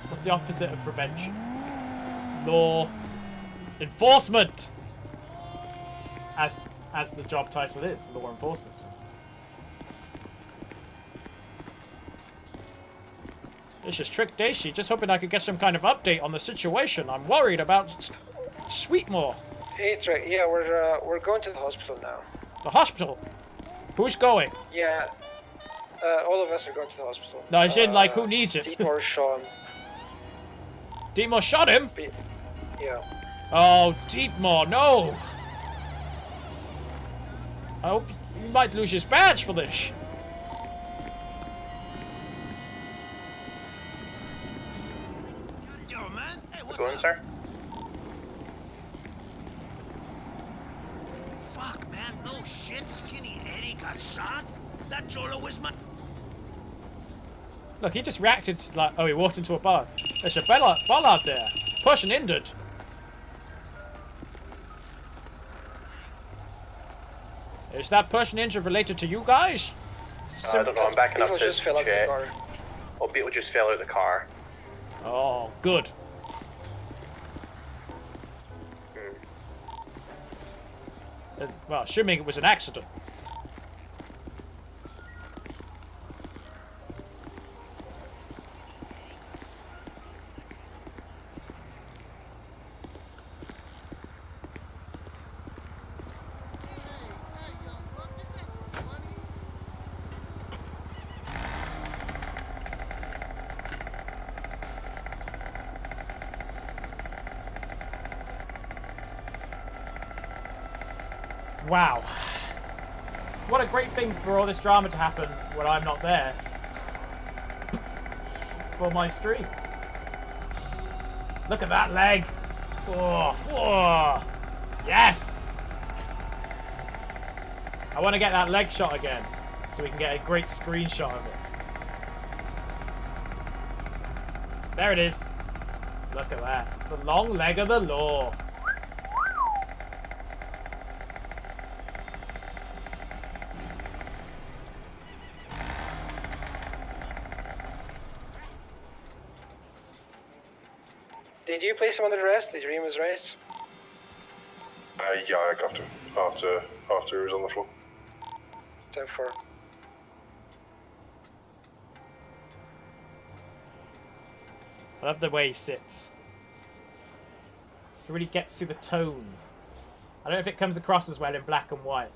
What's the opposite of prevention? Law enforcement. As the job title is, law enforcement. It's just Trick Daisy, just hoping I could get some kind of update on the situation. I'm worried about Sweetmore. Hey, Trick. Yeah, we're going to the hospital now. The hospital? Who's going? Yeah. All of us are going to the hospital. No, as in, like, who needs it? Deepmore shot him. Deepmore shot him? Yeah. Oh, Deepmore, no! I hope you might lose his badge for this. Yo, man. Hey, what's Going, up? sir? Fuck, man. No shit. Skinny Eddie got shot? That Cholo was my... Look, he just reacted to, like, oh, he walked into a bar. There's a bollard there. Person injured. Is that person injured related to you guys? I don't know, I'm backing up Beetle to just fell out of the check. car. Oh, Beetle just fell out of the car. Oh, good. Well, assuming it was an accident. Wow. What a great thing for all this drama to happen when I'm not there. For my stream. Look at that leg. Oh, oh. Yes. I want to get that leg shot again so we can get a great screenshot of it. There it is. Look at that. The long leg of the law. Did you place him under arrest? Did you read him his rights? Yeah, I got him after he was on the floor. 10-4. I love the way he sits. You can really get to see the tone. I don't know if it comes across as well in black and white.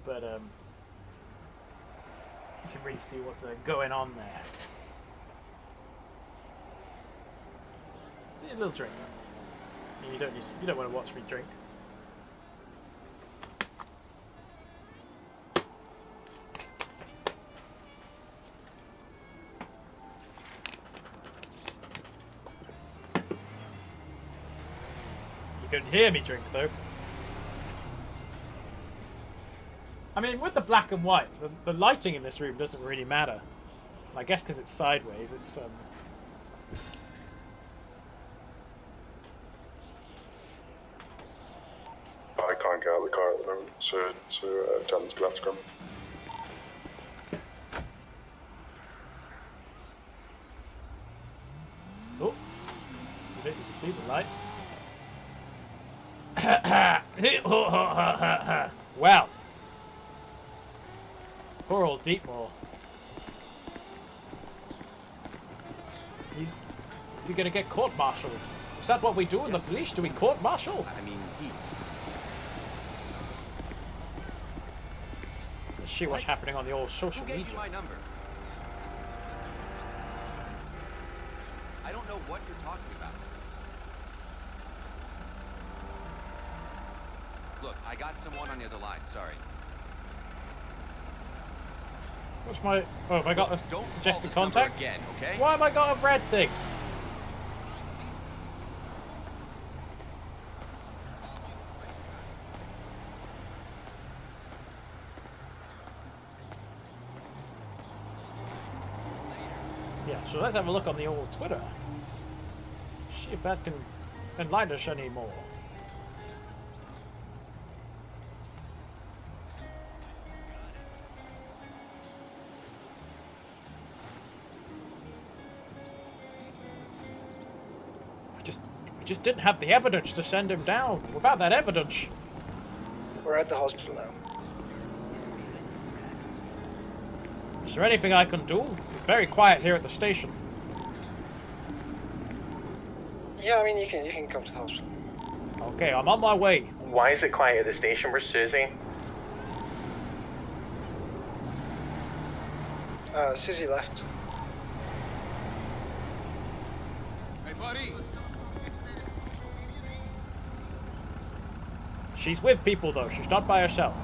But, you can really see what's going on there. See a little drink. I mean, you don't want to watch me drink. You couldn't hear me drink though. I mean, with the black and white, the lighting in this room doesn't really matter. I guess because it's sideways, it's I can't get out of the car at the moment, so tell them to go out to scrum. Oh, you don't need to see the light. Well, poor old Deepmore. Is he going to get court-martialed? Is that what we do in the police? Do we court-martial? I mean, see what's happening on the old social Who gave media. you my number? I don't know what you're talking about. Look, I got someone on the other line. Sorry. What's my... Oh, have I got Look, a don't suggested call this number contact? again, okay? Why have I got a red thing? Yeah, so let's have a look on the old Twitter. See if that can enlighten us anymore. We just didn't have the evidence to send him down. Without that evidence. We're at the hospital now. Is there anything I can do? It's very quiet here at the station. Yeah, I mean you can come to the hospital. Okay, I'm on my way. Why is it quiet at the station? Where's Susie? Susie left. Hey, buddy. She's with people though, she's not by herself.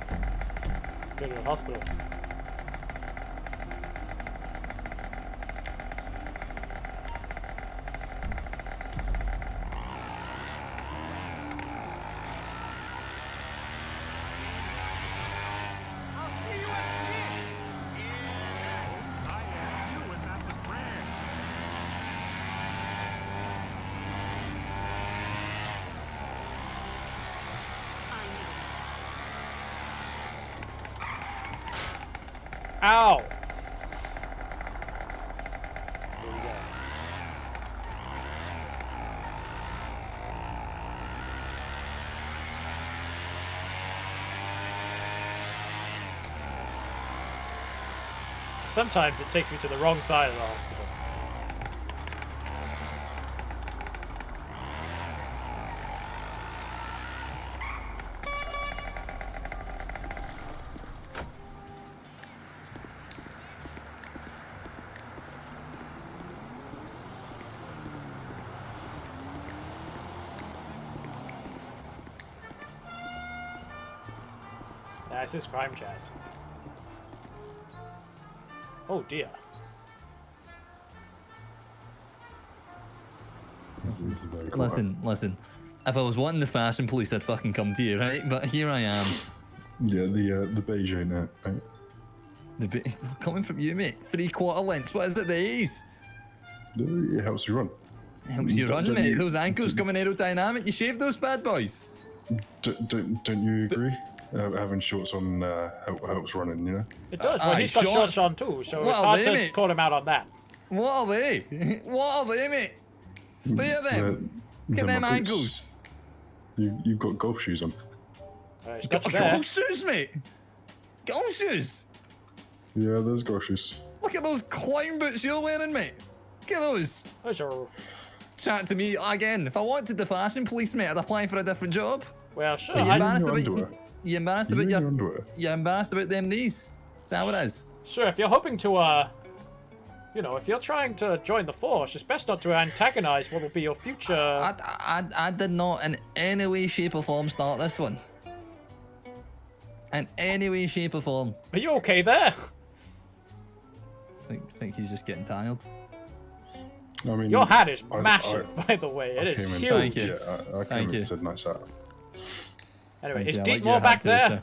Let's go to the hospital. I'll see you at the gym. Yeah, I asked you and that was rare. Ow! Sometimes it takes me to the wrong side of the hospital. Nah, this is crime jazz. Oh dear. Listen. If I was wanting the fashion police, I'd fucking come to you, right? But here I am. Yeah, the beige ain't it, right? Coming from you, mate. 3/4 lengths. What is it, the A's? It helps you run. It helps you run, Don't mate. you- Those ankles coming aerodynamic. You shave those bad boys. Don't you agree? Having shorts on helps running, you know? It does, but he's got shorts on too, so What it's are hard they, to mate? call him out on that. What are they? What are they, mate? Stay at them. Look at They're them my boots. ankles. You've got golf shoes on. He's got you there. Golf shoes, mate. Golf shoes. Yeah, there's golf shoes. Look at those clown boots you're wearing, mate. Look at those. Those are... Chat to me again. If I wanted the fashion police, mate, I'd apply for a different job. Well, sure. But I- you embarrassed about You your in your underwear. You're embarrassed about them knees. Is that what it is? Sure, if you're hoping to, you know, if you're trying to join the force, it's best not to antagonize what will be your future... I did not in any way, shape or form start this one. In any way, shape or form. Are you okay there? Think he's just getting tired. I mean, Your hat is I- massive, by the way. It I is came in huge. saying- Yeah, I Thank came in you. and said nice hat. Anyway, Thank is you. I like Deepmore your back hat too, there?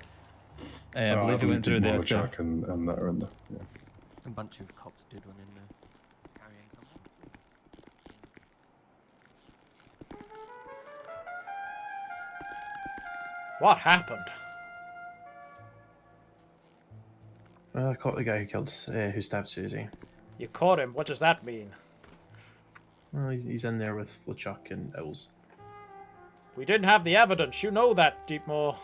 sir. I believe he went through there, sir. Chuck and that are in there. Yeah. A bunch of cops did run in there, carrying someone. What happened? I caught the guy who stabbed Susie. You caught him. What does that mean? Well, he's in there with LeChuck and Ills. We didn't have the evidence. You know that, Deepmore.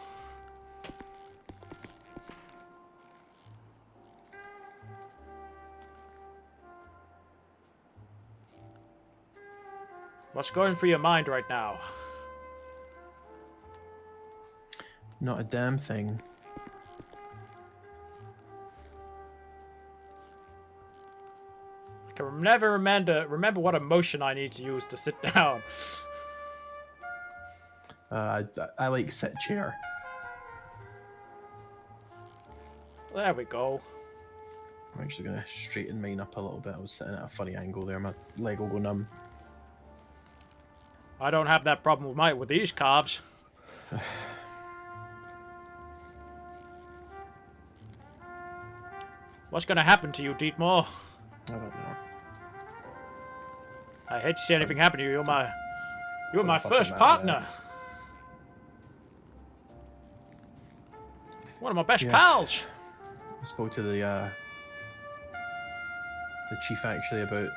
What's going through your mind right now? Not a damn thing. I can never remember what emotion I need to use to sit down. I like sit chair. There we go. I'm actually gonna straighten mine up a little bit. I was sitting at a funny angle there. My leg will go numb. I don't have that problem with these calves. What's gonna happen to you, Dietmar? I don't know. I hate to see anything happen to you. You're my fucking first matter, partner. One of my best pals. I spoke to the chief actually about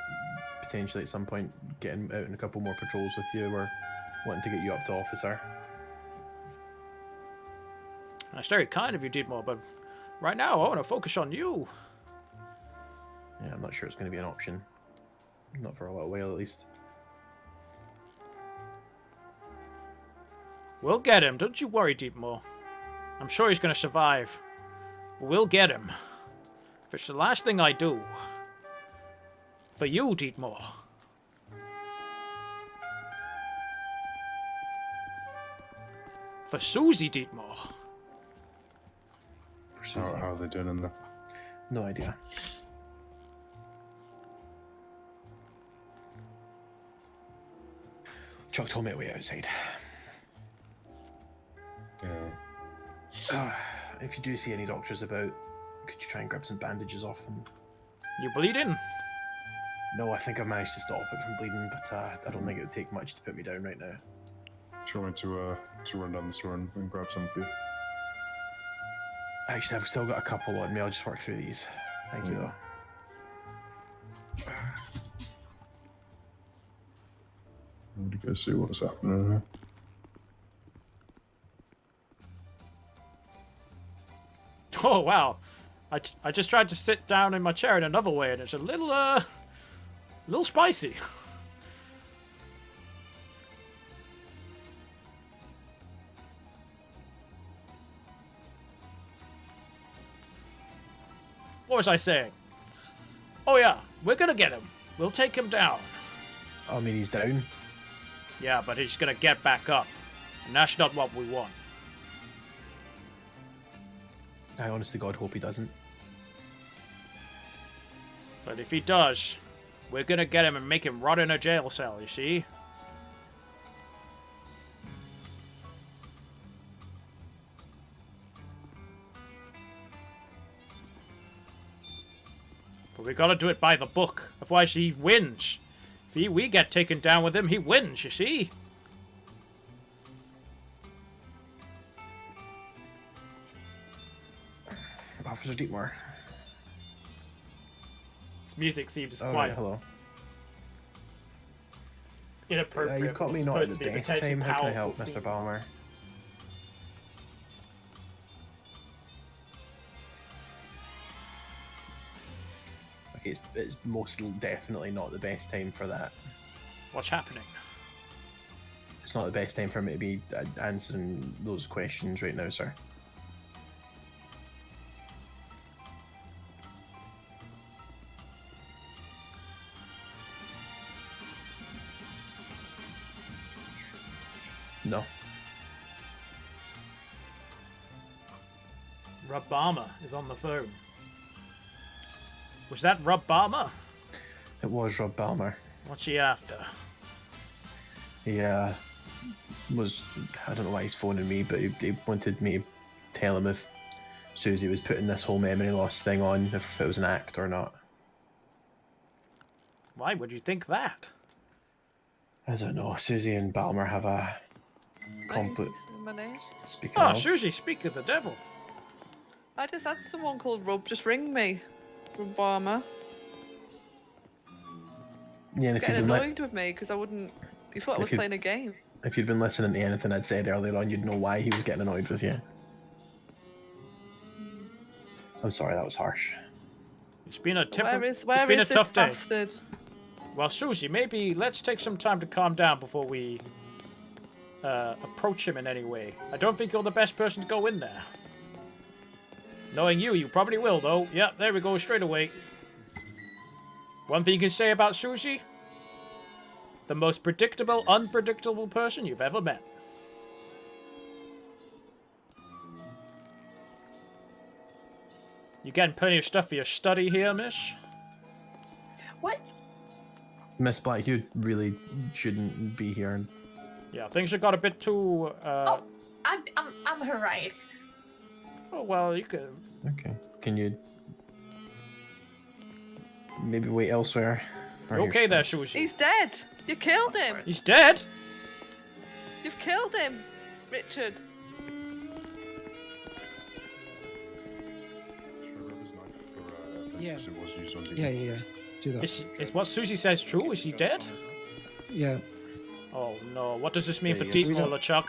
potentially at some point getting out in a couple more patrols with you. We're wanting to get you up to officer. That's very kind of you, Dietmar, but right now I want to focus on you. Yeah, I'm not sure it's going to be an option. Not for a little while, at least. We'll get him. Don't you worry, Dietmar. I'm sure he's going to survive. We'll get him. If it's the last thing I do. For you, Dietmar. For Susie, Dietmar. How are they doing in there? No idea. Chuck told me to wait outside. Yeah. If you do see any doctors about, could you try and grab some bandages off them? You bleeding? No, I think I've managed to stop it from bleeding, but I don't think it would take much to put me down right now. Do you want me to run down the store and grab some for you? Actually, I've still got a couple on me. I'll just work through these. Thank you, though. I'm gonna go see what's happening here. Oh, wow. I just tried to sit down in my chair in another way, and it's a little spicy. What was I saying? Oh yeah, we're gonna get him. We'll take him down. I mean, he's down. Yeah, but he's gonna get back up. And that's not what we want. I honest to God hope he doesn't. But if he does, we're gonna get him and make him rot in a jail cell, you see? But we gotta do it by the book. Otherwise he wins. If we get taken down with him, he wins, you see? Officer Dietmar. This music seems Oh, quite right, hello. inappropriate. You've caught me It's not at supposed the to be a best potentially time. How can I powerful help, Mr. scene. Balmer? Okay, it's most definitely not the best time for that. What's happening? It's not the best time for me to be answering those questions right now, sir. No. Rob Balmer is on the phone. Was that Rob Balmer? It was Rob Balmer. What's he after? He was, I don't know why he's phoning me, but he wanted me to tell him if Susie was putting this whole memory loss thing on, if it was an act or not. Why would you think that? I don't know. Susie and Balmer have a conflict. My name? Speaking Oh, of, Susie, speak of the devil. I just had someone called Rob just ring me from Barmer. yeah, and He's if you'd getting been annoyed with me because I wouldn't. He thought I If was you- playing a game. if you'd been listening to anything I'd said earlier on, you'd know why he was getting annoyed with you. I'm sorry, that was harsh. It's been a Where it's is been a this tough day. bastard? Well, Susie, maybe let's take some time to calm down before we approach him in any way. I don't think you're the best person to go in there. Knowing you, you probably will, though. Yeah, there we go, straight away. One thing you can say about Susie? The most predictable, unpredictable person you've ever met. You getting plenty of stuff for your study here, miss? What? Miss Black, you really shouldn't be here. Yeah, things have got a bit too. I'm her ride. Oh well, you could. Okay. Can you maybe wait elsewhere? Or Okay there, Susie. He's dead. You killed him. He's dead? You've killed him, Richard. Yeah. It was used on Yeah. Do that. Is what Susie says true? Is he dead? Yeah. Oh no, what does this mean Yeah, for yes. We Deep don't- LeChuck?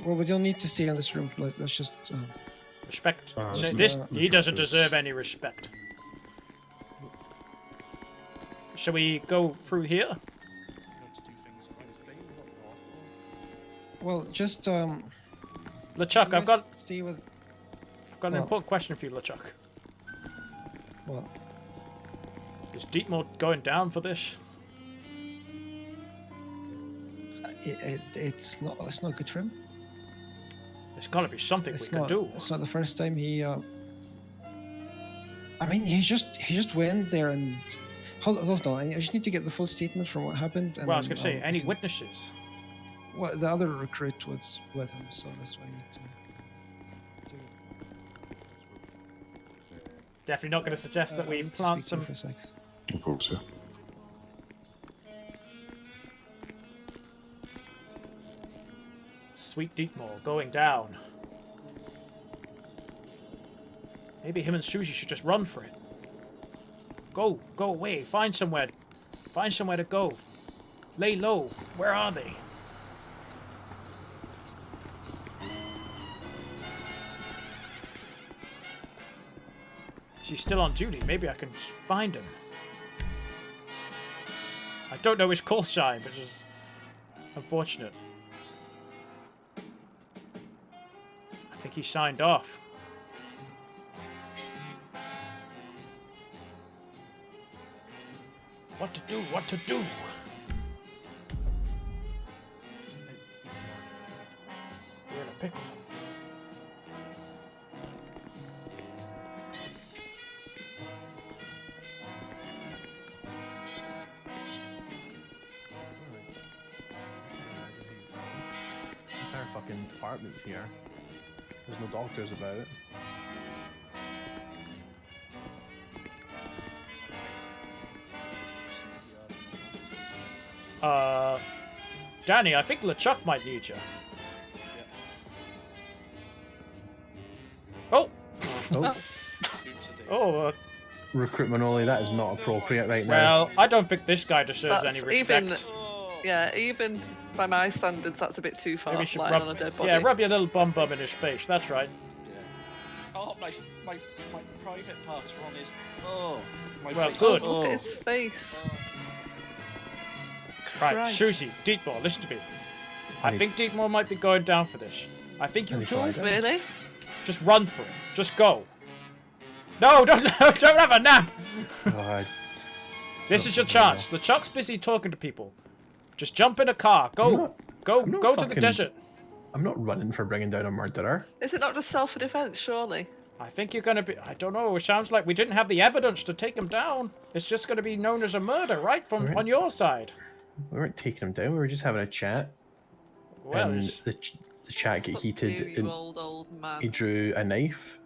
Well, we don't need to stay in this room. Let's just. Respect. just, He doesn't deserve any respect. Shall we go through here? Well, just LeChuck, I've got stay with. an Well- important question for you, LeChuck. What? Is Deepmore going down for this? It's not good for him. There's got to be something we can do. It's not the first time he. I mean, he just went there and. Hold on. I just need to get the full statement from what happened. And Well, I was then going to say, I'll- any witnesses? Well, the other recruit was with him, so that's why I need to. Definitely not going to suggest that we plant some. For a sec. Of course, yeah. Sweet Deepmore going down. Maybe him and Susie should just run for it. Go away. Find somewhere to go. Lay low. Where are they? She's still on duty. Maybe I can find him. I don't know his call sign, which is unfortunate. I think he signed off. What to do? What to do? We're in a pickle. Entire fucking department's here. There's no doctors about. Danny, I think LeChuck might need you. Oh! Oh, Recruitment only, that is not appropriate right now. well, I don't think this guy deserves That's any respect. even by my standards, that's a bit too far. Maybe you should lying rub, on a dead body. yeah, rub your little bum in his face. That's right. Oh, my private parts are on his. Oh, my Well, face. good. Look at his face. Right, Christ. Susie, Deepmore, listen to me. I think Deepmore might be going down for this. I think you two Really? just run for it. Just go. No, don't have a nap. This is your chance. LeChuck's busy talking to people. Just jump in a car. Go to the fucking- desert. I'm not running for bringing down a murderer. Is it not just self-defense, surely? I think you're gonna be. I don't know. It sounds like we didn't have the evidence to take him down. It's just gonna be known as a murder, right? From on your side. We weren't taking him down. We were just having a chat. Well, and it's- the chat got heated. You And old man. he drew a knife.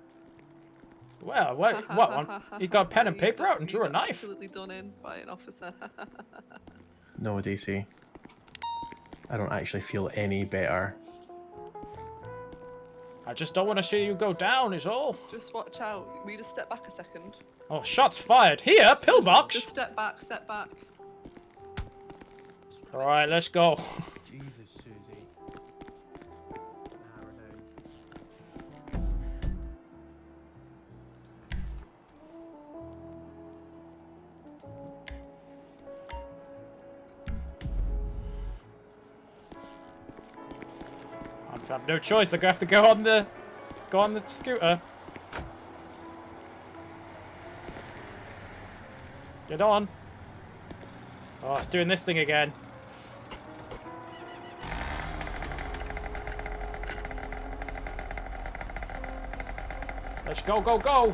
Well, what? He got pen and paper out and drew a knife. Absolutely done in by an officer. No, Daisy. I don't actually feel any better. I just don't want to see you go down. Is all. Just watch out. Will you just step back a second? Oh, shots fired. Here, pillbox. Just step back, step back. All right, let's go. Jesus, Susie. I have no choice. I'm gonna have to go on the scooter. Get on. Oh, it's doing this thing again. Let's go, go, go!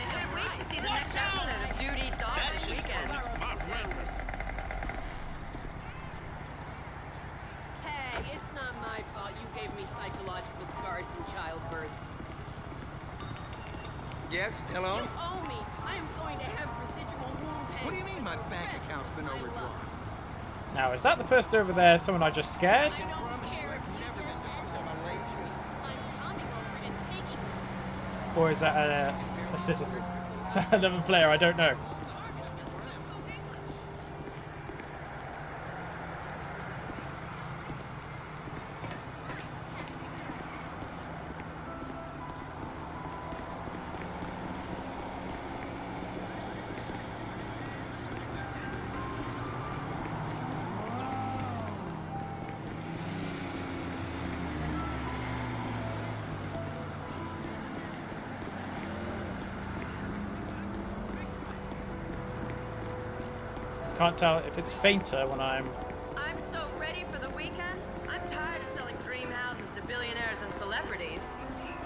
Can't wait to see the next episode of Duty Dog this weekend. Hey, it's not my fault you gave me psychological scars from childbirth. Yes, hello? You owe me. I am going to have residual wound pain. What do you mean my bank account's been overdrawn? Now, is that the person over there? Someone I just scared? Or is that a citizen? Is that another player? I don't know. Can't tell if it's fainter when I'm... I'm so ready for the weekend. I'm tired of selling dream houses to billionaires and celebrities.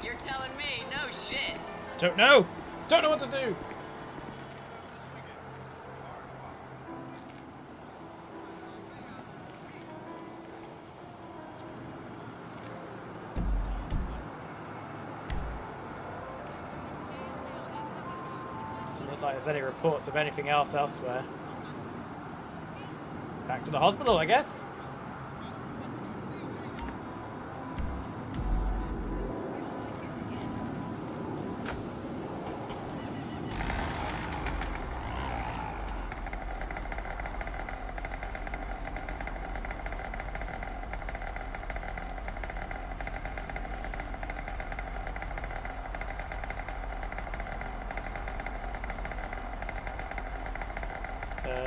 You're telling me, no shit. Don't know! Don't know what to do! Doesn't look like there's any reports of anything else elsewhere. Back to the hospital, I guess.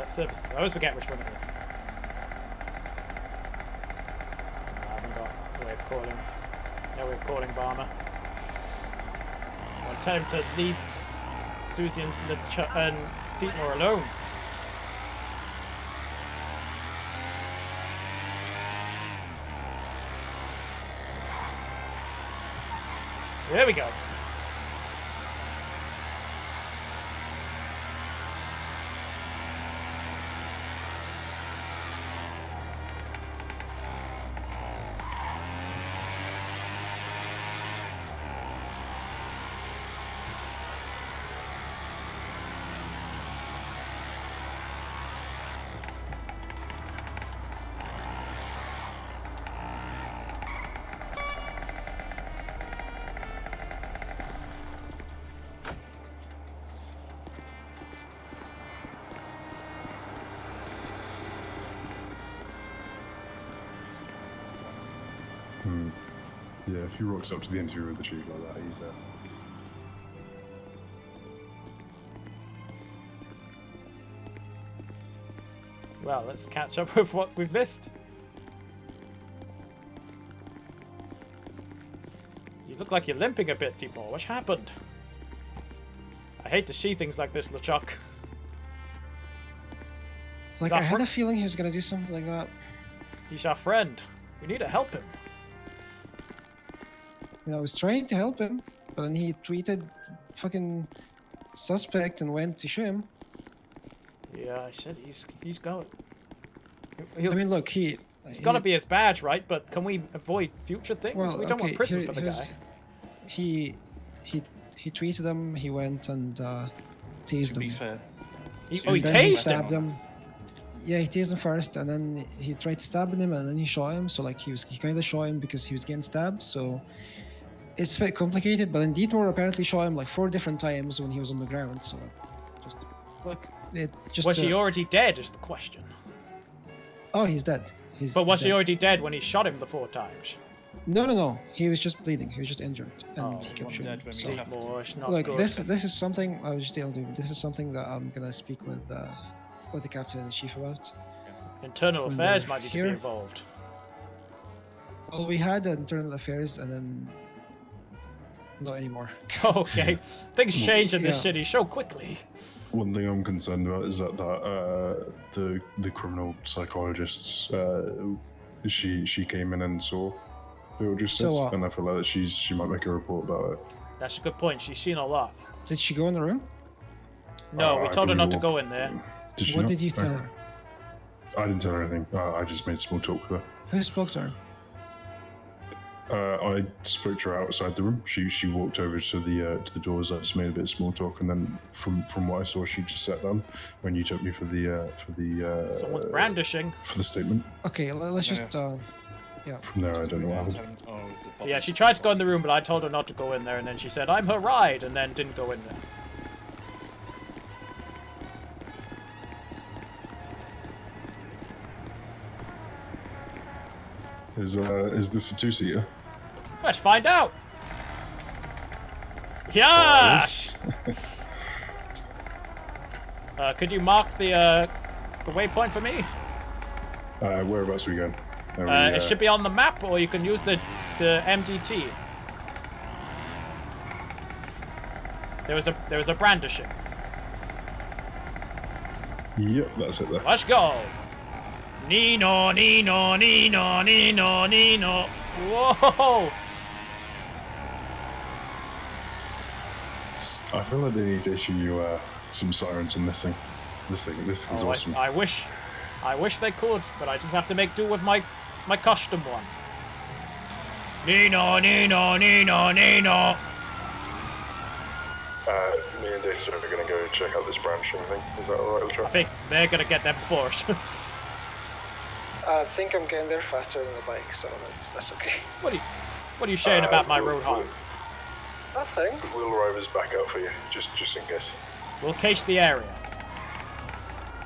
Services. I always forget which one it is. I haven't got a way of calling. No way of calling Barmer. I'll tell him to leave Susie and Dietmar alone. There we go. Yeah, if he rocks up to the interview with the chief like that, he's there. Well, let's catch up with what we've missed. You look like you're limping a bit, Dietmar. What's happened? I hate to see things like this, LeChuck. Like, I had a feeling he was gonna do something like that. He's our friend. We need to help him. I was trying to help him, but then he tweeted fucking suspect and went to shoot him. Yeah, I said he's going. I mean, look, He's got to be his badge, right? But can we avoid future things? Well, We don't want okay, prison for the here's- guy. He tweeted him. He went and tased To be him. fair. He And then tased stabbed him. him. Yeah, he tased him first, and then he tried stabbing him, and then he shot him. So like he kind of shot him because he was getting stabbed. So it's a bit complicated. But then Dietmar apparently shot him like 4 different times when he was on the ground. So just look, it just. Was he already dead? Is the question. Oh, he's dead. But was he's he dead. already dead when he shot him the 4 times? No. He was just bleeding. He was just injured, and he kept one shooting. dead when we So- have to. Oh, it's not Look, good. this is something I was just telling you. This is something that I'm gonna speak with the captain and the chief about. Internal when affairs they're might need to here. be involved. Well, we had internal affairs, and then not anymore. Okay, things change in this Yeah. city so quickly. One thing I'm concerned about is that the criminal psychologist she came in and saw Beetlejuice, So what? and I feel like that she might make a report about it. That's a good point. She's seen a lot. Did she go in the room? No, we I told her not to believe go in there. Did she What not? did you tell Okay. her? I didn't tell her anything. I just made small talk with Who spoke to her? her. I spoke to her outside the room. She walked over to the doors. I just made a bit of small talk, and then from what I saw, she just sat down when you took me for the Someone's brandishing. for the statement. Okay, let's just yeah. From there, I don't know what happened. Yeah, she tried to go in the room, but I told her not to go in there, and then she said, "I'm her ride," and then didn't go in there. Is this a 2-seater? Let's find out. Yes. Could you mark the waypoint for me? Whereabouts are we going? It should be on the map, or you can use the MDT. There was a brandishing. Yep, that's it there. Let's go. Nino, Nino, Nino, Nino, Nino. Whoa. I feel like they need to issue you some sirens in this thing. This thing's Oh, awesome. I wish they could, but I just have to make do with my custom one. Nino, Nino, Nino, Nino. Me and Dave are going to go check out this branching thing. Is that alright? I think they're gonna get there first. I think I'm getting there faster than the bike, so that's okay. What are you saying about my Roadhog? Nothing. We'll arrive as backup for you, just in case. We'll case the area.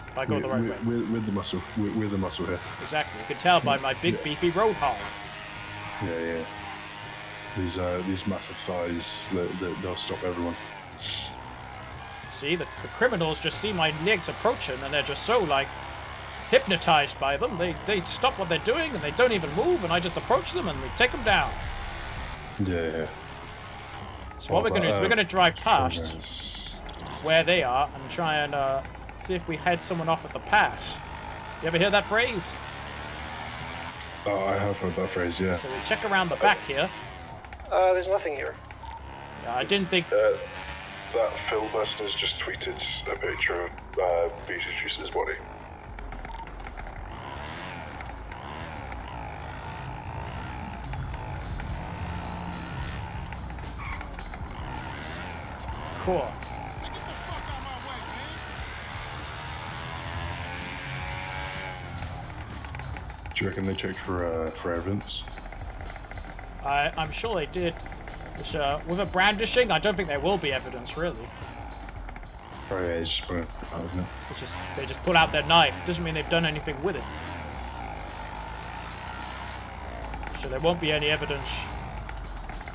If I go the right way. We're the muscle. We're the muscle here. Exactly. You can tell by my big beefy Roadhog. Yeah. These massive thighs, they'll stop everyone. See, the criminals just see my legs approaching, and they're just so like hypnotized by them. They stop what they're doing, and they don't even move, and I just approach them, and we take them down. Yeah. So what we're gonna do is we're gonna drive past where they are and try and see if we head someone off at the pass. You ever hear that phrase? Oh, I have heard that phrase, yeah. So we check around the back here. There's nothing here. I didn't think. That Phil Buster's just tweeted a picture of Beetlejuice's body. Cool. Do you reckon they checked for evidence? I'm sure they did. Which, with a brandishing, I don't think there will be evidence, really. Oh yeah, it's just put it out, isn't it? They just pull out their knife. Doesn't mean they've done anything with it. So there won't be any evidence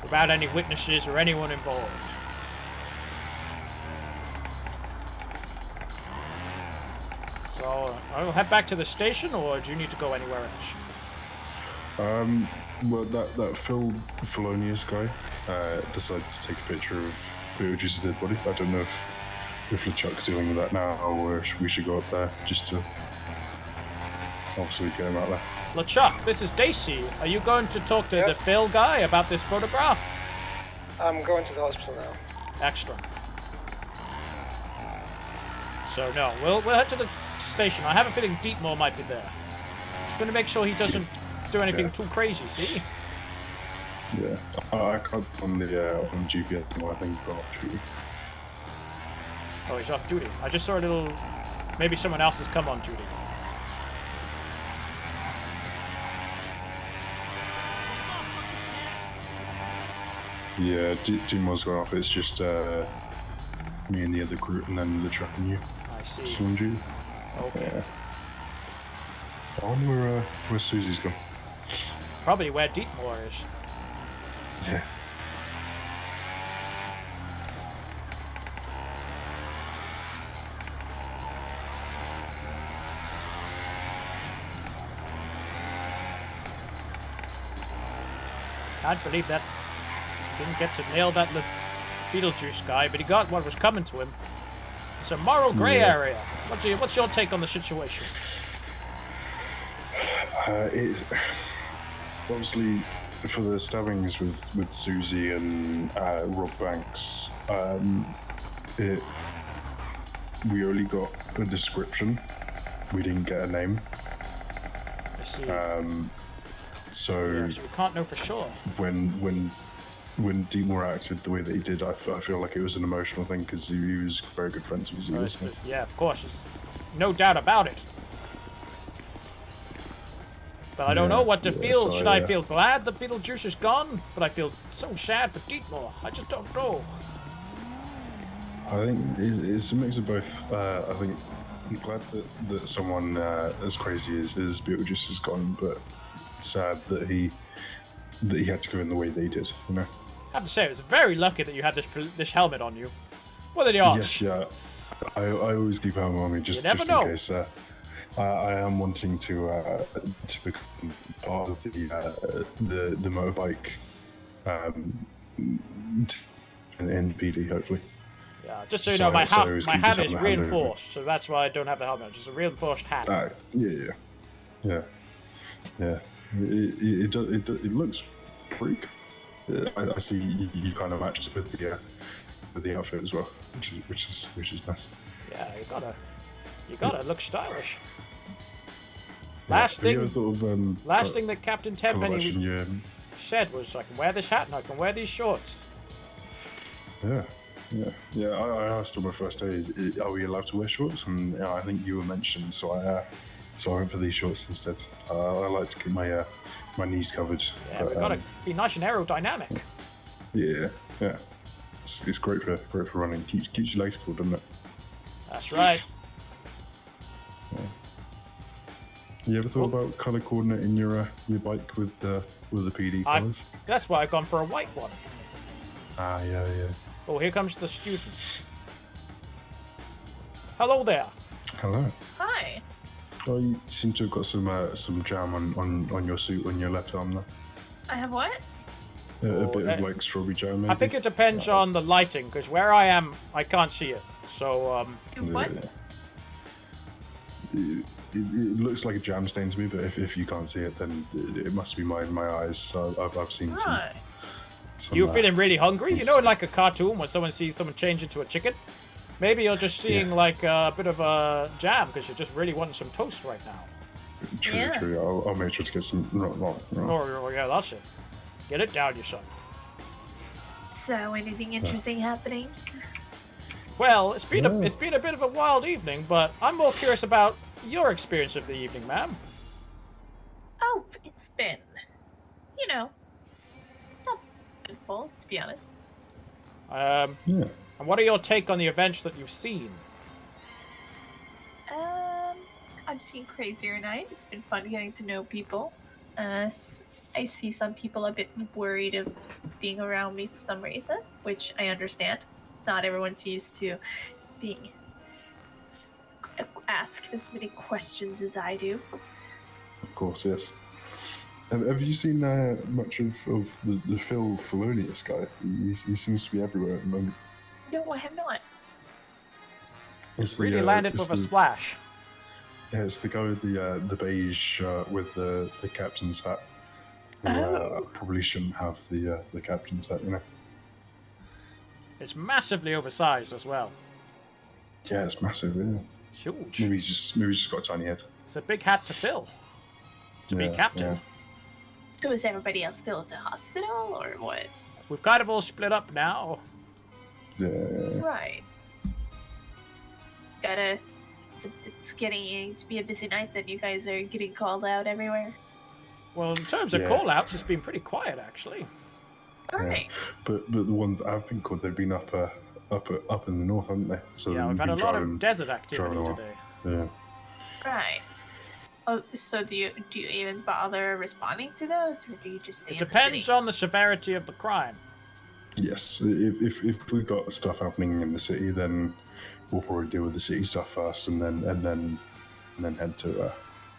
without any witnesses or anyone involved. So I'll head back to the station, or do you need to go anywhere else? Well, that Phil Felonious guy decided to take a picture of Beetlejuice's dead body. I don't know if LeChuck's dealing with that now, or we should go up there just to obviously get him out there. LeChuck, this is Daisy. Are you going to talk to the Phil guy about this photograph? I'm going to the hospital now. Excellent. So no, we'll head to the station. I have a feeling Deepmore might be there. Just gonna make sure he doesn't do anything too crazy. See? Yeah, I can't on the on GPS anymore. I think he's off duty. Oh, he's off duty. I just saw a little. Maybe someone else has come on duty. Yeah, Deemore's gone off. It's just me and the other crew, and then the truck and you. I see. Still on duty. Okay. Yeah. I wonder where Susie's gone. Probably where Deepmore is. Yeah. Can't believe that. Didn't get to nail that Beetlejuice guy, but he got what was coming to him. It's a moral gray area. What's your take on the situation? It's obviously for the stabbings with Susie and Rob Banks. We only got a description. We didn't get a name. I see. So we can't know for sure. When Deepmore acted the way that he did, I feel like it was an emotional thing because he was very good friends with Susie. Wasn't he? Yeah, of course. No doubt about it. But I don't know what to feel. so Should I feel glad that Beetlejuice is gone? But I feel so sad for Deepmore. I just don't know. I think it's a mix of both. I think I'm glad that someone as crazy as Beetlejuice is gone, but sad that he had to go in the way that he did. You know. I have to say, it was very lucky that you had this helmet on you. What are the odds? Yes, yeah. I always keep a helmet on me just in case. I am wanting to become part of the motorbike in the PD, hopefully. Yeah, just so you know, my hat is reinforced, so that's why I don't have the helmet. Just a reinforced hat. Yeah. It looks pretty good. I see you kind of matched with the outfit as well, which is nice. Yeah, you gotta look stylish. Last thing that Captain Tenpenny said was, I can wear this hat and I can wear these shorts. Yeah. I asked on my first day, are we allowed to wear shorts? And I think you were mentioned, so I went for these shorts instead. I like to keep my knees covered. Yeah, we've got to be nice and aerodynamic. Yeah. It's great for running. Keeps your legs cool, doesn't it? That's right. Yeah. You ever thought about color coordinating your bike with the PD colors? That's why I've gone for a white one. Yeah. Oh, here comes the student. Hello there. Hello. Hi. Oh, you seem to have got some jam on your suit on your left arm there. I have what? A bit of like strawberry jam, maybe? I think it depends on the lighting, because where I am, I can't see it. So, What? It looks like a jam stain to me, but if you can't see it, then it must be my eyes. So I've seen some. You're feeling really hungry? You know, in like a cartoon when someone sees someone change into a chicken? Maybe you're just seeing like a bit of a jam because you're just really wanting some toast right now. True. I'll make sure to get some. Wrong. Oh, yeah, that's it. Get it down, you son. So, anything interesting happening? Well, it's been a bit of a wild evening, but I'm more curious about your experience of the evening, ma'am. Oh, it's been, not full, to be honest. And what are your take on the events that you've seen? I've seen Crazier Night. It's been fun getting to know people. I see some people a bit worried of being around me for some reason, which I understand. Not everyone's used to being asked as many questions as I do. Of course, yes. Have you seen much of the Phil Felonious guy? He seems to be everywhere at the moment. No, I have not. It's really landed with a splash. Yeah, it's the guy with the beige shirt with the captain's hat. Probably shouldn't have the captain's hat, you know. It's massively oversized as well. Yeah, it's massive. Yeah. Huge. Maybe he's just got a tiny head. It's a big hat to fill. To be captain. So is everybody else still at the hospital, or what? We've kind of all split up now. Yeah. Right. It's getting to be a busy night then. You guys are getting called out everywhere. Well, in terms of call-outs, it's been pretty quiet, actually. Alright. But the ones that have been called, they've been up in the north, haven't they? So Yeah, we've had a lot of desert activity driving today. Yeah. Right. Oh, so do you even bother responding to those, or do you just stay It in the depends city? on the severity of the crime. Yes. If we've got stuff happening in the city, then we'll probably deal with the city stuff first, and then head to.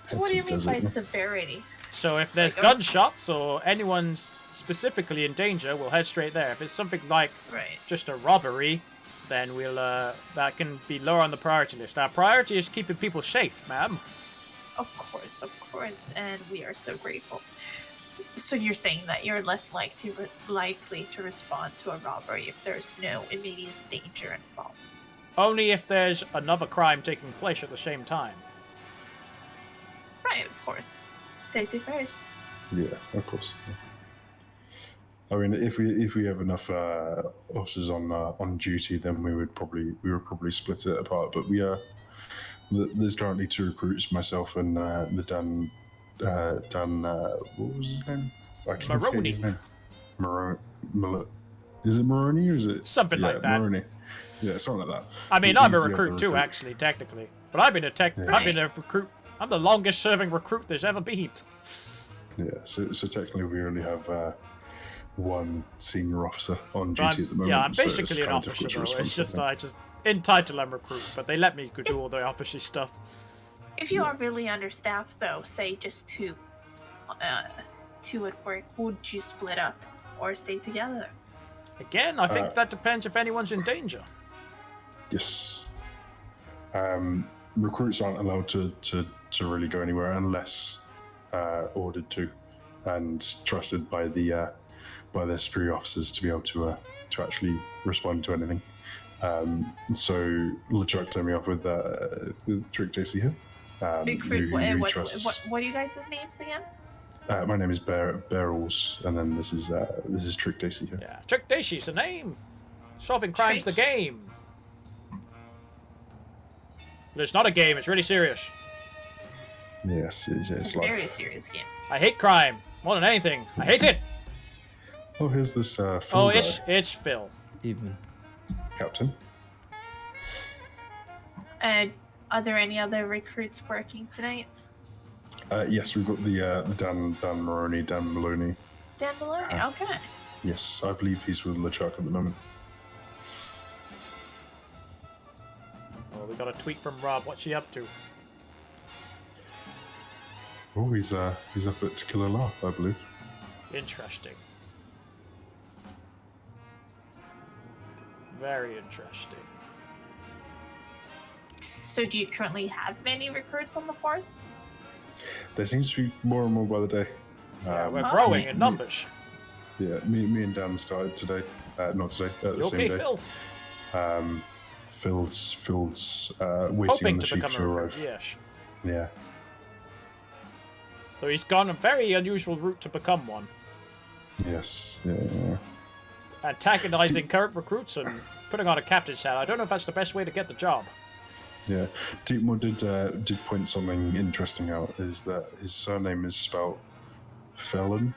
So what do you mean by severity? So if there's Like us? gunshots or anyone's specifically in danger, we'll head straight there. If it's something like just a robbery, then we'll that can be lower on the priority list. Our priority is keeping people safe, ma'am. Of course, and we are so grateful. So you're saying that you're less likely to respond to a robbery if there's no immediate danger involved? Only if there's another crime taking place at the same time. Right, of course. Safety first. Yeah, of course. I mean, if we have enough officers on duty, then we would probably split it apart. But we are. There's currently 2 recruits, myself and the Dan. What was his name? I can't forget his name. Is it Maroney or is it something like that? Maroney. Yeah, something like that. I mean, I'm a recruit too, actually, technically. But I've been a recruit. I'm the longest serving recruit there's ever been. Yeah, so technically we only have 1 senior officer on duty at the moment. Yeah, I'm so basically an officer though. It's just I just in title I'm recruit, but they let me do all the officer stuff. If you are really understaffed, though, say just 2 at work, would you split up or stay together? Again, I think that depends if anyone's in danger. Yes. Recruits aren't allowed to really go anywhere unless ordered to and trusted by their superior officers to be able to actually respond to anything. So LeChuck turned me off with Trick JC here. Recruit, who what are you guys' names again? My name is Barrels, and then this is Trick JC here. Yeah, Trick JC's the name. Solving crime's the game. But it's not a game. It's really serious. Yes, it's It's a like. very serious game. I hate crime more than anything. I hate it. Oh, here's this. Phil Oh, guy. it's Phil. Evening. Captain. Are there any other recruits working tonight? Yes, we've got the Dan Maroney, Dan Maloney. Dan Maloney, okay. Yes, I believe he's with LeChuck at the moment. Oh, we got a tweet from Rob. What's she up to? Oh, he's up at To Kill a Laugh, I believe. Interesting. Very interesting. So do you currently have many recruits on the force? There seems to be more and more by the day. We're growing in numbers. Yeah, me and Dan started today. Not today, the You same okay, day. Phil? Phil's waiting Hoping on the to sheep become to a arrive. recruit, yes. Yeah. So he's gone a very unusual route to become one. Yes. Yeah. Antagonizing current recruits and putting on a captain's hat. I don't know if that's the best way to get the job. Yeah. Deepmore did point something interesting out. Is that his surname is spelled Felon?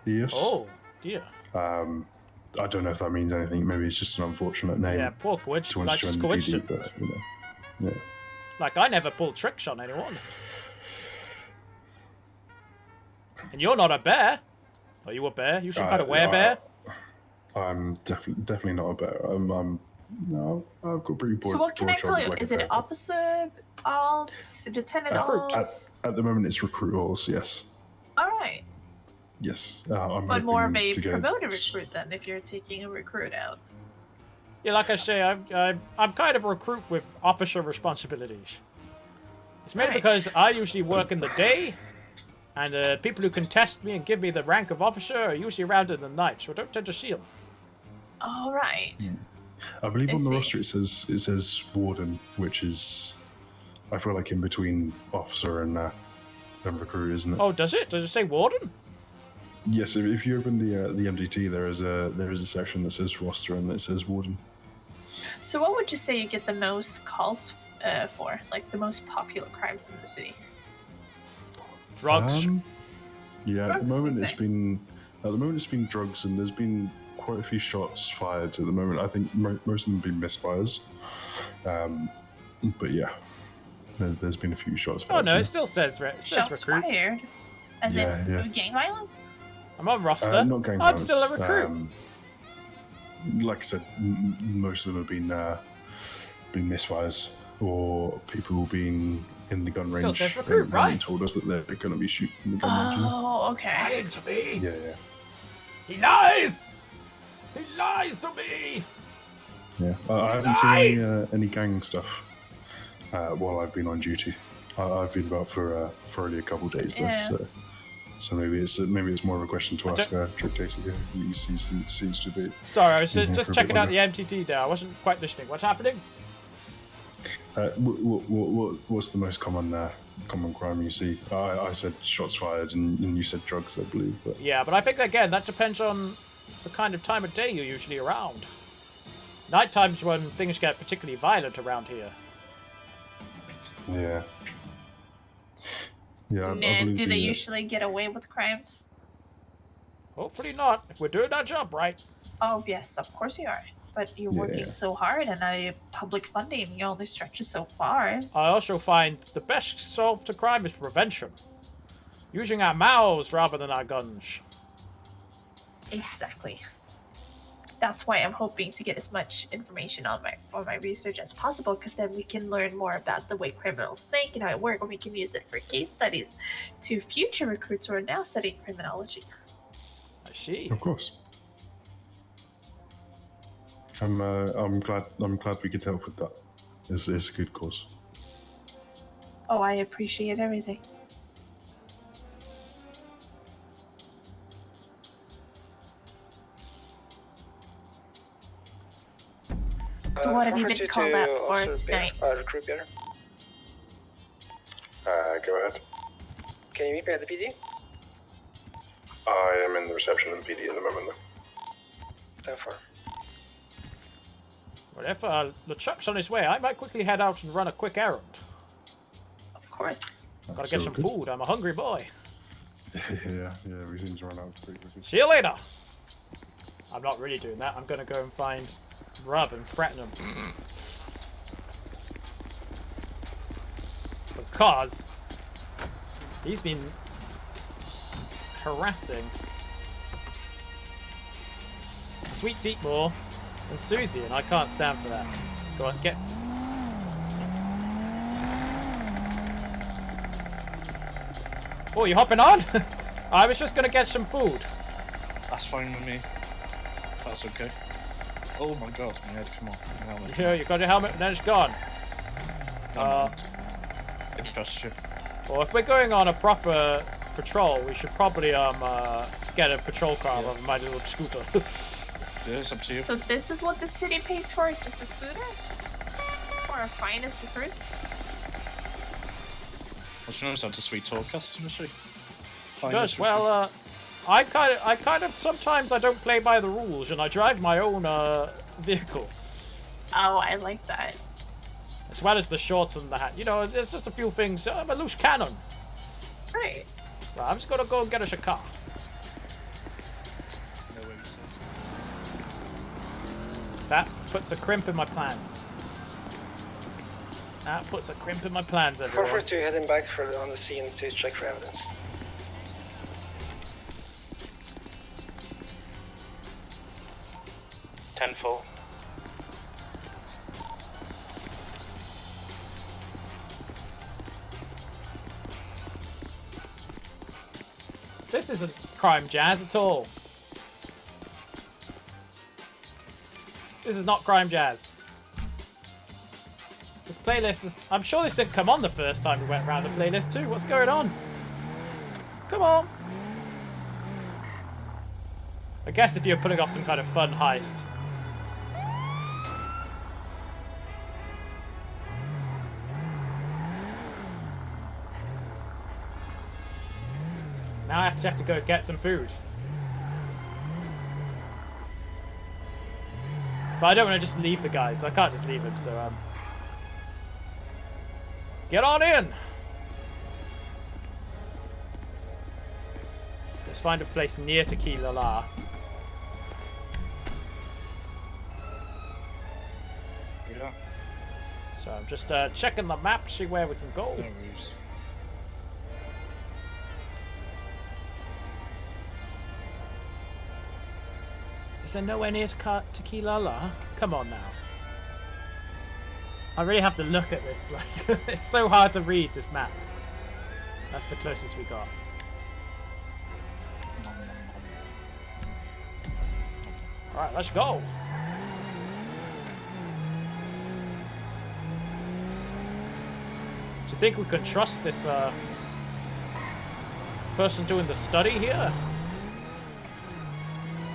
Yes. Oh, dear. I don't know if that means anything. Maybe it's just an unfortunate name. Yeah, poor to want to like just join the PD, coincidence. but, yeah. Like, I never pull tricks on anyone. And you're not a bear. Are you a bear? You some kind of werebear? I'm definitely not a bear. No, I've got pretty broad. So what can I broad call you? shoulders like Is a it bear. officer, alls, lieutenant alls? At the moment, it's recruit halls. Yes. All right. Yes. I'm But more of hoping a to get promoted recruit then, if you're taking a recruit out. Yeah, like I say, I'm kind of a recruit with officer responsibilities. It's mainly Alright. because I usually work in the day, and people who contest me and give me the rank of officer are usually around in the night, so I don't tend to see them. All right. I believe I on the see. roster it says warden, which is I feel like in between officer and recruit, isn't it? Oh, does it? Does it say warden? Yes. If you open the MDT, there is a section that says roster and it says warden. So what would you say you get the most calls for? Like the most popular crimes in the city? Drugs. Yeah, at the Drugs, moment you it's been drugs, and there's been quite a few shots fired at the moment. I think most of them have been misfires. But yeah, there's been a few shots Oh fired. no, so- it still says, Shots recruit. fired? As Yeah, in yeah. gang violence? I'm on roster. Not gang I'm still a violence. recruit. Like I said, most of them have been misfires or people being in the gun Still range. says recruit, and right? told us that they're going to be shooting the gun range. Oh, okay. Lying to me. Yeah. He lies. He lies to me. Yeah, I haven't seen any gang stuff while I've been on duty. I've been about for only a couple of days there, Yeah. so maybe it's more of a question to ask Trick Casey. He seems to be. Sorry, I was in here just for a checking bit out the longer. MTT there. I wasn't quite listening. What's happening? What's the most common crime you see? I said shots fired, and you said drugs, I believe. But Yeah, but I think again that depends on the kind of time of day you're usually around. Night time's when things get particularly violent around here. yeah, I Nah, believe do they the, usually get away with crimes? Hopefully not. If we're doing our job right. Oh, yes, of course you are. But you're working Yeah. so hard, and public funding only stretches so far. I also find the best solve to crime is prevention. Using our mouths rather than our guns. Exactly. That's why I'm hoping to get as much information for my research as possible, because then we can learn more about the way criminals think and how it works, and we can use it for case studies to future recruits who are now studying criminology. I see. Of course. I'm glad we could help with that. It's a good cause. Oh, I appreciate everything. What have you been called out for tonight? Recruit better. Go ahead. Can you meet me at the PD? I am in the reception of PD at the moment. 10-4. Well, if LeChuck's on his way, I might quickly head out and run a quick errand. Of course. Gotta get all some good. food. I'm a hungry boy. yeah, we seem to run out pretty quickly. See you later. I'm not really doing that. I'm gonna go and find Rub and threaten him. Because he's been harassing Sweet Deepmore and Susie, and I can't stand for that. Go on, get. Oh, you hopping on? I was just gonna get some food. That's fine with me. That's okay. Oh my god, my head, come on. My helmet. Yeah, you got your helmet and then it's gone. I trust you. Well, if we're going on a proper patrol, we should probably get a patrol car rather than my little scooter. Yeah, it's up to you. So this is what the city pays for, just a scooter? For our finest recruits? Well, she knows how to sweet talk customer, she? She does. Well, I kind of sometimes I don't play by the rules and I drive my own vehicle, Oh, I like that. as well as the shorts and the hat. You know, there's just a few things. I'm a loose cannon. Right. Right, I'm just gonna go and get us a car. That puts a crimp in my plans. That puts a crimp in my plans, everyone. 442 heading back on the scene to check for evidence. Tenfold. This isn't crime jazz at all. This is not crime jazz. This playlist is... I'm sure this didn't come on the first time we went around the playlist too. What's going on? Come on. I guess if you're putting off some kind of fun heist. Now I actually have to go get some food. But I don't want to just leave the guy, so I can't just leave him, so, get on in! Let's find a place near Tequila La. Yeah. So I'm just checking the map, see where we can go. No worries. Is there nowhere near Tequila La? Come on now. I really have to look at this. Like, it's so hard to read this map. That's the closest we got. Alright, let's go. Do you think we could trust this person doing the study here?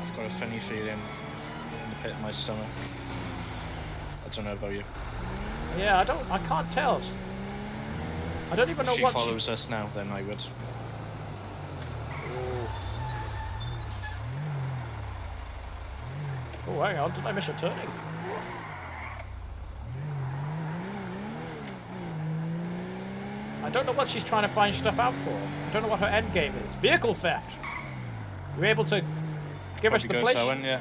I've got a funny feeling in the pit of my stomach. I don't know about you. Yeah, I can't tell. I don't even know If she what follows us now, then I would. Oh, hang on, did I miss a turning? I don't know what she's trying to find stuff out for. I don't know what her end game is. Vehicle theft! You able to give us the place? Owen, yeah.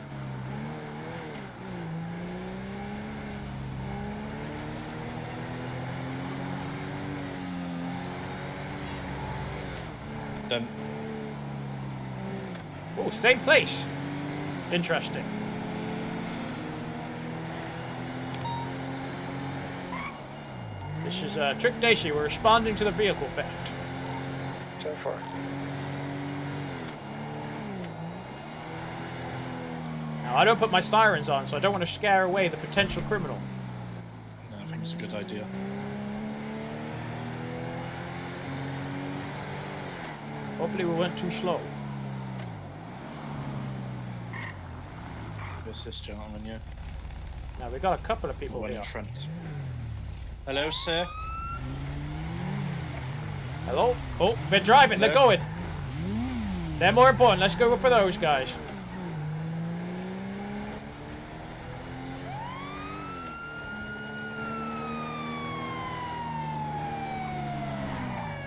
Done. Oh, same place! Interesting. This is Trick Daisy. We're responding to the vehicle theft. 10-4. Now, I don't put my sirens on, so I don't want to scare away the potential criminal. No, I think it's a good idea. Hopefully we weren't too slow. Where's this gentleman, yeah? Now, we got a couple of people One here. in front. Hello, sir. Hello? Oh, they're driving. They're Hello? going. They're more important. Let's go for those guys.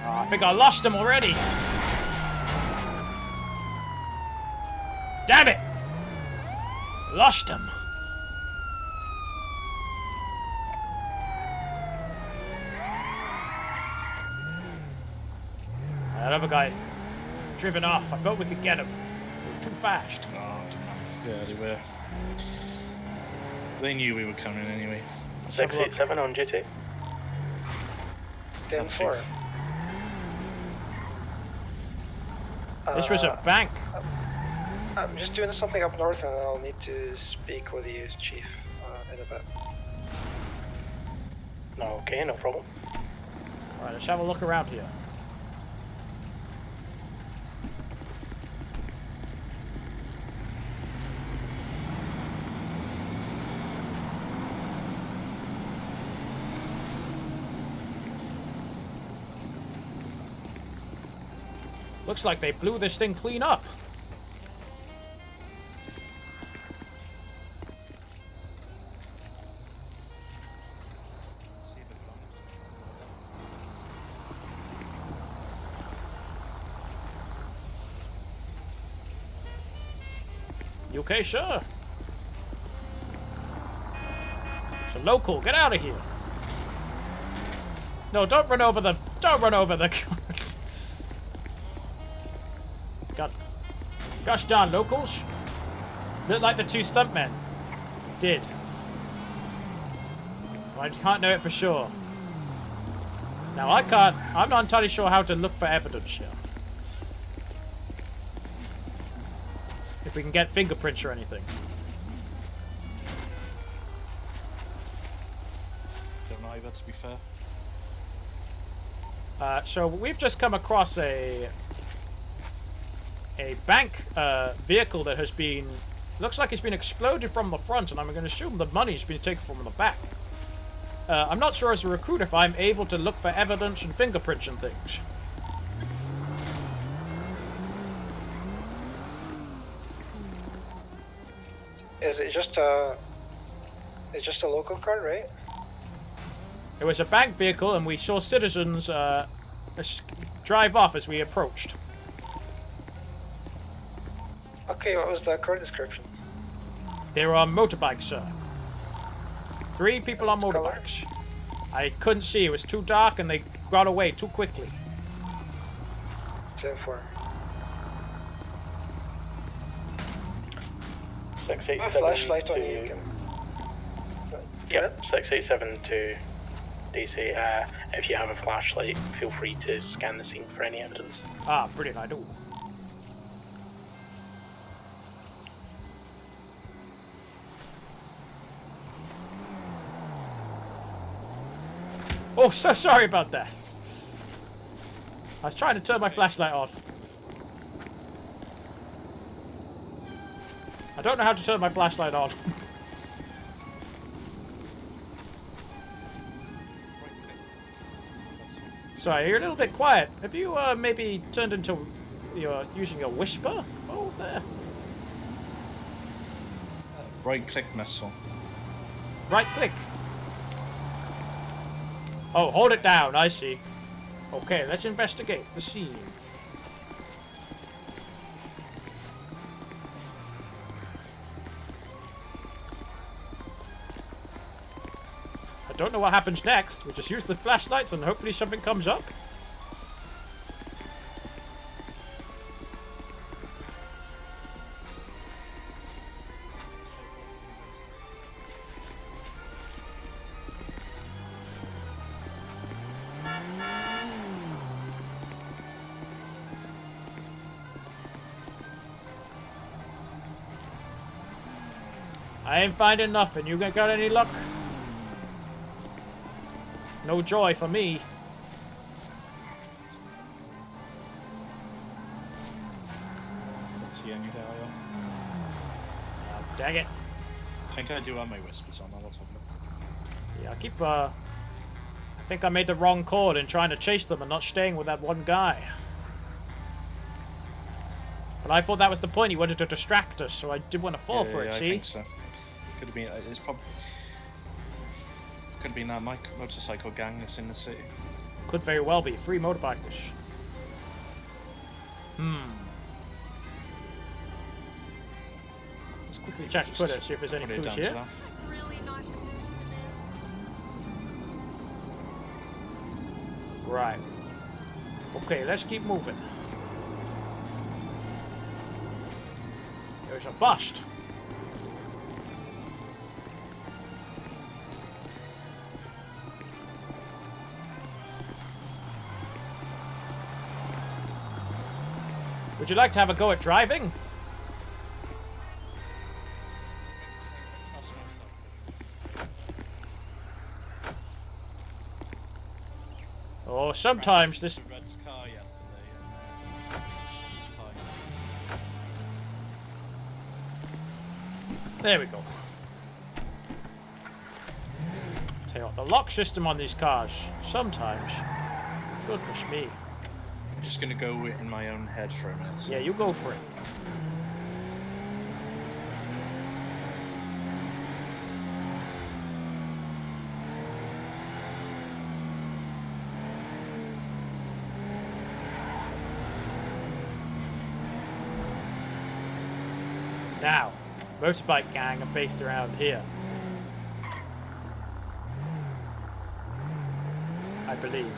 Oh, I think I lost them already. Damn it! Lost them. That other guy driven off. I thought we could get him. We were too fast. Oh, I don't know. Yeah, they were. They knew we were coming anyway. 687 on GT. 10-4. This was a bank. I'm just doing something up north and I'll need to speak with you, Chief, in a bit. No, okay, no problem. Alright, let's have a look around here. Looks like they blew this thing clean up. You okay, sir? It's a local. Get out of here. No, don't run over the. Don't run over the. God. Gosh darn locals. Look like the two stuntmen. Did. I can't know it for sure. Now I can't. I'm not entirely sure how to look for evidence here. If we can get fingerprints or anything. Don't either, to be fair. So we've just come across a bank vehicle that has been, looks like it's been exploded from the front, and I'm going to assume the money's been taken from the back. I'm not sure as a recruit if I'm able to look for evidence and fingerprints and things. Is it just a? It's just a local car, right? It was a bank vehicle, and we saw citizens drive off as we approached. Okay, what was the car description? They were on motorbikes, sir. 3 people on motorbikes. I couldn't see. It was too dark, and they got away too quickly. 10-4. 687 Flashlight on you. Yep, 687 to DC. If you have a flashlight, feel free to scan the scene for any evidence. Ah, brilliant, I do. Oh, so sorry about that. I was trying to turn my flashlight on. I don't know how to turn my flashlight on. Sorry, you're a little bit quiet. Have you maybe turned into you're using a whisper? Oh, there. Right click missile. Right click. Oh, hold it down. I see. Okay, let's investigate the scene. I don't know what happens next. We just use the flashlights and hopefully something comes up. I ain't finding nothing. You got any luck? No joy for me. Don't see any there. Dang it. I think I do have my whispers on. I'll have a look. Yeah, I keep, I think I made the wrong call in trying to chase them and not staying with that one guy. But I thought that was the point. He wanted to distract us, so I did want to fall for it, I see? think so. Could have been. It's probably. Could have been that motorcycle gang that's in the city. Could very well be. 3 motorbikers. Let's quickly check Twitter, see if there's any Put it clues down to here. that. Right. Okay, let's keep moving. There's a bust. Would you like to have a go at driving? Oh, sometimes this... There we go. Tell you what, the lock system on these cars, sometimes... Goodness me. I'm just gonna go in my own head for a minute. Yeah, you go for it. Now, motorbike gang are based around here. I believe.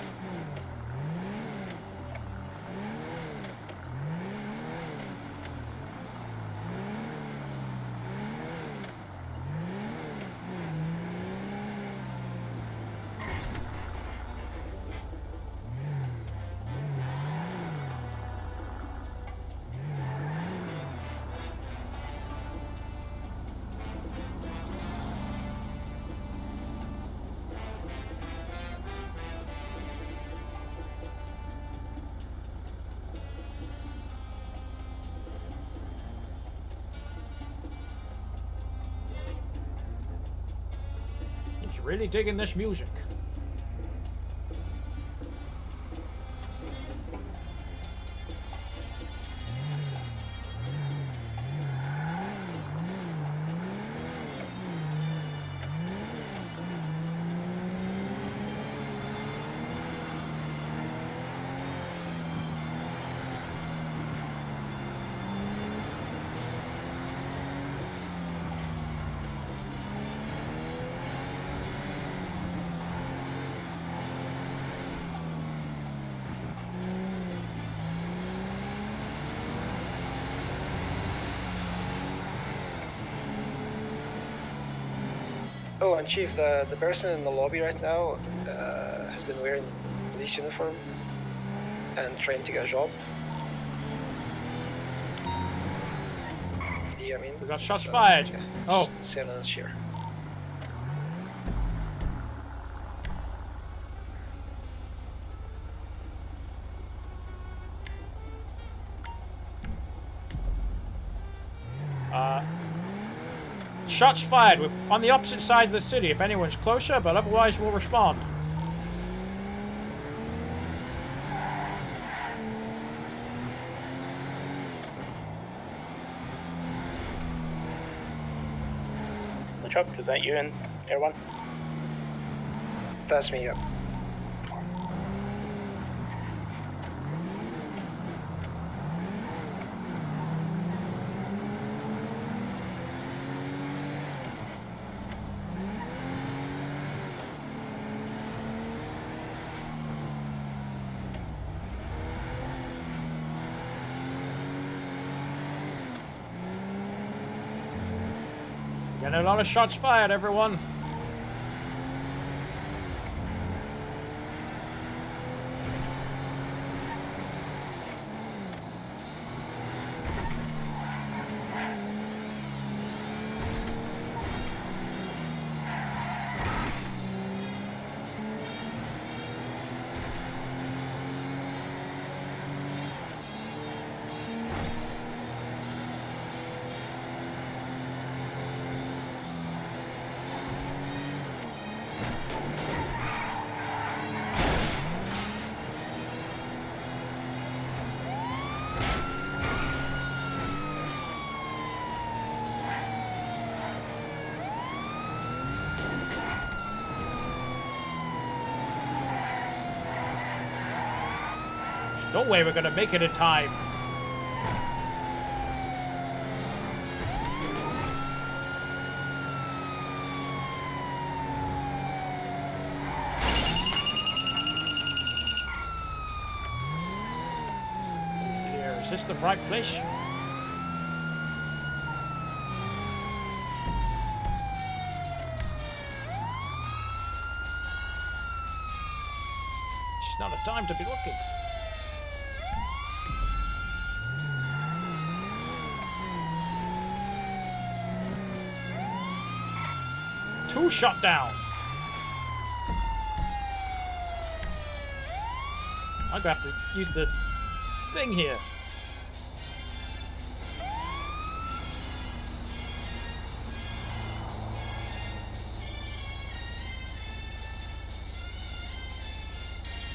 Really digging this music. So, and Chief, the person in the lobby right now has been wearing police uniform and trying to get a job. Yeah, I mean, We got shots fired. Okay. Oh. Silence here. Shots fired. We're on the opposite side of the city if anyone's closer, but otherwise we'll respond. Chuck, is that you in Air 1? That's me, yeah. Getting a lot of shots fired, everyone. No way we're gonna make it in time. Let's see here. Is this the right place? It's not a time to be looking. Two shot down. I'm gonna have to use the thing here.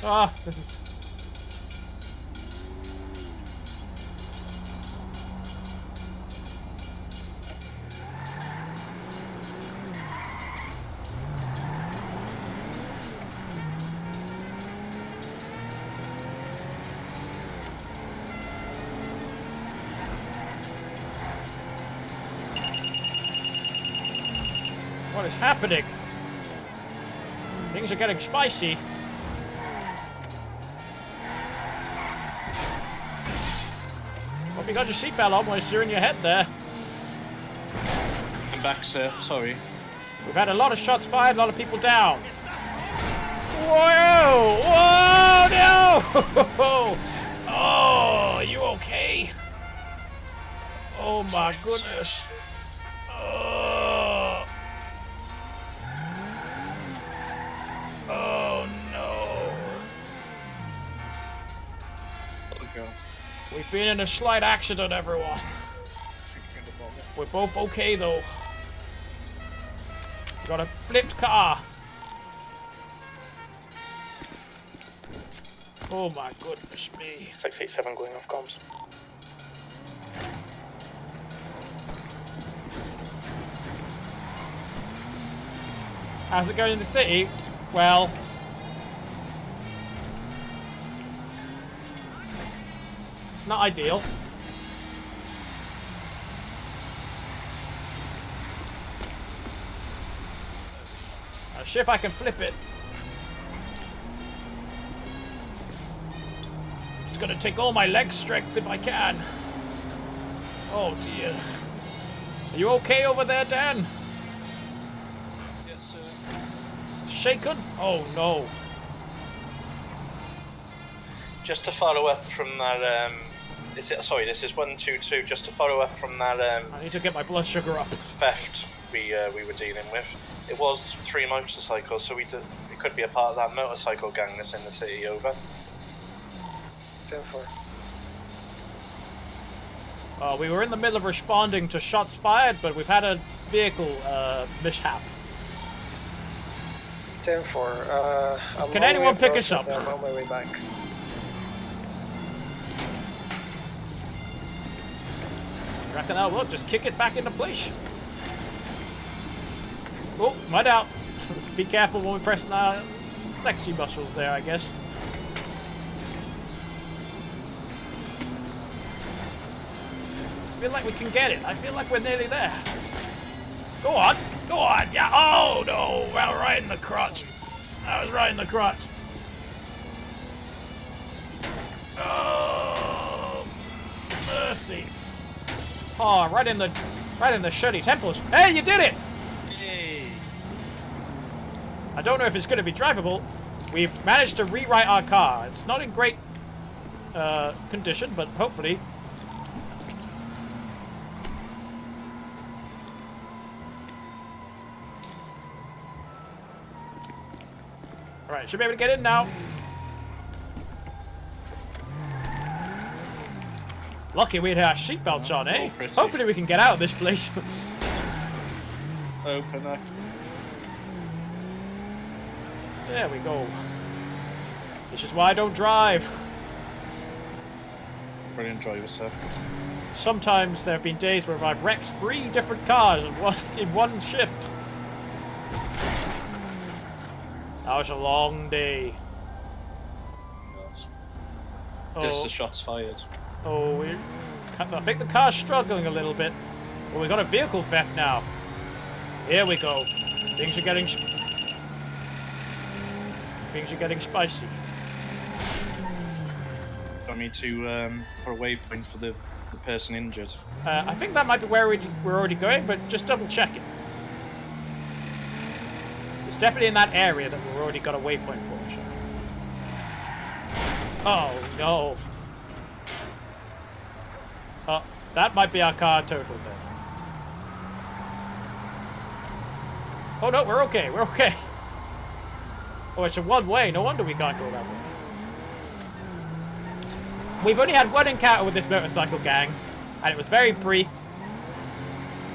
Ah, this is... What is happening? Things are getting spicy. Hope you got your seatbelt on while you're steering your head there. I'm back, sir. Sorry. We've had a lot of shots fired, a lot of people down. Whoa! Whoa! No! Oh, you okay? Oh my goodness. Oh. Oh no. We've been in a slight accident, everyone. We're both okay though. Got a flipped car. Oh my goodness me. 687 going off comms. How's it going in the city? Well, not ideal. I'll see if I can flip it. It's gonna take all my leg strength if I can. Oh dear. Are you okay over there, Dan? Yes, shaken? Oh no. Just to follow up from that, sorry, this is 122. Just to follow up from that, I need to get my blood sugar up. Theft we were dealing with. It was 3 motorcycles, so it could be a part of that motorcycle gang that's in the city. Over. 10-4. We were in the middle of responding to shots fired, but we've had a vehicle mishap. 10-4. Can anyone pick us up? I'm on my way back. Reckon that will just kick it back into place. Oh, mud out. Let's be careful when we press the flexi muscles there, I guess. I feel like we can get it. I feel like we're nearly there. Go on. Go on. Yeah. Oh, no. Well, right in the crotch. I was right in the crotch. Oh, mercy. Oh, right in the shirty temples. Hey, you did it! Yay. I don't know if it's going to be drivable. We've managed to rewrite our car. It's not in great condition, but hopefully. Alright, should be able to get in now. Lucky we had our seatbelts on, eh? pretty. Hopefully we can get out of this place. Open up. There we go. This is why I don't drive. Brilliant driver, sir. Sometimes there have been days where I've wrecked 3 different cars in one shift. That was a long day. Just the shots fired. Oh, I think the car's struggling a little bit. Well, we've got a vehicle theft now. Here we go. Things are getting spicy. Want me to put a waypoint for the person injured? I think that might be where we're already going, but just double check it. It's definitely in that area that we've already got a waypoint for. So. Oh no. Oh, that might be our car totaled then. Oh no, we're okay, we're okay. Oh, it's a one-way, no wonder we can't go that way. We've only had one encounter with this motorcycle gang, and it was very brief.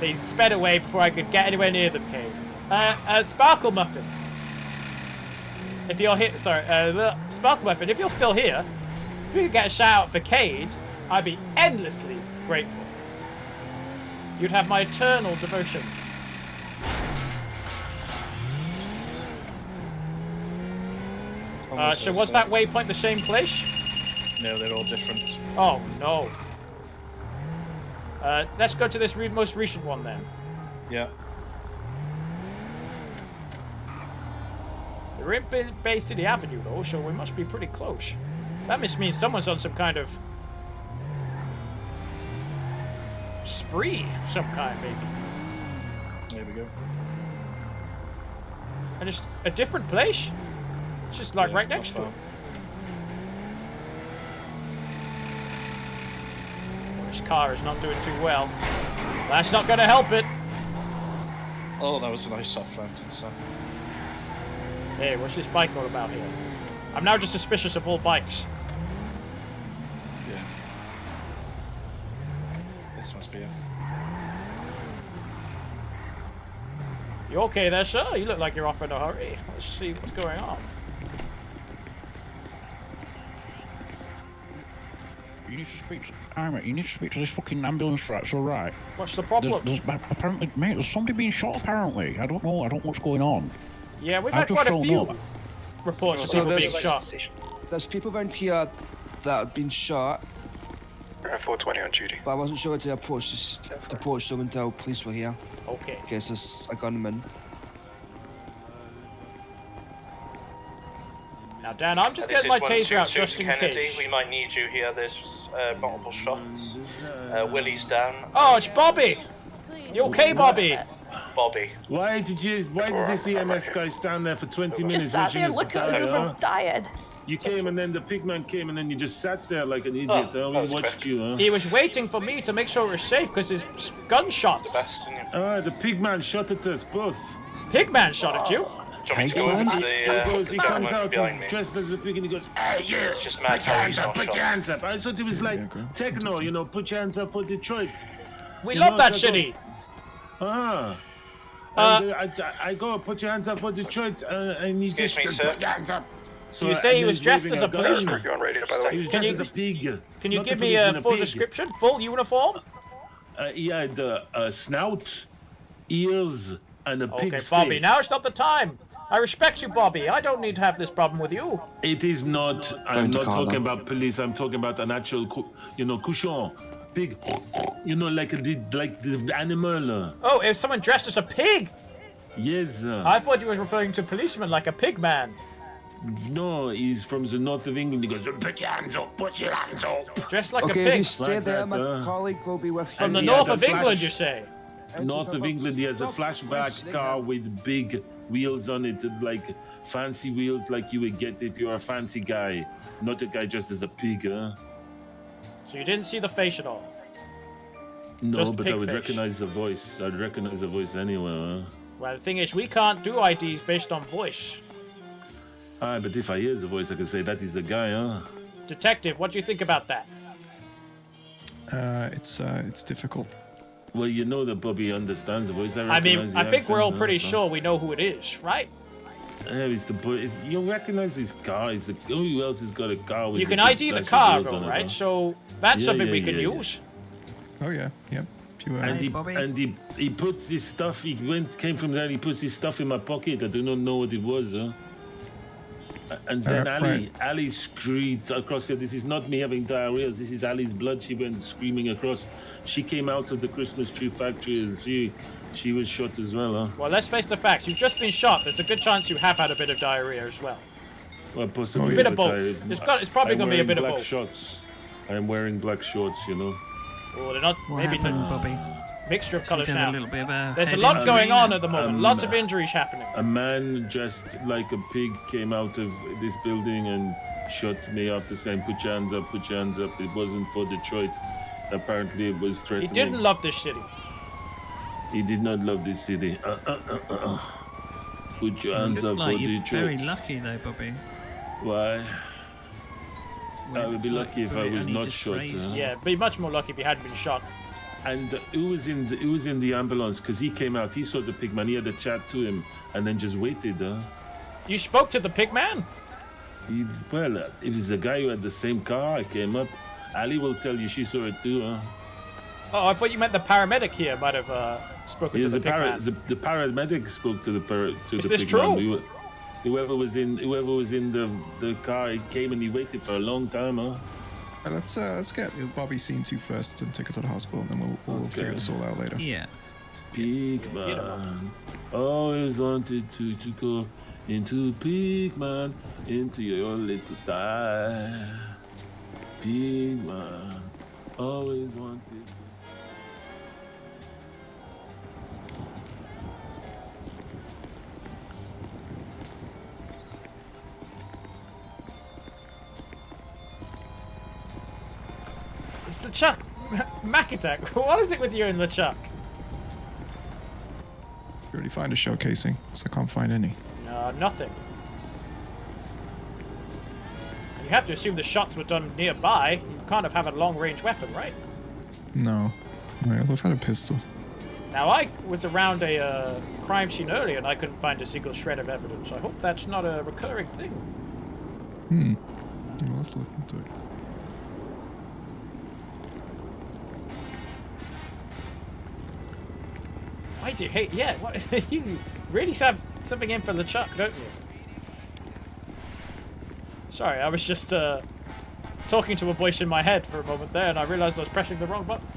They sped away before I could get anywhere near them, Cade. Sparkle Muffin. If you're here, sorry, Sparkle Muffin, if you're still here, if you could get a shout out for Cade, I'd be endlessly grateful. You'd have my eternal devotion. So was that waypoint the same place? No, they're all different. Oh no. Let's go to this most recent one then. Yeah. We're in Bay City Avenue though, so we must be pretty close. That must mean someone's on some kind of spree of some kind, maybe. There we go. And it's a different place? It's just like right next to it. This car is not doing too well. That's not going to help it. Oh, that was a nice soft landing, son. Hey, what's this bike all about here? I'm now just suspicious of all bikes. Yeah. This must be it. You okay there, sir? You look like you're off in a hurry. Let's see what's going on. You need to speak to you need to speak to this fucking ambulance, right? It's all right. What's the problem? There's apparently, mate, there's somebody being shot. Apparently, I don't know what's going on. Yeah, we've I've had just quite a shown few up. reports of people being shot. There's people around here that have been shot. 420 on duty. But I wasn't sure to approach them until police were here. Okay. In case there's a gunman. Now, Dan, I'm just getting my taser out just in case. We might need you here. There's multiple shots. Willie's down. Oh, it's Bobby! You okay, Bobby? Bobby. Why did this EMS guy stand there for 20 minutes? Just sat there looking as if I'm dying. You came and then the pigman came and then you just sat there like an idiot. We watched you, huh? He was waiting for me to make sure it was safe because his gunshots. The pigman shot at us both. Pigman shot at you? He comes out dressed as a pig and he goes, "Hey, you! Put your hands up! Put your hands up!" I thought it was like techno, you know, put your hands up for Detroit. We love that shitty. I go, put your hands up for Detroit, and he just put your hands up. So you say he was dressed as a policeman? He was dressed as a pig. Can you give me a full description, full uniform? He had a snout, ears, and a pig's face. Bobby, now it's not the time. I respect you, Bobby. I don't need to have this problem with you. It is not. I'm not talking about police. I'm talking about an actual, cochon, pig. Like the animal. Oh, if someone dressed as a pig? Yes. I thought you were referring to a policeman like a pig man. No, he's from the north of England. He goes, "Put your hands up, put your hands up." Dressed like a pig. Okay, if you stay there, my colleague will be with you. From the north of England, you say? North of England, he has a flashback car with big wheels on it, like fancy wheels like you would get if you're a fancy guy, not a guy dressed as a pig, huh? So you didn't see the face at all? No, Just but I would pigfish. recognize the voice. I'd recognize the voice anywhere, huh? Well, the thing is, we can't do IDs based on voice. But if I hear the voice, I can say that is the guy, huh? Detective, what do you think about that? It's difficult. Well, you know that Bobby understands the voice. I mean, I think we're all pretty accent, sure we know who it is, right? It's the boy. You recognize his car. Who else has got a car with? You can big ID the flashing wheels cargo, on it, right? huh? So that's Yeah, something yeah, we can yeah, yeah. use. Oh yeah, yep. And he puts his stuff. Came from there. He puts his stuff in my pocket. I do not know what it was, huh? And then Ali screamed across here. This is not me having diarrhea. This is Ali's blood. She went screaming across. She came out of the Christmas tree factory and she was shot as well, huh? Well, let's face the facts. You've just been shot. There's a good chance you have had a bit of diarrhea as well. Well, possibly. A bit of but both. It's probably going to be a bit of black both. shorts. I'm wearing black shorts, you know. Oh, they're not. What maybe happened, not. Bobby? Mixture of So colours you had now. a little bit of a There's a head lot injury? going on at the moment. Lots of injuries happening. A man dressed like a pig came out of this building and shot me after saying, "Put your hands up, put your hands up." It wasn't for Detroit. Apparently, it was He threatening. didn't love this city. He did not love this city. Put your hands You up look for like you're Detroit. very lucky though, Bobby. Why? I would be Like lucky if I very was only not shot. disgraced. Yeah, be much more lucky if he hadn't been shot. And who was in the ambulance? Because he came out, he saw the pig man, he had a chat to him, and then just waited. You spoke to the pig man? Well, it was the guy who had the same car. I came up. Ali will tell you she saw it too. Oh, I thought you meant the paramedic here might have spoken to the pig man. The paramedic spoke to the Is this pig true? man. Whoever was in the car, he came and he waited for a long time. Let's get Bobby seen to first and take her to the hospital, and then we'll figure this all out later. Yeah. Pig man, always wanted to go into Pig man, into your little style. Pig man, always wanted to. It's LeChuck. Mac Attack. What is it with you and LeChuck? You already find a shell casing, so I can't find any. No, nothing. You have to assume the shots were done nearby. You can't have had a long-range weapon, right? No. I've had a pistol. Now, I was around a crime scene earlier and I couldn't find a single shred of evidence. I hope that's not a recurring thing. We'll have to look into it. Why do you hate? Yeah, what, you really have something in for LeChuck, don't you? Sorry, I was just talking to a voice in my head for a moment there, and I realised I was pressing the wrong button.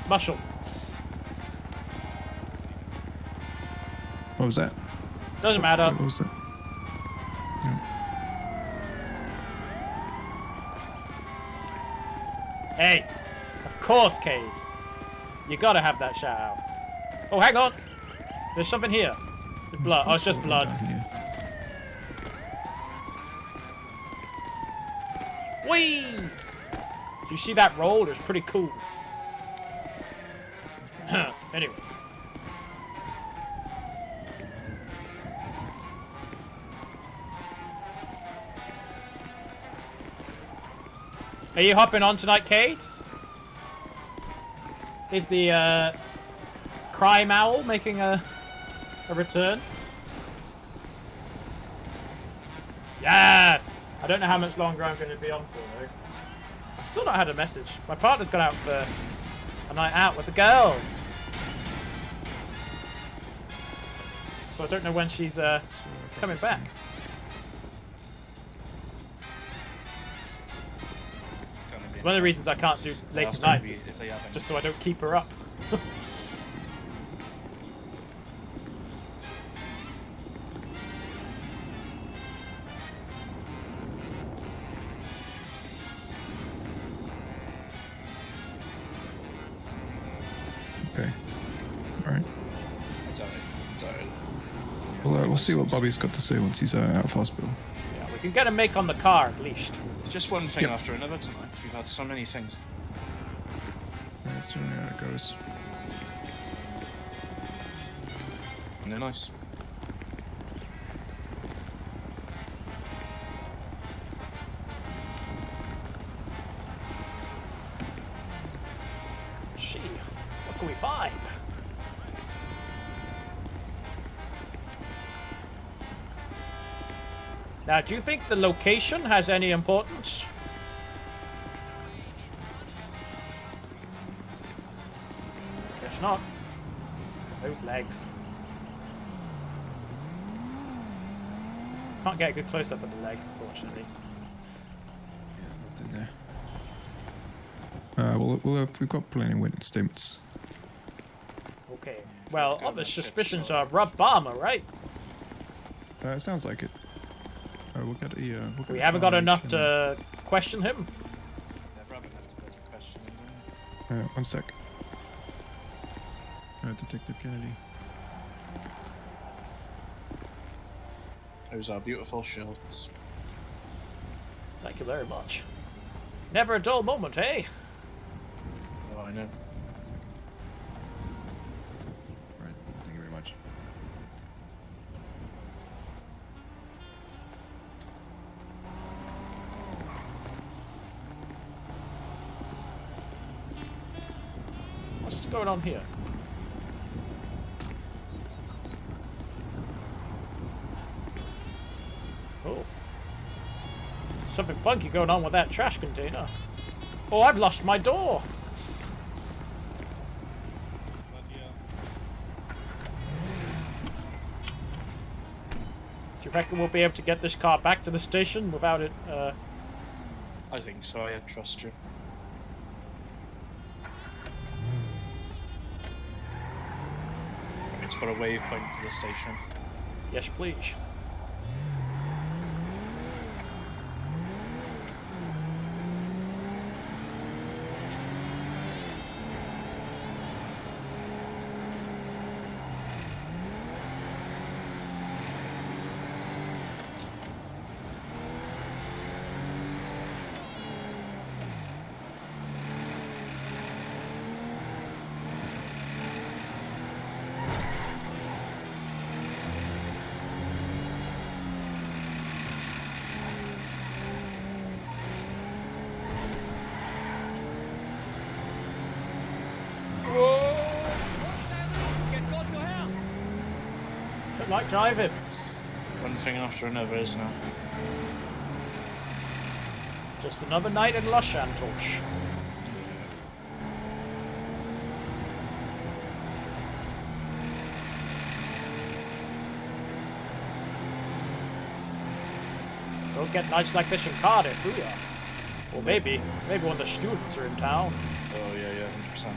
Mushroom. What was that? Doesn't matter. What was that? Hey, of course, Cade. You gotta have that shout out. Oh, hang on. There's something here. Blood. Oh, it's just blood. Whee! Did you see that roll? It was pretty cool. Anyway. Are you hopping on tonight, Kate? Is the crime owl making a return? Yes! I don't know how much longer I'm going to be on for, though. I've still not had a message. My partner's gone out for a night out with the girls. So I don't know when she's coming back. It's one of the reasons I can't do later nights, is just so I don't keep her up. Okay. Alright. We'll see what Bobby's got to say once he's out of hospital. Yeah, we can get a make on the car at least. Just one thing after another tonight. We've had so many things. That's generally how it goes. And they're nice. Gee, what can we find? Now, do you think the location has any importance? Guess not. Those legs. Can't get a good close-up of the legs, unfortunately. There's nothing there. We've got plenty of witness statements. Okay. Well, all the suspicions are Rob Balmer, right? It sounds like it. We'll get a, We haven't got enough to question him. One sec. Detective Kennedy. Those are beautiful shirts. Thank you very much. Never a dull moment, eh? Oh, I know. Right, thank you very much. What's going on here? Oh. Something funky going on with that trash container. Oh, I've lost my door. Do you reckon we'll be able to get this car back to the station without it, I think so, I trust you. It's got a waypoint to the station. Yes, please. Don't like driving. One thing after another, isn't it? Just another night in Los Santos. Don't get nights like this in Cardiff, do ya? Or maybe when the students are in town. Oh yeah, 100%.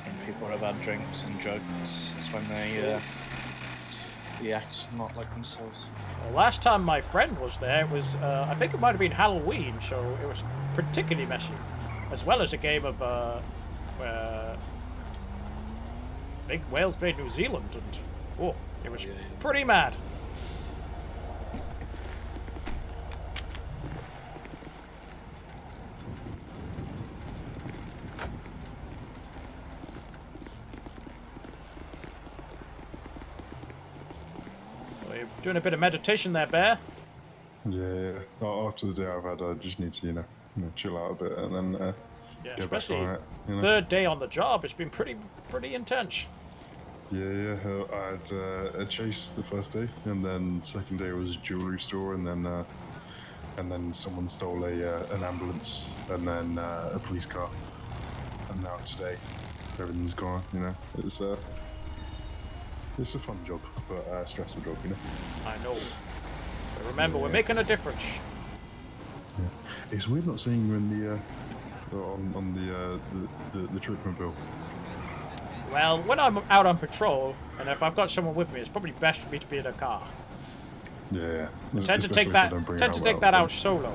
When people have had drinks and drugs, it's when they act not like themselves. Well, last time my friend was there, it was I think it might have been Halloween, so it was particularly messy. as well as a game of big Wales played New Zealand, and it was pretty mad. So you're doing a bit of meditation there, Bear. Yeah. After the day I've had, I just need to, chill out a bit and then Yeah, get back especially on it. third day on the job. It's been pretty intense. Yeah. I had a chase the first day, and then second day was jewelry store, and then someone stole an ambulance, and then a police car, and now today everything's gone. It's a fun job, but a stressful job. I know. But remember, we're making a difference. Yeah. It's weird not seeing you in on the treatment bill. Well, when I'm out on patrol, and if I've got someone with me, it's probably best for me to be in a car. Yeah. I tend to take that out solo.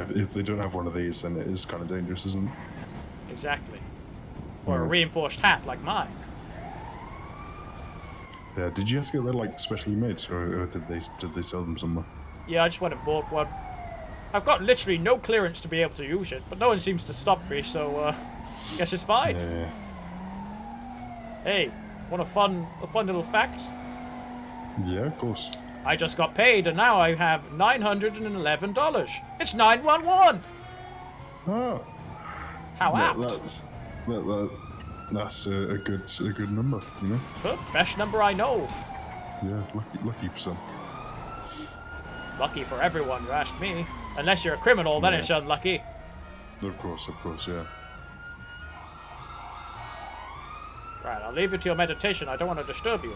If they don't have one of these, then it is kind of dangerous, isn't it? Exactly. Or a reinforced hat like mine. Yeah. Did you guys get that specially made, or did they sell them somewhere? Yeah, I just went and bought one. I've got literally no clearance to be able to use it, but no one seems to stop me, so guess it's fine. Yeah. Hey, want a fun little fact? Yeah, of course. I just got paid, and now I have $911. It's 911. Oh. How apt. That's a good number, Huh, best number I know. Yeah, lucky for some. Lucky for everyone, you ask me. Unless you're a criminal, then it's unlucky. Of course, yeah. Right, I'll leave you to your meditation. I don't want to disturb you.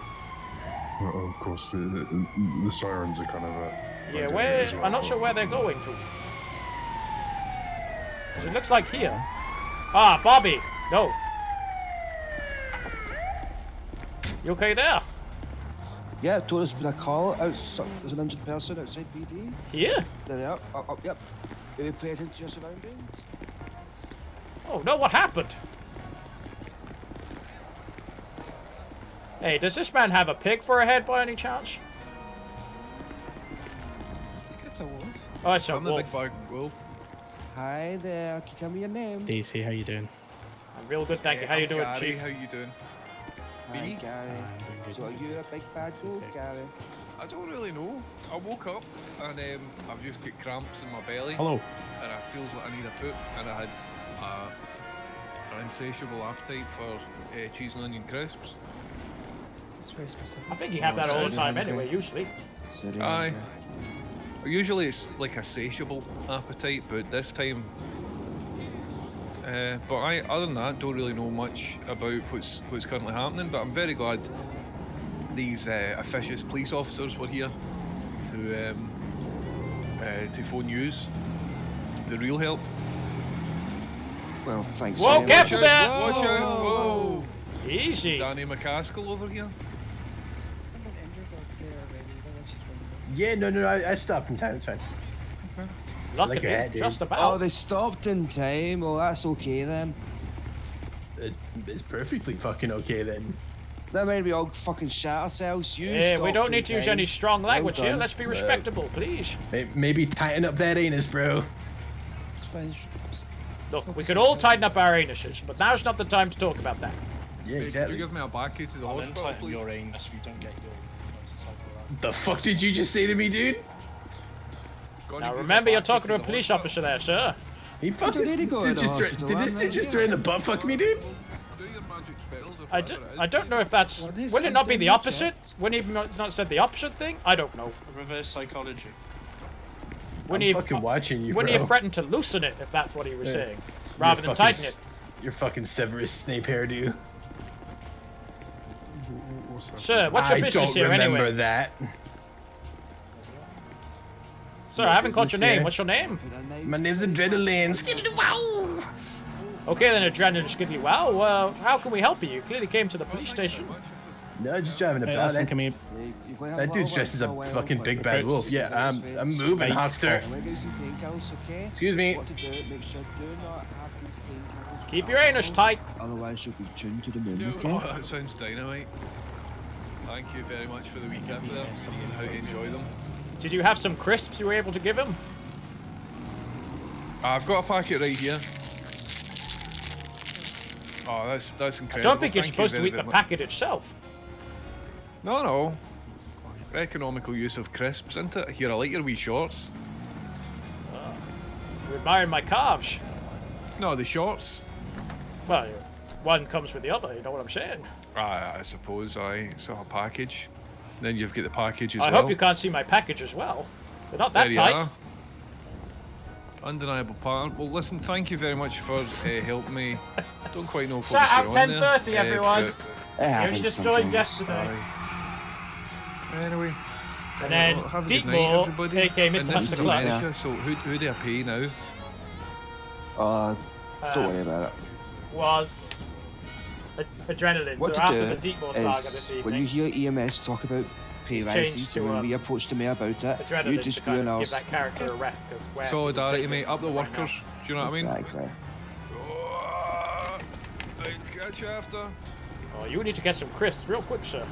Well, of course, the sirens are kind of Yeah, as well. I'm not sure where they're going to. 'Cause it looks like here. Ah, Bobby! No. You okay there? Yeah, told us there's been a call out. There's an injured person outside PD. Here? There they are. Yep. Maybe pay attention to your surroundings. Oh no, what happened? Hey, does this man have a pig for a head by any chance? I think it's a wolf. Oh, it's a I'm the wolf. big bag wolf. Hi there. Can you tell me your name? Daisy, how you doing? I'm real good, thank you. How you doing, Gary, Chief? how you doing? Hi, Gary. So are you a big bad wolf, Gary? I don't really know. I woke up and I've just got cramps in my belly. Hello. And it feels like I need a poop. And I had an insatiable appetite for cheese and onion crisps. That's very specific. I think you have that all the time anyway, usually. Aye. Usually it's like a satiable appetite, but this time... but other than that, don't really know much about what's currently happening, but I'm very glad these officious police officers were here to phone news. The real help. Well, thanks. Whoa, careful there! Watch out! Whoa! Easy. Danny McCaskill over here. Someone injured up there already. Then she's running. Yeah, no, I stopped in time. It's fine. Luckily, Like your head, dude. just about. Oh, they stopped in time. Oh, that's okay then. It's perfectly fucking okay then. That made me all fucking shit ourselves. You Hey, we stopped don't in need to use time. any strong language Well here. done. Let's be respectable, please. Maybe tighten up that anus, bro. It's fine. Look, we could all tighten up our anuses, but now's not the time to talk about that. Yeah, Hey, exactly. Could you give me a backie to the hospital, Tighten please? your anus if you don't get your The fuck did you just say to me, dude? Now remember, you're talking to a police officer there, sir. He fucking need to go to the hospital, did this I'm dude not just here. throw in the butt fuck me, dude? Do your magic spells if I whatever it is. don't know if that's... Would it not be the opposite? Wouldn't he not said the opposite thing? I don't know. reverse psychology. Wouldn't I'm he fucking watching you, Wouldn't he bro. have threatened to loosen it if that's what he was Yeah. saying? Rather than tighten it. Your fucking Severus Snape hairdo. Sir, what's your business I don't here remember anyway? that. Sir, I haven't caught your business name. here. What's your name? My name's Adrenaline. Skiddly wow. Okay then, Adrenaline Skiddly. Wow, how can we help you? You clearly came to the police station. No, just driving a Hey, van. listen, come here. That dude's dressed as a fucking big bad wolf. Yeah, I'm moving, Hey. Hawkster. Excuse me. Keep your anus tight. Otherwise, you'll be tuned to the moon. Oh, that sounds dynamite. Thank you very much for the recap there and how to enjoy them. Did you have some crisps you were able to give him? I've got a packet right here. Oh, that's I incredible. don't think you're Thank you supposed to very, eat the very much. packet itself. No. Economical use of crisps, isn't it? Here, I like your wee shorts. You're admiring my calves. No, the shorts. Well, one comes with the other, you know what I'm saying? I suppose it's a package. Then you've got the package as I well. hope you can't see my package as well. They're not There that you tight. are. Undeniable pattern. Well, listen, thank you very much for helping me. Don't quite know what Shout out was going on 10:30, there. everyone. but- You only just joined yesterday. Anyway. And then well, have a good night, Deepmore, everybody. aka Mr. And this Master is Clutch. America, so who do I pay now? Don't worry about it. Was Adrenaline. What so to after do the Deepmore saga is this when you evening, hear EMS talk about pay He's rises, changed and to, when we approached me about it, Adrenaline you to just go kind and of I'll give that character a rest because Solidarity, mate. Up the workers. Do you know what I mean? Exactly. I'll catch you after. Oh, you need to get some crisps real quick, sir.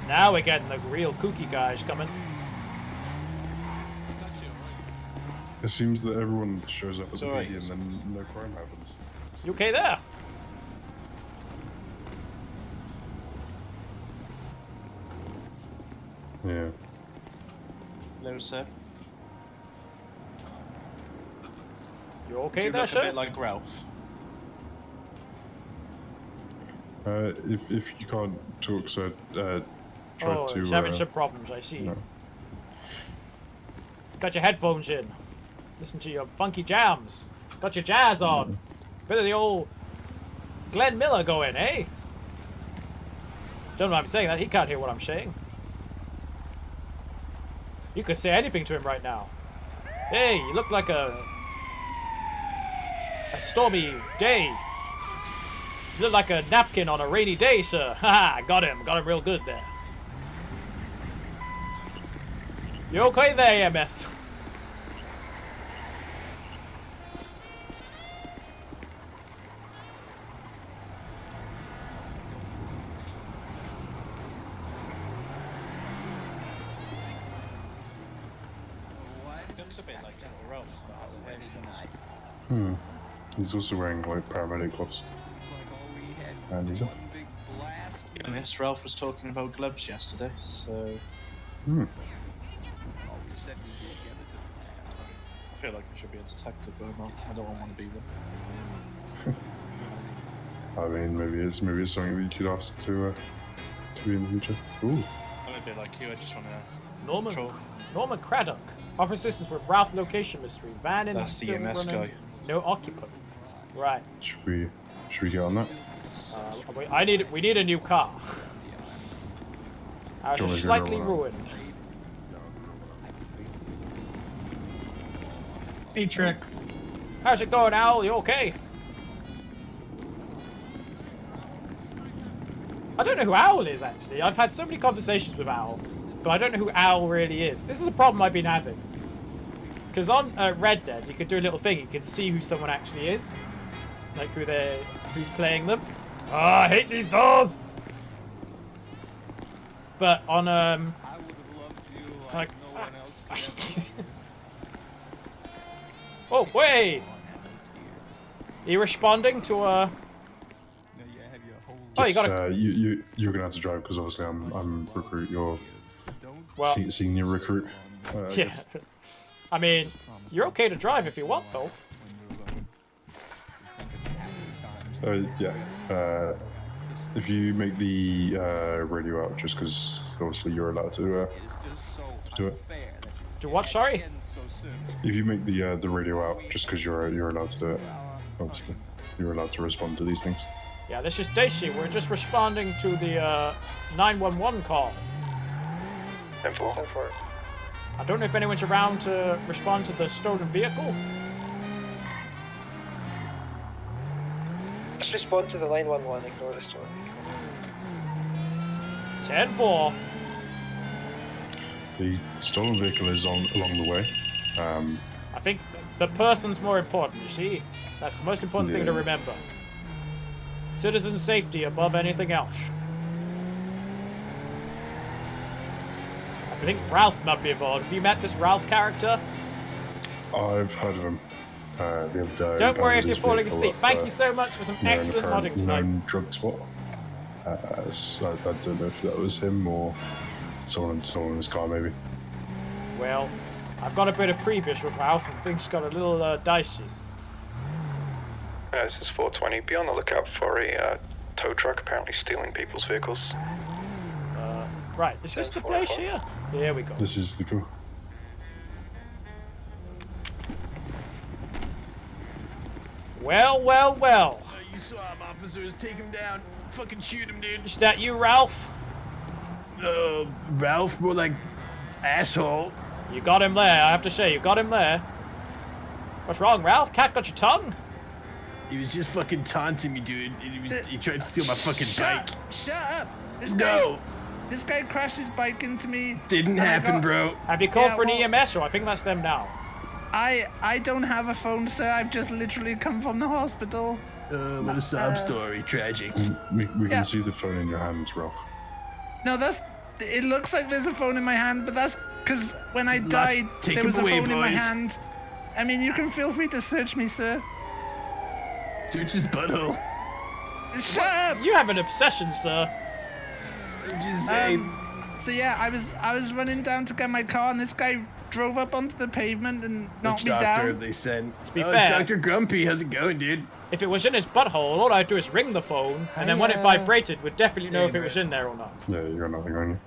Now we're getting the real kooky guys coming. It seems that everyone shows up at the Sorry. meeting and then no crime happens. You okay there? Yeah. Hello, sir. You okay you there, look sir? a bit like Ralph. If you can't talk, so try Oh, to. he's having some problems, I see. no. Got your headphones in. Listen to your funky jams. Got your jazz on. Bit of the old Glenn Miller going, eh? Don't know why I'm saying that. He can't hear what I'm saying. You could say anything to him right now. Hey, you look like a stormy day. You look like a napkin on a rainy day, sir. Haha, got him real good there. You okay there, MS? Looks a bit like Ralph. He's also wearing like paramedic gloves. And he's off. Yes, Ralph was talking about gloves yesterday, so Hmm. I feel like I should be a detective, but I'm not. I don't want to be one. I mean, maybe it's something that you could ask to be in the future. Ooh. I'm a bit like you. I just want to. Norman Craddock. Offer assistance with Ralph location mystery. Van in That's the still EMS running. guy. No occupant. Right. Should we get on that? We need a new car. Ours Do you want is me to slightly roll out? ruined. Hey, Trick. How's it going, Owl? You okay? I don't know who Owl is, actually. I've had so many conversations with Owl, but I don't know who Owl really is. This is a problem I've been having. Because on Red Dead, you could do a little thing. You can see who someone actually is. Like who's playing them. Oh, I hate these doors! But on, like, oh, wait! Are you responding to a... Oh, you got a... You're gonna have to drive because obviously I'm recruit. You're Well- senior recruit. I Yeah. guess. I mean, you're okay to drive if you want, though. Yeah. If you make the radio out, just because obviously you're allowed to do it. Do what? Sorry. If you make the radio out, just because you're allowed to do it, obviously you're allowed to respond to these things. Yeah, this is Daisy. We're just responding to the 911 call. 10-4. I don't know if anyone's around to respond to the stolen vehicle. Let's respond to the 911, ignore the story. 10-4. The stolen vehicle is along the way. I think the person's more important, you see? That's the most important thing to Yeah. remember. Citizen safety above anything else. I think Ralph might be involved. Have you met this Ralph character? I've heard of him. The other day. Don't worry if his you're falling vehicle asleep. up, Thank you so much for some excellent modding tonight. known drug spot. So I don't know if that was him or someone in his car, maybe. Well, I've got a bit of previous with Ralph and things got a little dicey. This is 420. Be on the lookout for a tow truck apparently stealing people's vehicles. Right, is this the place here? Here we go. This is the go. Well, well, well. You saw him, officers. Take him down. Fucking shoot him, dude. Is that you, Ralph? Ralph, more like asshole. You got him there, I have to say, you got him there. What's wrong, Ralph? Cat got your tongue? He was just fucking taunting me, dude. He tried to steal my fucking bike. Shut up! This guy crashed his bike into me. Didn't happen, bro. Have you called for an EMS, or I think that's them now? I don't have a phone, sir. I've just literally come from the hospital. What a sob story. Tragic. We Yeah. can see the phone in your hands, Ralph. No, it looks like there's a phone in my hand, but that's because when I died, take there was him a away, phone in my boys. hand. I mean, you can feel free to search me, sir. Search his butthole. Shut up! You have an obsession, sir. I'm just saying. So yeah, I was running down to get my car, and this guy drove up onto the pavement and knocked me doctor down. they sent? To be Oh, fair, it's Dr. Grumpy. How's it going, dude? if it was in his butthole, all I'd do is ring the phone, and then when it vibrated, we'd definitely know if it was in there or not. Yeah, you got nothing on you.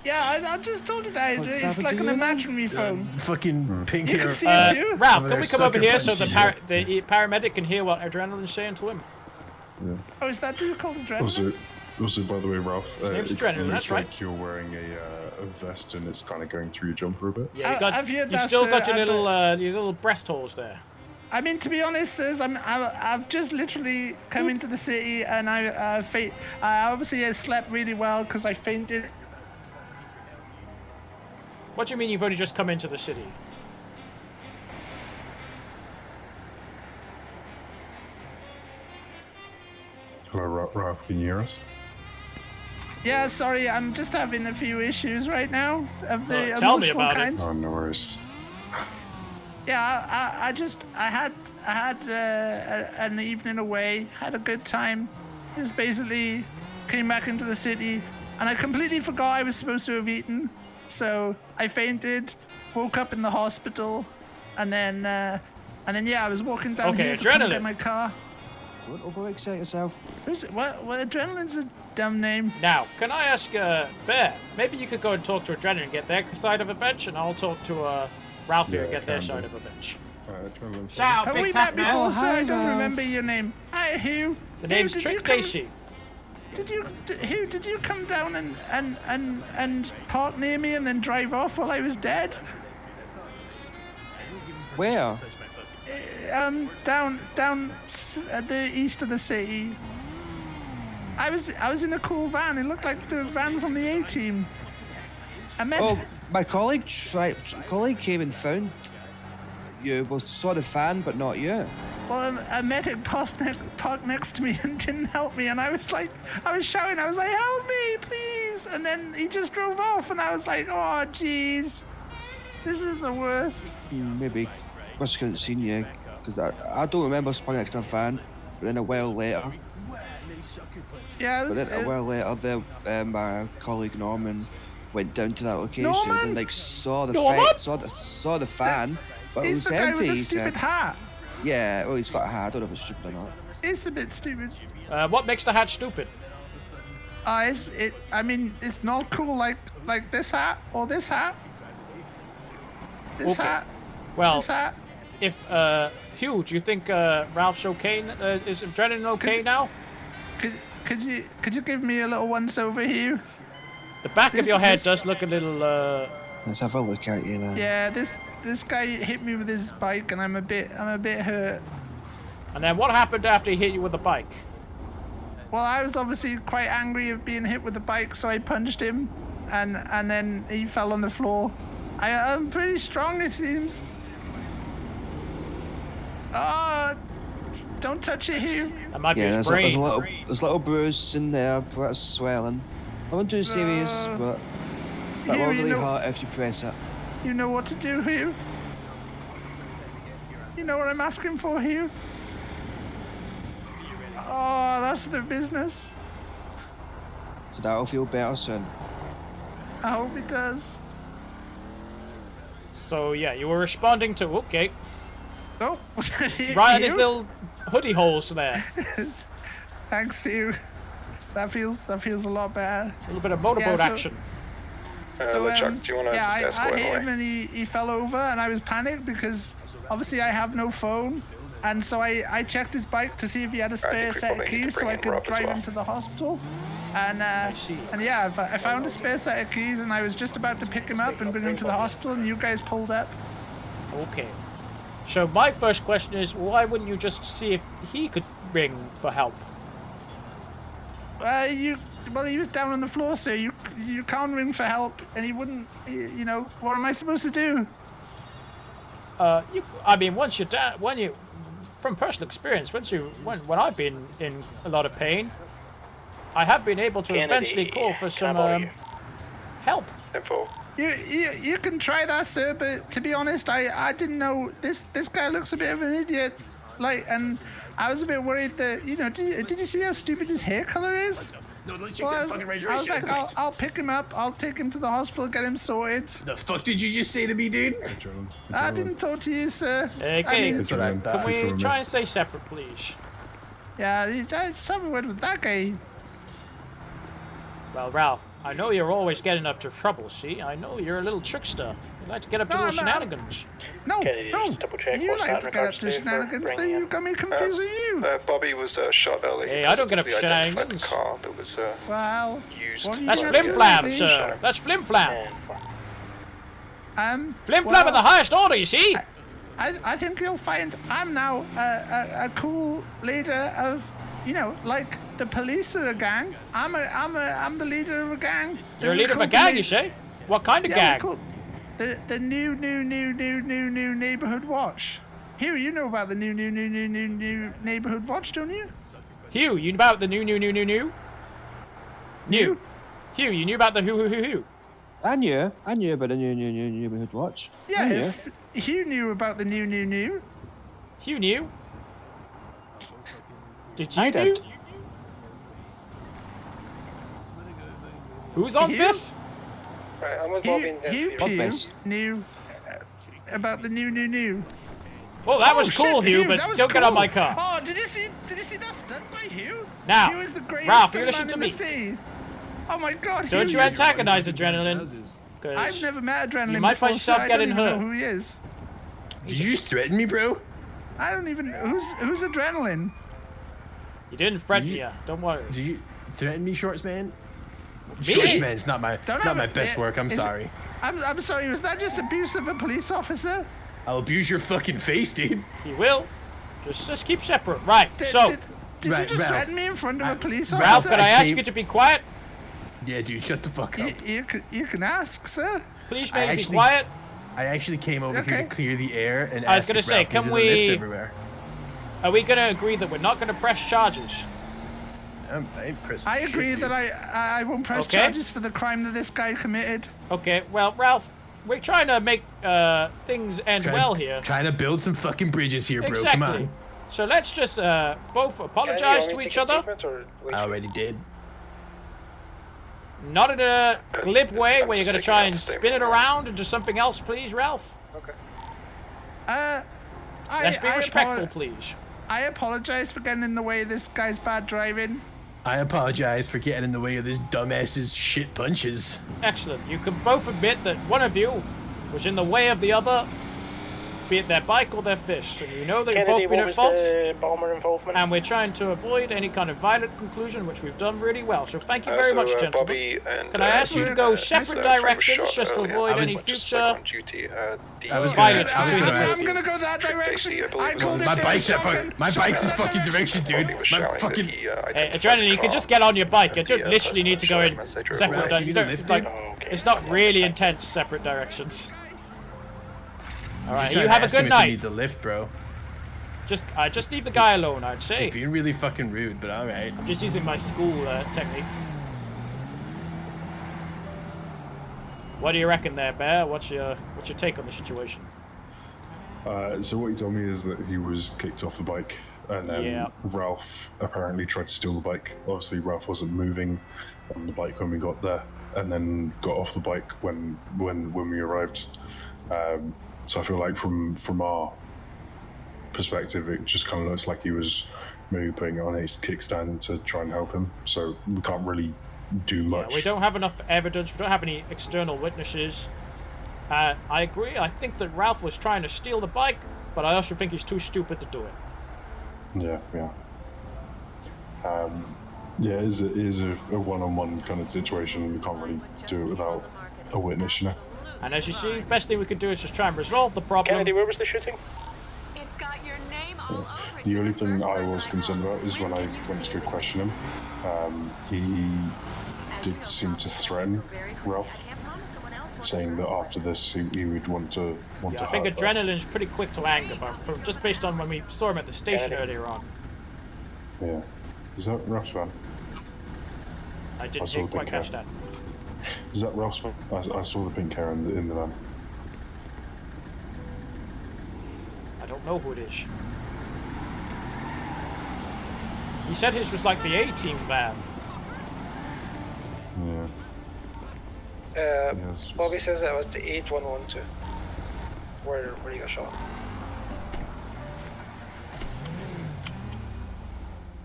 Yeah, I just told you that. It's like an imaginary phone. Fucking pink You hair. can see it too. Ralph, can we come over sucker here so the punch the paramedic can hear what Adrenaline's saying to him? Yeah. Oh, is that dude called Adrenaline? Also, by the way, Ralph, His name's it Adrenaline, looks that's right. like you're wearing a vest and it's kind of going through your jumper a bit. Yeah, you got, I've heard you that, still sir, got your but- little breast holes there. I mean, to be honest, sirs, I've just literally come into the city, and I obviously slept really well because I fainted. What do you mean you've only just come into the city? Hello, Ralph, can you hear us? Yeah, sorry, I'm just having a few issues right now of the tell me emotional about kind. it. Oh, no worries. Yeah, I had an evening away, had a good time. Just basically came back into the city, and I completely forgot I was supposed to have eaten. So I fainted, woke up in the hospital, and then yeah, I was walking down Okay, here to come Adrenaline. get my car. Don't overexcite yourself. What Adrenaline's a dumb name. Now, can I ask Bear? Maybe you could go and talk to Adrenaline and get their side of events, and I'll talk to Ralph here and Yeah, get their can side do. of events. Adrenaline. Ciao, Have big we tough met before, man. sir? I don't Ralph. remember your name. Hi, Hugh. The Hugh, name's did you Trick come- Daisy. Hugh, did you come down and park near me and then drive off while I was dead? Where? Down at the east of the city. I was in a cool van. It looked like the van from the A-Team. I met. Oh, my colleague came and found you. Well, saw the fan, but not you. Well, a medic parked next to me and didn't help me, and I was shouting, I was like, help me, please! And then he just drove off, and I was like, oh, jeez, this is the worst. Maybe. Must have couldn't seen you, because I don't remember spawning next to a fan. But then a while later, Yeah, it but was, then a while later, my colleague Norman went down to that location Norman? and like saw the Norman? saw the fan, but it he's was the guy empty. with the he stupid said. hat. Yeah, well, he's got a hat. I don't know if it's stupid or not. It's a bit stupid. What makes the hat stupid? I mean, it's not cool like this hat or this hat. This Okay. hat. Well, This hat. if Hugh, do you think Ralph's okay? Is Adrenaline okay now? Could you give me a little once over, Hugh? The back of This- your head this- does look a little Let's have a look at you then. Yeah, this guy hit me with his bike, and I'm a bit hurt. And then what happened after he hit you with the bike? Well, I was obviously quite angry of being hit with the bike, so I punched him, and then he fell on the floor. I'm pretty strong, it seems. Oh, don't touch it, Hugh. That might be Yeah, his there's brain. a little bruise in there, but that's swelling. Nothing too serious, but that Hugh, will you really know- hurt if you press it. You know what to do, Hugh. You know what I'm asking for, Hugh. Oh, that's the business. So that'll feel better soon. I hope it does. So yeah, you were responding to okay. Oh, Right in his Hugh? little hoodie holes there. Thanks, Hugh. That feels a lot better. A little bit of motorboat action. LeChuck, do you want to yeah, I escort hit away? him and he fell over, and I was panicked because obviously I have no phone, and so I checked his bike to see if he had a spare we set of probably need to keys so bring I in could Rob as drive well. him to the hospital. And yeah, I found a spare set of keys, and I was just about to pick him up and bring him to the hospital, and you guys pulled up. Okay. So my first question is, why wouldn't you just see if he could ring for help? Well, he was down on the floor, so you can't ring for help, and he wouldn't. You know, what am I supposed to do? I mean, once you're down, from personal experience, when I've been in a lot of pain, I have been able to Kennedy, eventually call for can I some bother you? help. Info. You can try that, sir, but to be honest, I didn't know this guy looks a bit of an idiot. Like, and I was a bit worried that, you know, did you see how stupid his hair color is? No, don't Well, I was like, I'll pick him up, I'll take him to the hospital, get him sorted. The fuck did you just say to me, dude? I didn't talk to you, sir. Okay, I mean, can we try and stay separate, please? yeah, just have a word with that guy. Well, Ralph, I know you're always getting up to trouble, see? I know you're a little trickster. You like to get up to No, little I'm not. shenanigans. No, Kennedy, no, just double check you what's like that to in get up regards to to shenanigans, bringing then in- you got me confused with you. Bobby was shot earlier. Hey, I don't get up to He identified shenanigans. the car that was Well, used. what are you That's gonna flim do, flam, please? sir. That's flim flam. Flim flam well, of the highest order, you see? I think you'll find I'm now a cool leader of, you know, like the police are a gang. I'm the leader of a gang. You're a leader of a gang, you say? What kind of gang? The new neighborhood watch. Hugh, you know about the new neighborhood watch, don't you? Hugh, you knew about the new? New. Hugh, you knew about the who? I knew about the new neighborhood watch. Yeah, I knew. if Hugh knew about the new. Hugh knew? Did you I did. knew? Who's on Hugh? fifth? Right, I'm with Bobby and Hugh Bobby's. knew about the new. Well, that was Oh, cool, shit, Hugh, but that was don't get on cool. my car. Oh, did you see that stunt by Hugh? Now, Hugh is the greatest Ralph, you stuntman listen to in me. the sea. Oh my God! Don't Hugh, you antagonize Adrenaline. 'cause I've never met Adrenaline. You might find before, so yourself I getting don't even hurt. know who he is. Did you just threaten me, bro? I don't even who's Adrenaline. You didn't threaten me, don't worry. Did you threaten me, Shorts Man? Me? Shorts Man's not my Don't not have my it- best work. I'm is- sorry. I'm sorry. Was that just abuse of a police officer? I'll abuse your fucking face, dude. He will. Just keep separate. Right, Did, so... did you Right, just Ralph. threaten me in front of a police Ralph, officer? could I ask you to be quiet? Yeah, dude, shut the fuck up. You can ask, sir. Please I maybe be actually- quiet. I actually came over here Okay. to clear the air and I was ask gonna if say, Ralph can needed a lift we- everywhere. Are we going to agree that we're not going to press charges? I ain't pressing I shit, agree dude. that I won't press Okay. charges for the crime that this guy committed. Okay, well, Ralph, we're trying to make things end well here. Trying to build some fucking bridges here, bro. Exactly. Come on. So let's just both apologize to each other. I already did. Not in a glib way where you're going to try and spin it around into something else, please, Ralph. Let's be respectful, please. I apologize for getting in the way of this guy's bad driving. I apologize for getting in the way of this dumbass's shit punches. Excellent. You can both admit that one of you was in the way of the other. be it their bike or their fish. And you know they've Kennedy, both been what at fault. was the bomber involvement? And we're trying to avoid any kind of violent conclusion, which we've done really well. So thank you very much, gentlemen. Bobby and, Can I ask you to go separate directions just to avoid any future violence between the two? I'm gonna go that direction. I called it My for a bike's second. my bike's this fucking direction, dude. My fucking. Hey, Adrenaline, you can just get on your bike. You don't literally need to go in separate directions. You don't, like, it's not really intense separate directions. Alright, you have a good night. Needs a lift, bro. Just leave the guy alone, I'd say. He's being really fucking rude, but alright. I'm just using my school techniques. What do you reckon there, Bear? What's your take on the situation? So what he told me is that he was kicked off the bike, and then Ralph apparently tried to steal the bike. Obviously, Ralph wasn't moving on the bike when we got there, and then got off the bike when we arrived. So I feel like from our perspective, it just kind of looks like he was maybe putting it on his kickstand to try and help him. So we can't really do much. Yeah, we don't have enough evidence. We don't have any external witnesses. I agree. I think that Ralph was trying to steal the bike, but I also think he's too stupid to do it. Yeah. Yeah, it is a one-on-one kind of situation. We can't really do it without a witness, you know. And as you see, best thing we could do is just try and resolve the problem. Kennedy, where was the shooting? It's got your name all over it. The only thing I was concerned about is when I went to go question him, he did seem to threaten Ralph, saying that after this he would want to I think hurt Adrenaline's pretty quick to anger, but just based on when we saw him at the station earlier on. Yeah. Is that Ralph's van? I didn't quite catch that. Is that Ralph's van? I saw the pink hair in the van. I don't know who it is. He said his was like the A-team van. Yeah. Bobby says that was the 8112 where he got shot.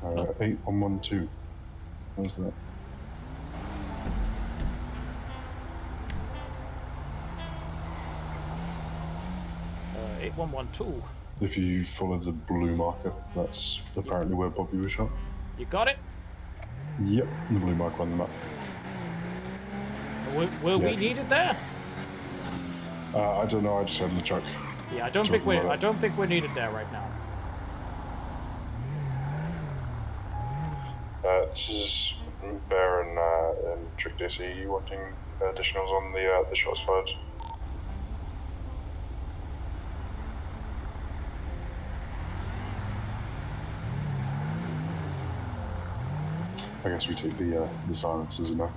8112. What's that? Uh, 8112. If you follow the blue marker, that's apparently where Bobby was shot. You got it? Yep, the blue marker on the map. Will we need it there? I don't know. I just had the truck. Yeah, I don't think we're needed there right now. This is Bear and Trick DC. Are you wanting additionals on the shots fired? I guess we take the silences now.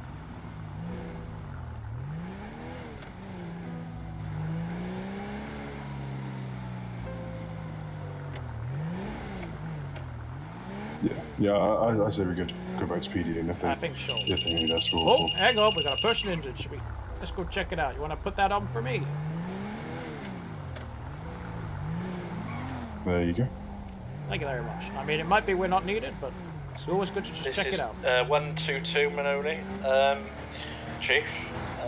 Yeah, I say we could go back to PD, and if they, I think so. If they need us, Oh, hang on, we got a person injured. Let's go check it out. You want to put that on for me? There you go. Thank you very much. I mean, it might be we're not needed, but it's always good to just check it out. 122 Manoli. Chief,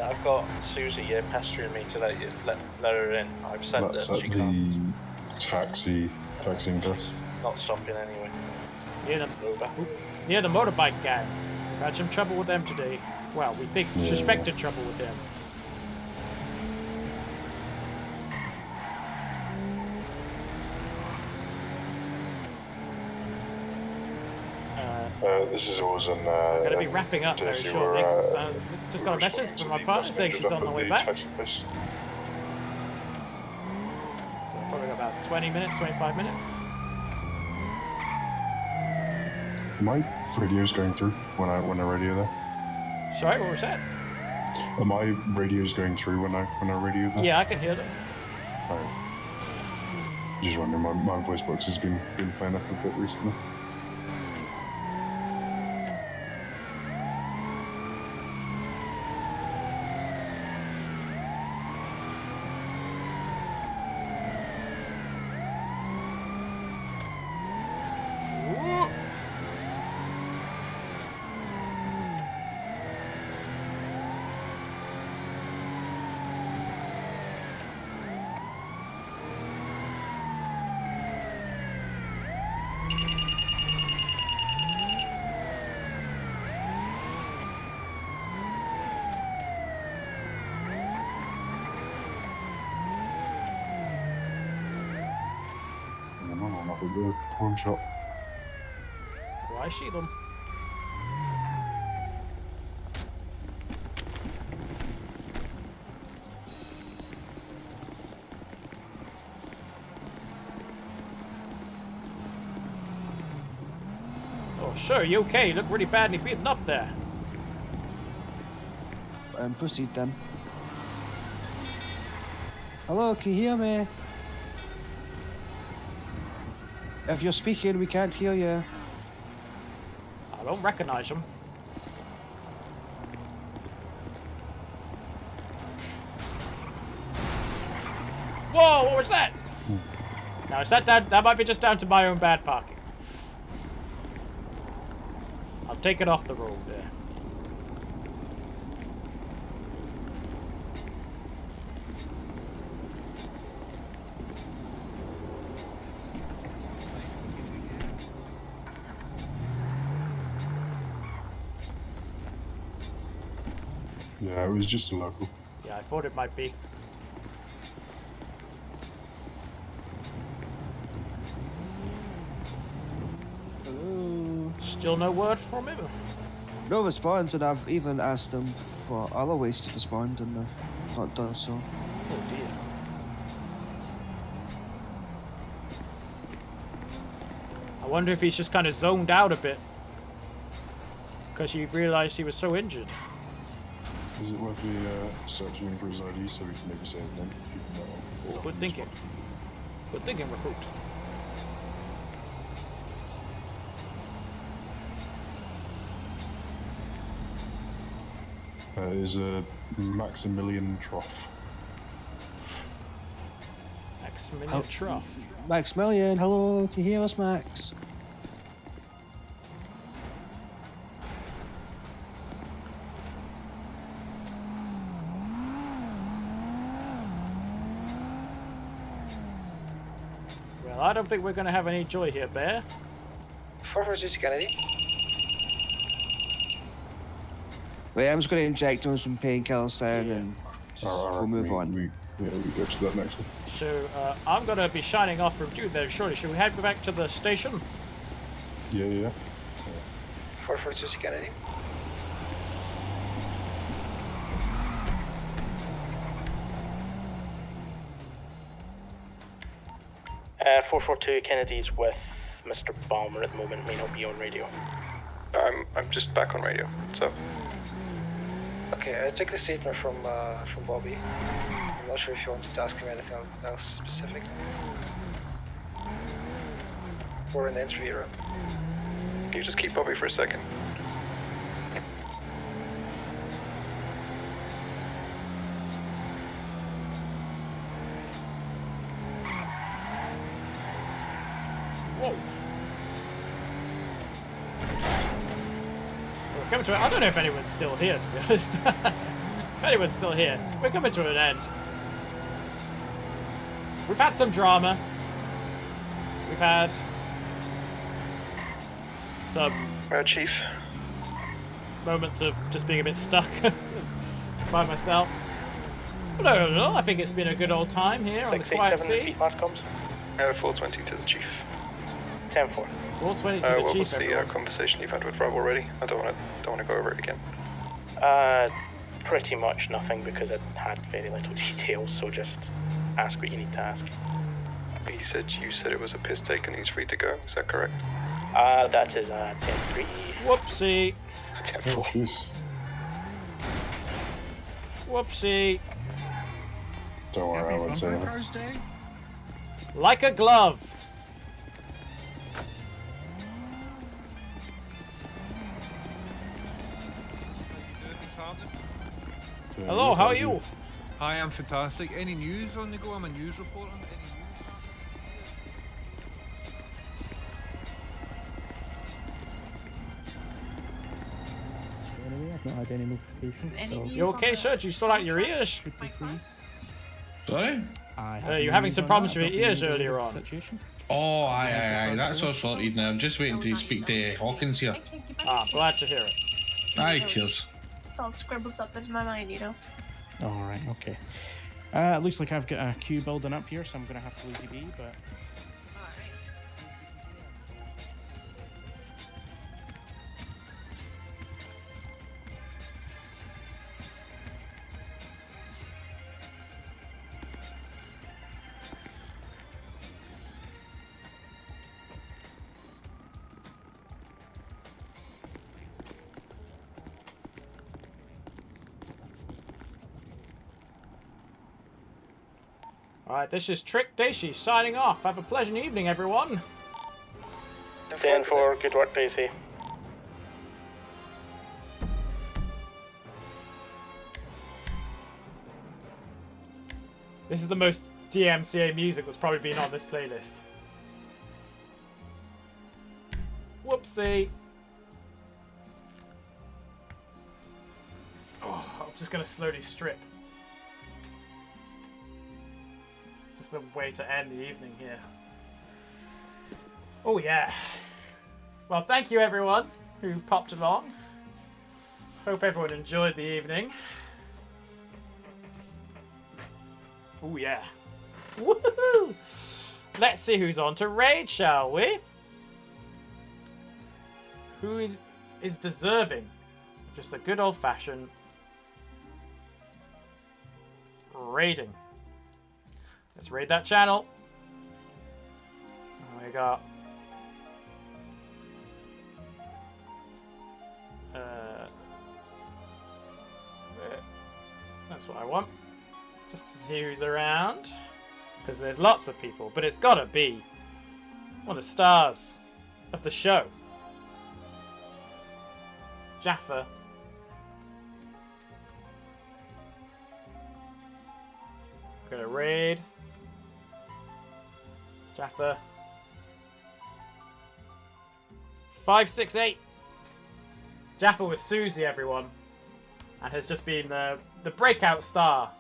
I've got Susie here pestering me to let her in. I've said That's that at she the can't. taxiing place. Not stopping anyway. Near the motorbike gang. We've had some trouble with them today. Well, we think suspected trouble with them. This is always an. Gonna be wrapping up very shortly. Just got a message from my partner saying she's on the way back. So probably about 20 minutes, 25 minutes. My radio's going through when I radio there. Sorry, what was that? My radio's going through when I radio there. Yeah, I can hear them. Alright. Just wondering, my voice box has been playing up a bit recently. up at the pawn shop. Why shoot them? Oh, sure, you okay? You look really badly beaten up there. Proceed then. Hello, can you hear me? If you're speaking, we can't hear you. I don't recognize him. Whoa, what was that? Now, is that down? That might be just down to my own bad parking. I'll take it off the road there. Yeah, it was just a local. Yeah, I thought it might be. Hello. Still no word from him? No response, and I've even asked them for other ways to respond, and they've not done so. Oh dear. I wonder if he's just kind of zoned out a bit. Because he realised he was so injured. Is it worth me searching him for his ID so we can maybe say his name? Good thinking. Good thinking, recruit. Is a Maximilian Trough. Maximilian Trough. Maximilian, hello, can you hear us, Max? Well, I don't think we're going to have any joy here, Bear. 446 Kennedy. Wait, I'm just going to inject him some painkillers then, and we'll move on. We go to that next one. So, I'm going to be shining off from dude there shortly. Should we head back to the station? Yeah. 446 Kennedy. Uh, 442 Kennedy's with Mr. Balmer at the moment, may not be on radio. I'm just back on radio. So. Okay, I took the statement from Bobby. I'm not sure if you wanted to ask him anything else specific. We're in the interview room. Can you just keep Bobby for a second? Whoa. So we're coming to. I don't know if anyone's still here, to be honest. If anyone's still here, we're coming to an end. We've had some drama. We've had some Chief moments of just being a bit stuck by myself. But overall, I think it's been a good old time here on the Quiet Sea. 420 to the Chief. 10-4. 420 to the what Chief. was the conversation you've had with Rob already? I don't want to go over it again. Pretty much nothing because it had very little details, so just ask what you need to ask. You said it was a piss take and he's free to go, is that correct? That is 10-3. Whoopsie. 10-4. Whoopsie. Don't worry, I won't say anything. Like a glove. Hello, how are you? Hi, I'm fantastic. Any news on the go? I'm a news reporter. Anyway, I've not had any notification. You okay, sir? Do you still out your ears? Sorry? You're having some problems with your ears earlier on. Oh, aye. That's all sorted now. I'm just waiting to speak to Hawkins here. Glad to hear it. Aye, cheers. It's all scribbled up into my mind, you know. Alright, okay. Looks like I've got a queue building up here, so I'm going to have to leave you be, but... Alright, this is Trick Daisy signing off. Have a pleasant evening, everyone. 10-4, good work, Daisy. This is the most DMCA music that's probably been on this playlist. Whoopsie. Oh, I'm just going to slowly strip. Just a way to end the evening here. Oh yeah. Well, thank you everyone who popped along. Hope everyone enjoyed the evening. Oh yeah. Woohoo! Let's see who's on to raid, shall we? Who is deserving of just a good old-fashioned raiding? Let's raid that channel. We got that's what I want. Just to see who's around. Because there's lots of people, but it's gotta be one of the stars of the show. Jaffa. Gonna raid. Jaffa. 568. Jaffa was Susie, everyone, and has just been the breakout star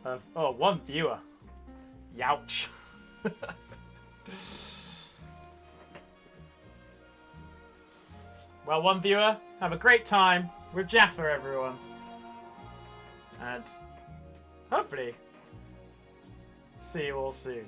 of one viewer. Youch. Well, one viewer, have a great time with Jaffa, everyone, and hopefully see you all soon.